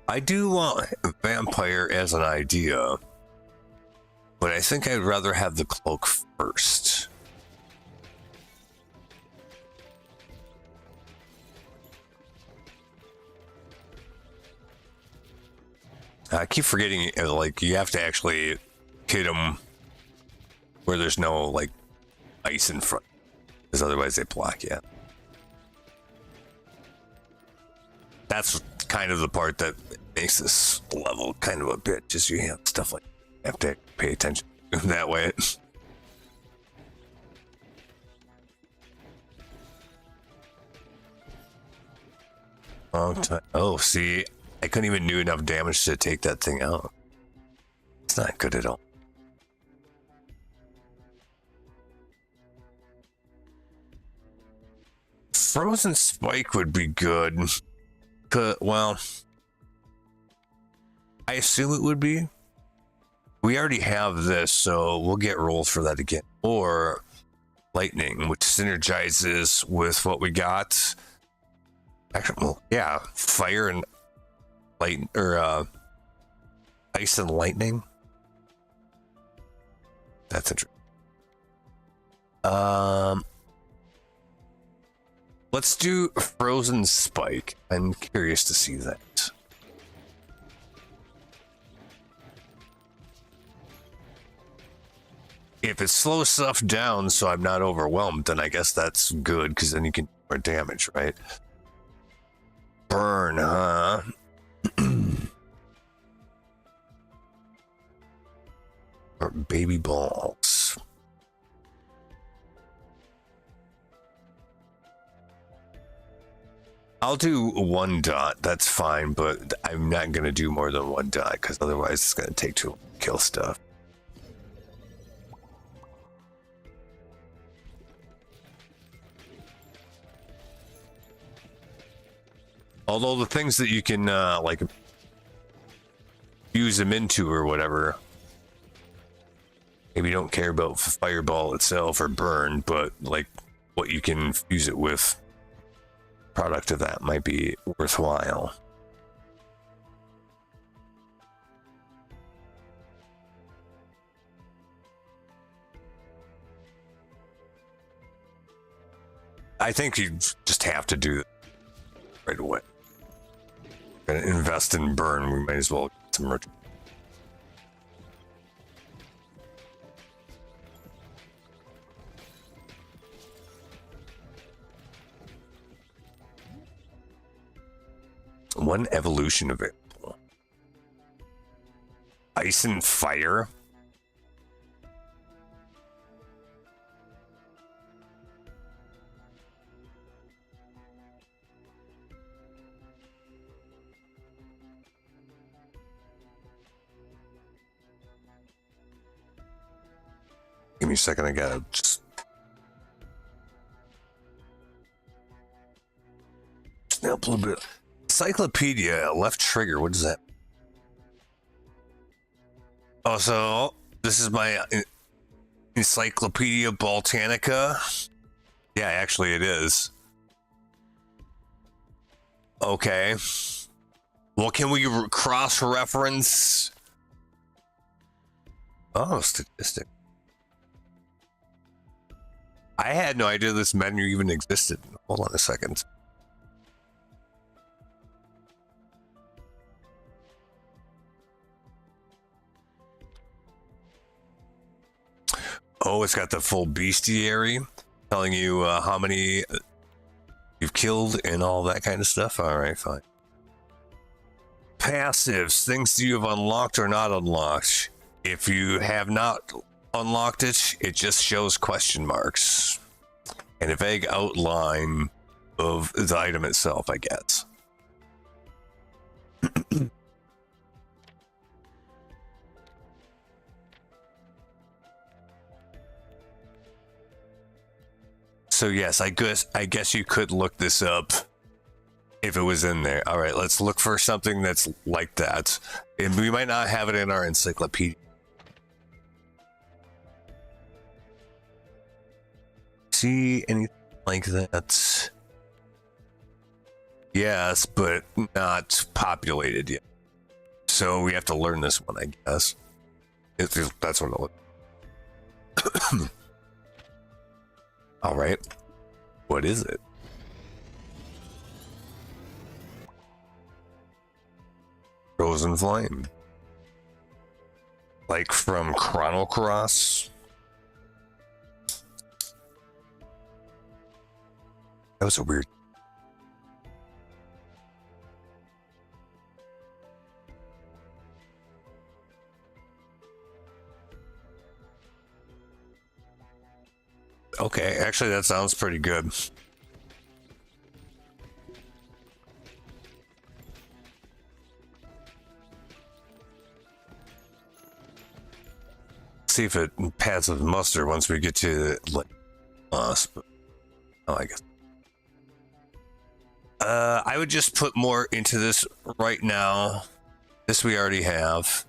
I do want vampire as an idea, but I think I'd rather have the cloak first. I keep forgetting, like, you have to actually hit them where there's no, like, ice in front, because otherwise they block you. That's kind of the part that makes this level kind of a bit, just you have stuff like you have to pay attention that way. Long time. Oh, see, I couldn't even do enough damage to take that thing out. It's not good at all. Frozen Spike would be good. Well, I assume it would be. We already have this, so we'll get rolls for that again. Or lightning, which synergizes with what we got. Actually, well, yeah, fire and light, or ice and lightning. That's interesting. Let's do Frozen Spike. I'm curious to see that. If it slows stuff down so I'm not overwhelmed, then I guess that's good, because then you can do more damage, right? Burn, huh? Or baby balls. I'll do 1 dot, that's fine, but I'm not going to do more than 1 dot, because otherwise it's going to take too long to kill stuff. Although the things that you can, like, use them into or whatever, maybe you don't care about fireball itself or burn, but, like, what you can use it with. Product of that might be worthwhile. I think you just have to do it right away. We're gonna invest in burn, we might as well get some merch. One evolution available. Ice and fire. Give me a second, I gotta just snap a little bit. Encyclopedia, left trigger, what is that? Oh, so this is my Encyclopedia Botanica. Yeah, actually it is. Okay. Well, can we cross-reference? Oh, statistic. I had no idea this menu even existed. Hold on a second. Oh, it's got the full bestiary, telling you how many you've killed and all that kind of stuff. All right, fine. Passives, things you have unlocked or not unlocked. If you have not unlocked it, it just shows question marks and a vague outline of the item itself, I guess. So yes, I guess you could look this up if it was in there. All right, let's look for something that's like that. And we might not have it in our encyclopedia. See anything like that? Yes, but not populated yet. So we have to learn this one, I guess. That's what it looks. All right. What is it? Frozen Flame. Like from Chrono Cross? That was a weird. Okay, actually that sounds pretty good. See if it passes muster once we get to like us. But, oh, I guess. I would just put more into this right now. This we already have.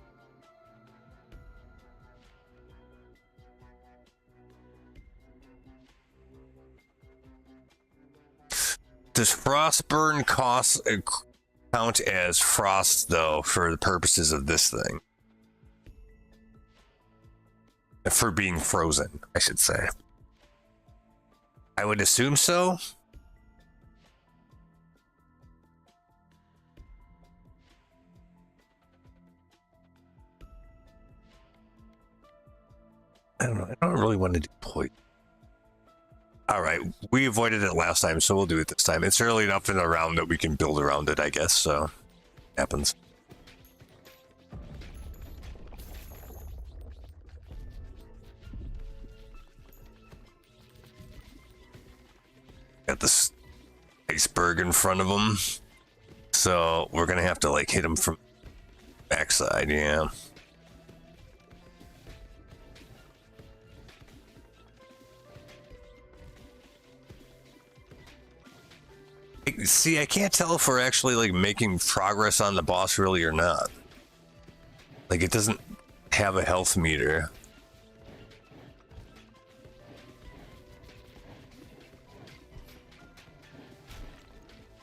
Does Frostburn count as frost though for the purposes of this thing? For being frozen, I should say. I would assume so. I don't know. I don't really want to do poison. All right, we avoided it last time, so we'll do it this time. It's early enough in the round that we can build around it, I guess. So, happens. Got this iceberg in front of him, so we're gonna have to like hit him from backside. Yeah. See, I can't tell if we're actually like making progress on the boss really or not. Like it doesn't have a health meter.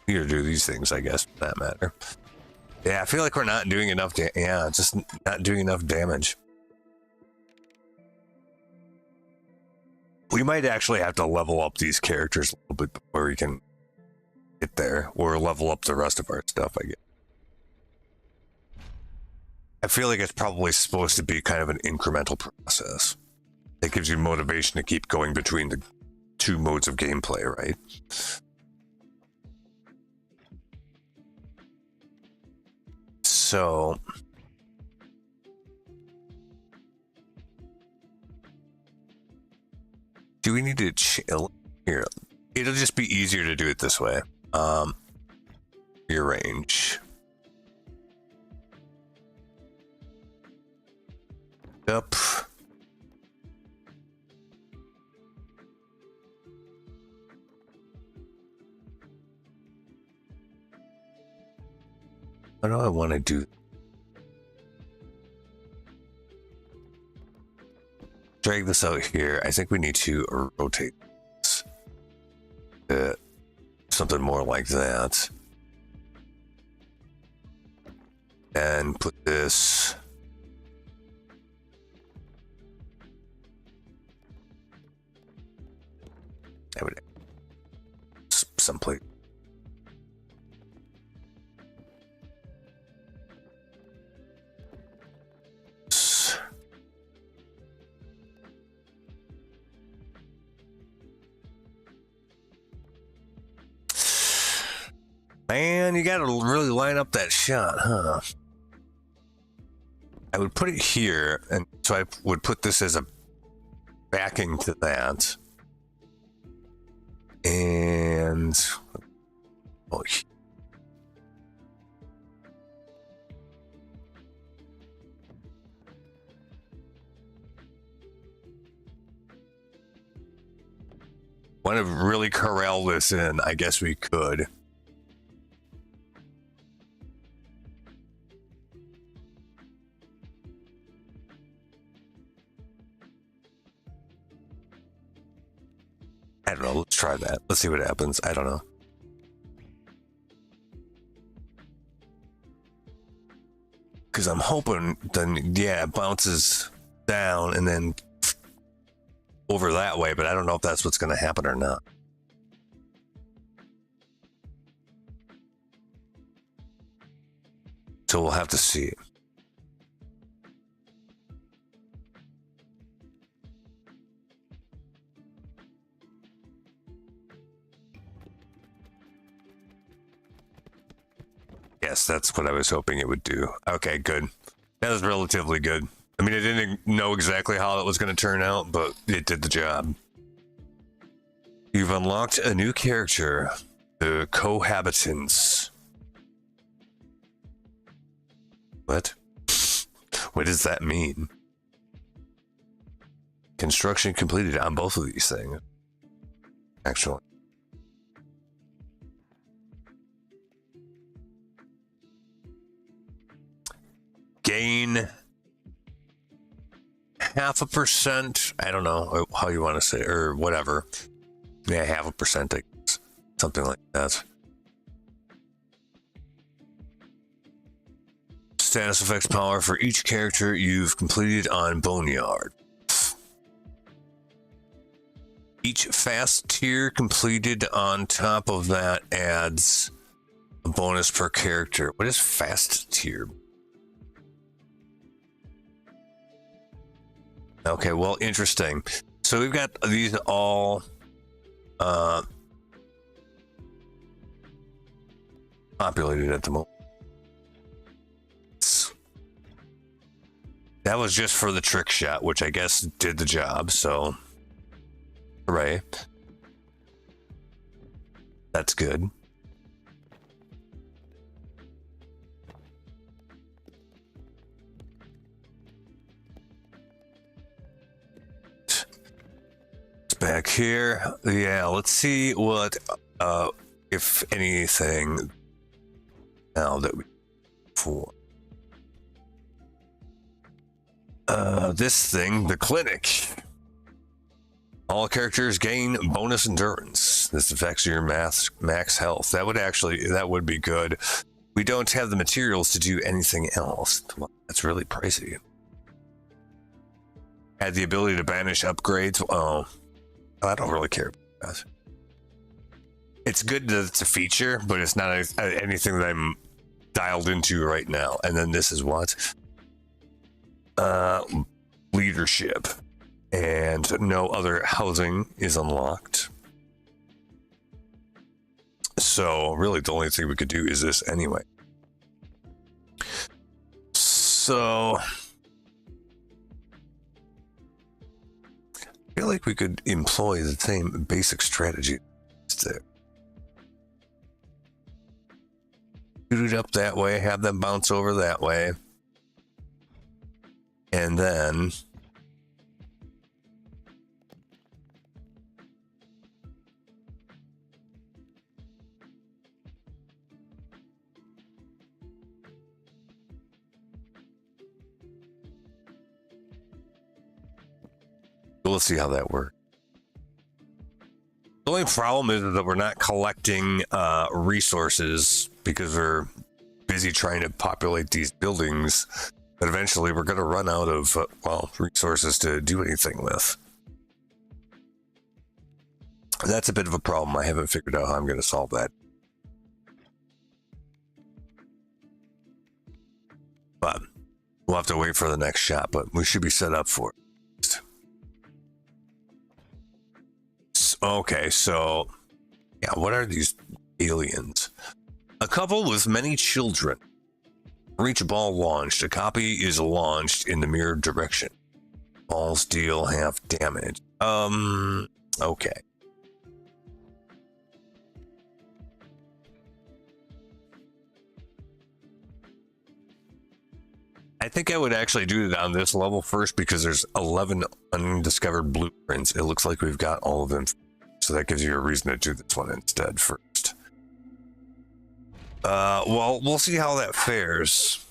You do these things, I guess, for that matter. Yeah, I feel like we're not doing enough. Yeah, just not doing enough damage. We might actually have to level up these characters a little bit before we can get there, or level up the rest of our stuff, I guess. I feel like it's probably supposed to be kind of an incremental process. It gives you motivation to keep going between the two modes of gameplay, right? So do we need to chill here? It'll just be easier to do it this way. Rearrange. Up. What do I want to do? Drag this out here. I think we need to rotate this. Something more like that. And put this. someplace. Man, you gotta really line up that shot, huh? I would put it here, and so I would put this as a backing to that. And oh, want to really corral this in, I guess we could. I don't know. Let's try that. Let's see what happens. I don't know. Because I'm hoping then, yeah, it bounces down and then over that way, but I don't know if that's what's going to happen or not. So we'll have to see. Yes, that's what I was hoping it would do. Okay, good. That was relatively good. I mean, I didn't know exactly how that was going to turn out, but it did the job. You've unlocked a new character, the Cohabitants. What? What does that mean? Construction completed on both of these things. Actually. Gain 0.5%. I don't know how you want to say, or whatever. Yeah, 0.5%, I guess. Something like that. Status effects power for each character you've completed on Boneyard. Each fast tier completed on top of that adds a bonus per character. What is fast tier? Okay, well, interesting. So we've got these all populated at the moment. That was just for the trick shot, which I guess did the job, so hooray. That's good. Back here, yeah, let's see what if anything now that we for this thing, the clinic. All characters gain bonus endurance. This affects your max health. That would be good. We don't have the materials to do anything else. Well, that's really pricey. Add the ability to banish upgrades. Oh, I don't really care about that. It's good that it's a feature, but it's not anything that I'm dialed into right now. And then this is what? Leadership. And no other housing is unlocked. So really the only thing we could do is this anyway. So I feel like we could employ the same basic strategy. Shoot it up that way, have them bounce over that way. And then we'll see how that works. The only problem is that we're not collecting resources because we're busy trying to populate these buildings. But eventually we're going to run out of, resources to do anything with. That's a bit of a problem. I haven't figured out how I'm going to solve that. But we'll have to wait for the next shot, but we should be set up for it. Okay, so yeah, what are these aliens? A couple with many children. Reach ball launched. A copy is launched in the mirror direction. Balls deal half damage. Okay. I think I would actually do it on this level first because there's 11 undiscovered blueprints. It looks like we've got all of them. So that gives you a reason to do this one instead first. Well, we'll see how that fares.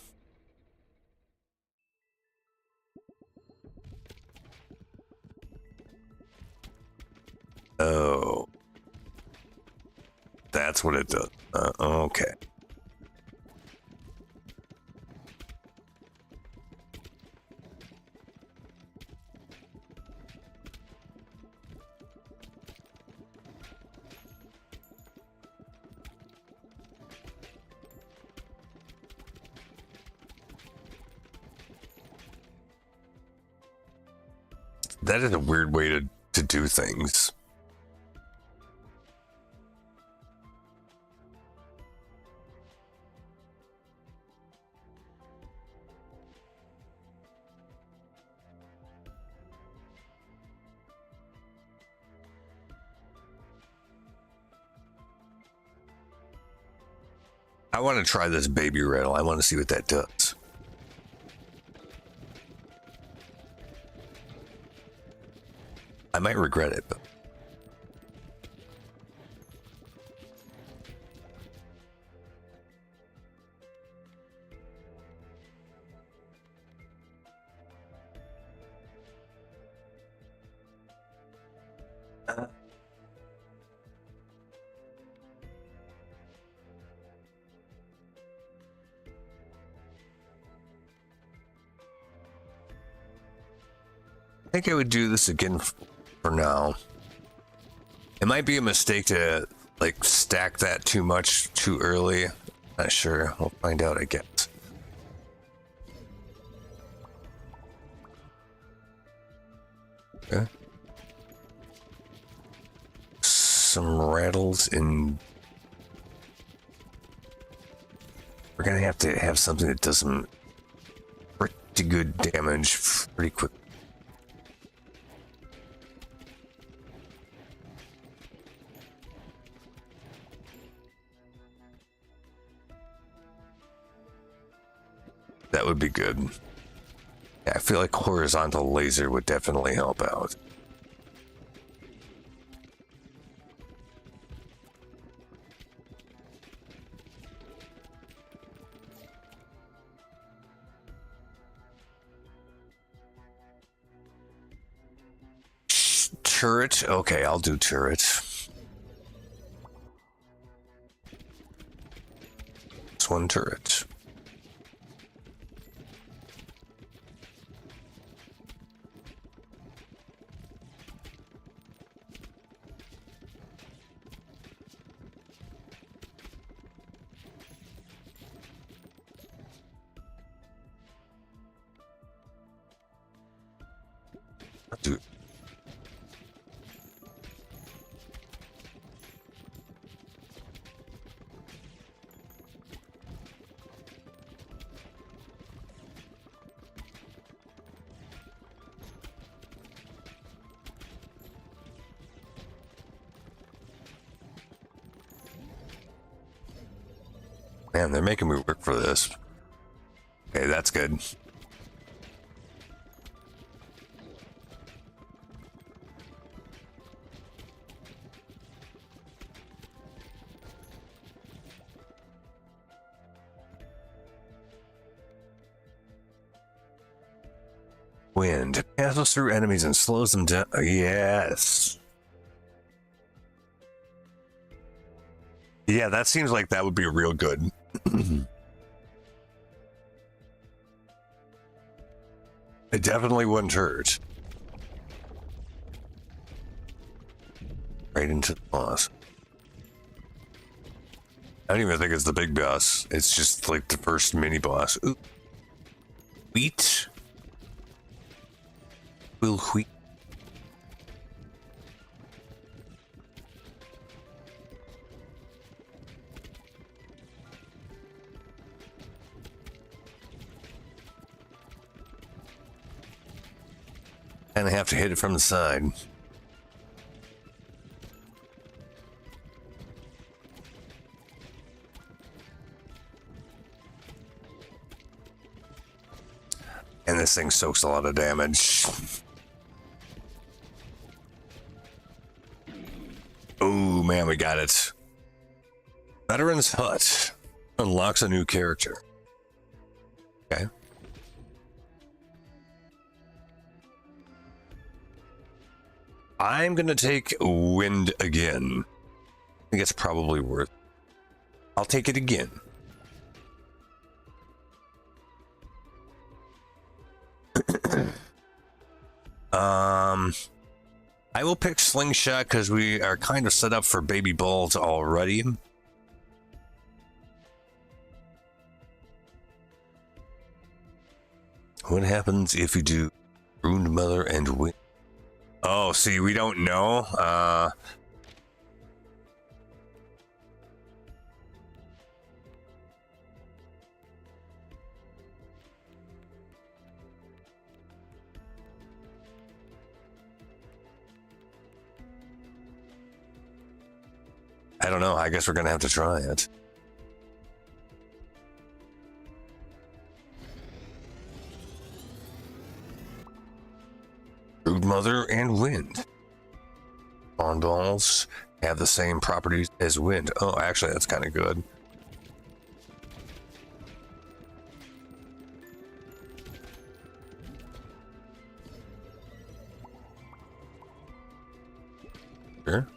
Oh. That's what it does. Okay. That is a weird way to do things. I want to try this baby rattle. I want to see what that does. I might regret it, but I think I would do this again for now. It might be a mistake to like stack that too much too early. Not sure. We'll find out, I guess. Okay. Some rattles in. We're gonna have to have something that does some pretty good damage pretty quick. That would be good. Yeah, I feel like horizontal laser would definitely help out. Turret? Okay, I'll do turret. It's one turret. Dude. Man, they're making me work for this. Okay, that's good. Wind passes through enemies and slows them down. Yes. Yeah, that seems like that would be real good. It definitely wouldn't hurt. Right into the boss. I don't even think it's the big boss. It's just like the first mini boss. Ooh. Wheat. Will wheat. And I have to hit it from the side. And this thing soaks a lot of damage. Oh man, we got it. Veteran's Hut unlocks a new character. Okay. I'm gonna take Wind again. I think it's probably worth. I'll take it again. I will pick Slingshot because we are kind of set up for baby balls already. What happens if you do Ruined Mother and Wind? Oh, see, we don't know. I don't know. I guess we're gonna have to try it. Brood Mother and Wind. Spawn balls have the same properties as Wind. Oh, actually, that's kind of good. Sure.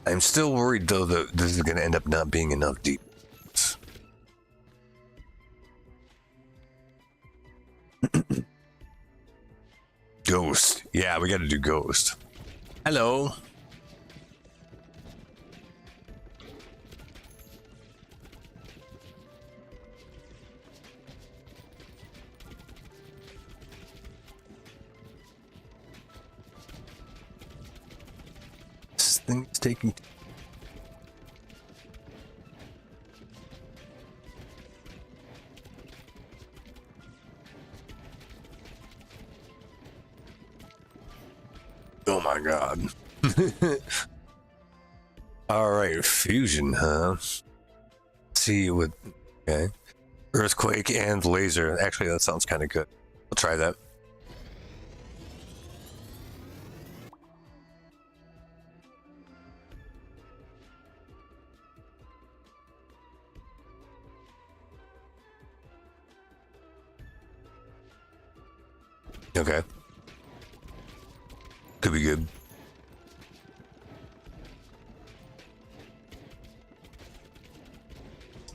I'm still worried, though, that this is going to end up not being enough deep. Ghost. Yeah, we got to do Ghost. Hello. This thing's taking... Oh my god. Alright, fusion, huh? Let's see what... Okay. Earthquake and laser. Actually, that sounds kind of good. I'll try that. Okay. Could be good.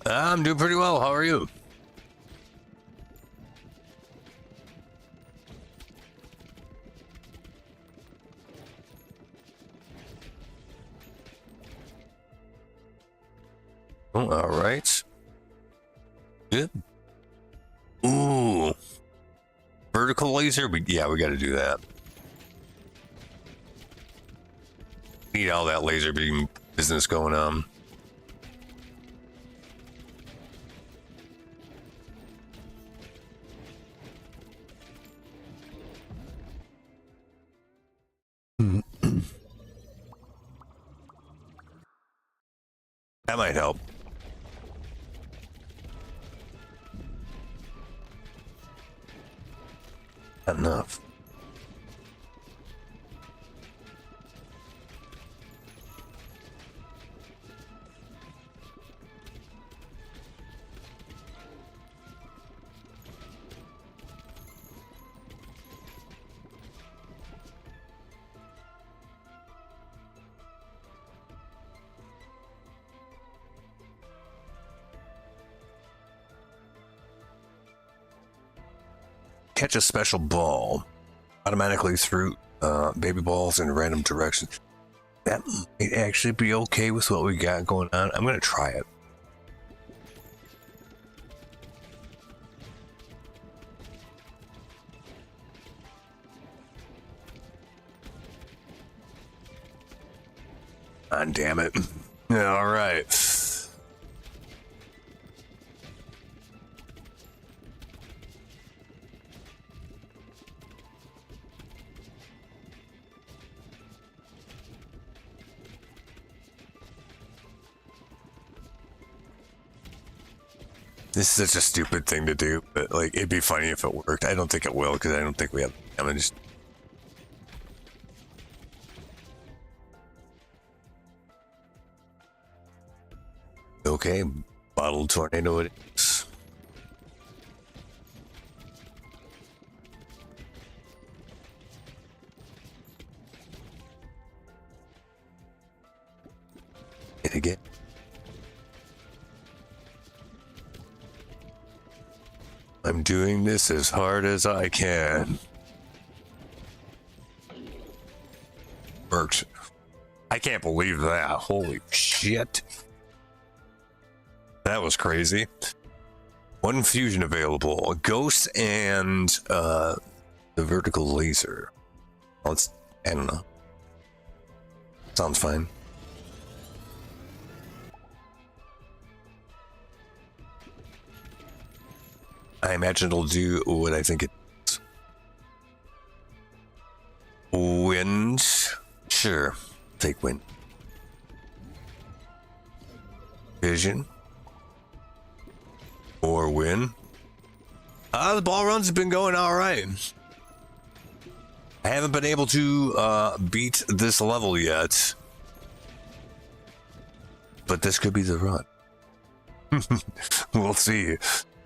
I'm doing pretty well. How are you? Oh, all right. Good. Ooh. Vertical laser? Yeah, we got to do that. Need all that laser beam business going on. That might help. Not enough. catch a special ball automatically through baby balls in random directions. That might actually be okay with what we got going on. I'm gonna try it. Ah, damn it. All right. This is such a stupid thing to do, but like it'd be funny if it worked. I don't think it will because I don't think we have damage. Okay, bottle tornado it is. Hit again. I'm doing this as hard as I can. Worked. I can't believe that. Holy shit. That was crazy. One fusion available. A ghost and the vertical laser. Well, it's, I don't know. Sounds fine. I imagine it'll do what I think it is. Wind. Sure. Take wind. Vision. Or win. The ball runs have been going all right. I haven't been able to beat this level yet. But this could be the run. We'll see.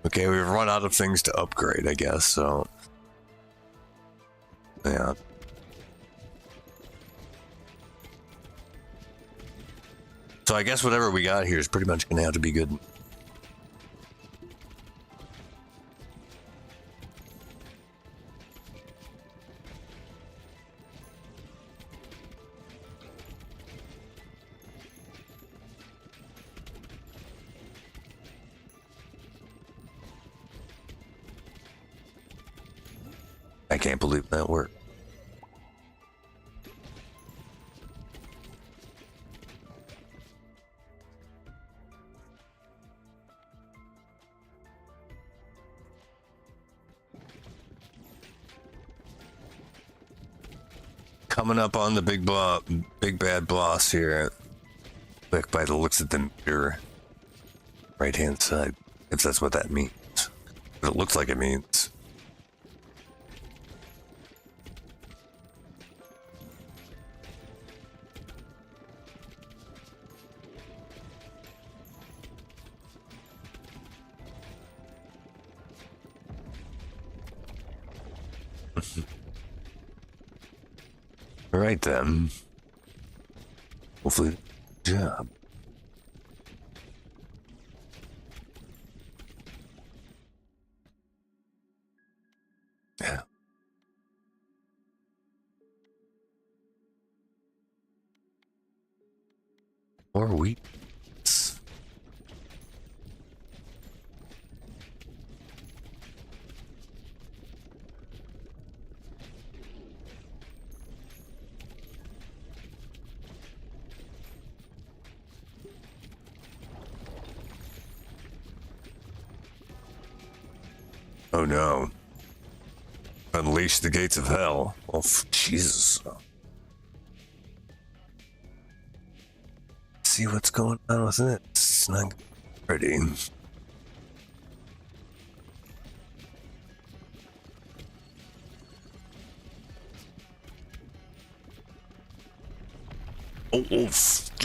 Okay, we've run out of things to upgrade, I guess, so... Yeah. So I guess whatever we got here is pretty much gonna have to be good. I can't believe that worked. Coming up on the big bad boss here. Look, by the looks of the mirror, right hand side, if that's what that means. But it looks like it means. All right then. Hopefully, job. Yeah. Or weeks. Oh no. Unleash the gates of hell. Oh, Jesus. See what's going on with it. It's not ready.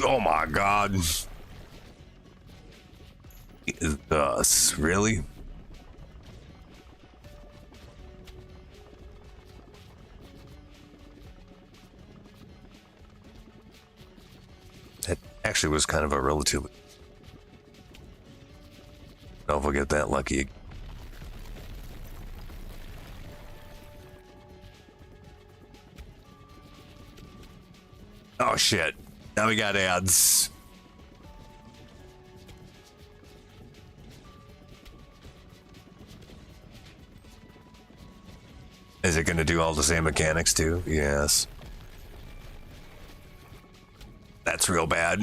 Oh my God. Really? That actually was kind of a relatively... I don't know if we'll get that lucky. Oh shit. Now we got ads. Is it going to do all the same mechanics too? Yes. That's real bad.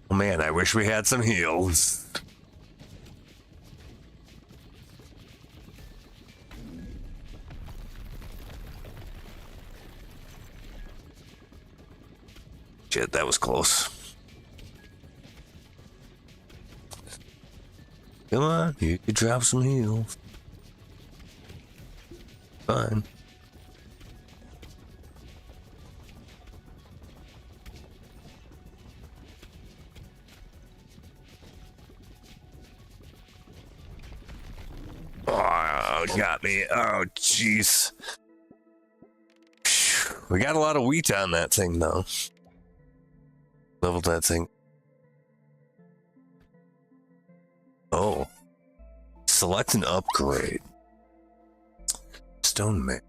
Oh man, I wish we had some heals. Shit, that was close. Come on, you could drop some heals. Fine. Oh, got me. Oh, jeez. We got a lot of wheat on that thing, though. Leveled that thing. Oh. Select an upgrade. Stone man.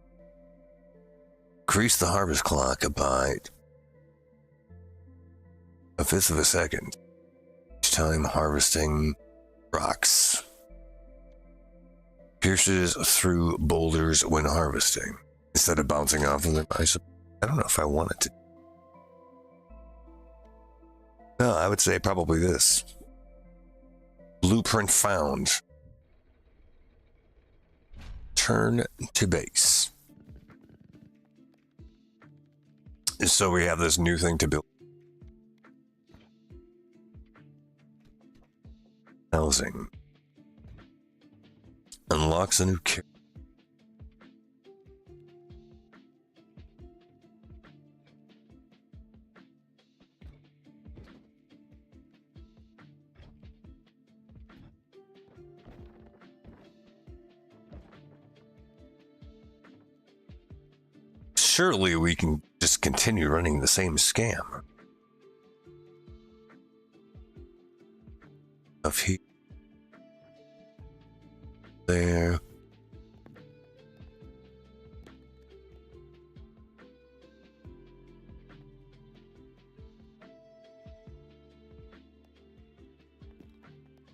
Increase the harvest clock by a fifth of a second. Each time harvesting rocks. Pierces through boulders when harvesting. Instead of bouncing off of them, I don't know if I want it to. No, I would say probably this. Blueprint found. Turn to base. So we have this new thing to build. Housing. Unlocks a new character. Surely we can just continue running the same scam. Of heat. There.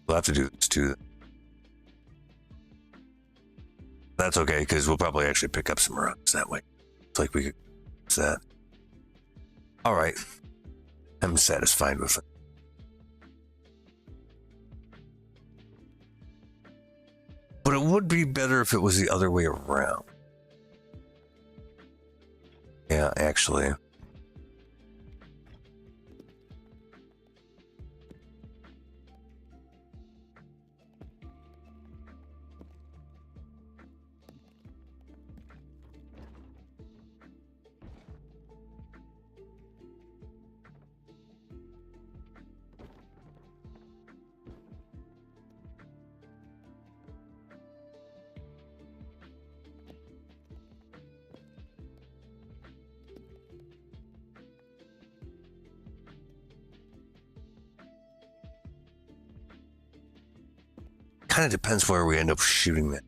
We'll have to do this too. That's okay, because we'll probably actually pick up some rocks that way. It's like we could do that. Alright. I'm satisfied with it. But it would be better if it was the other way around. Yeah, actually. Kind of depends where we end up shooting that.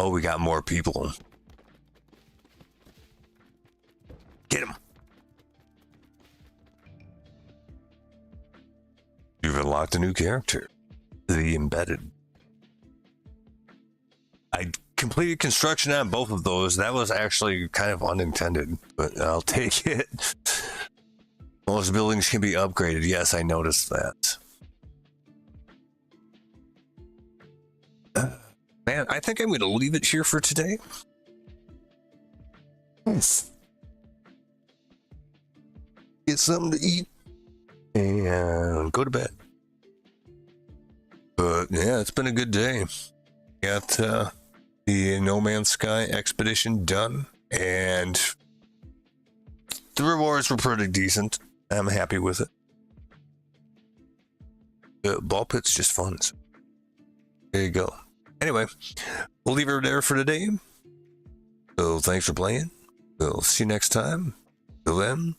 Oh, we got more people. Get him. You've unlocked a new character. The Embedded. I completed construction on both of those. That was actually kind of unintended, but I'll take it. Most buildings can be upgraded. Yes, I noticed that. Man, I think I'm going to leave it here for today. Yes. Get something to eat and go to bed. But yeah, it's been a good day. Got the No Man's Sky expedition done, and the rewards were pretty decent. I'm happy with it. The ball pit's just fun. So there you go. Anyway, we'll leave it there for today. So thanks for playing. We'll see you next time. Till then,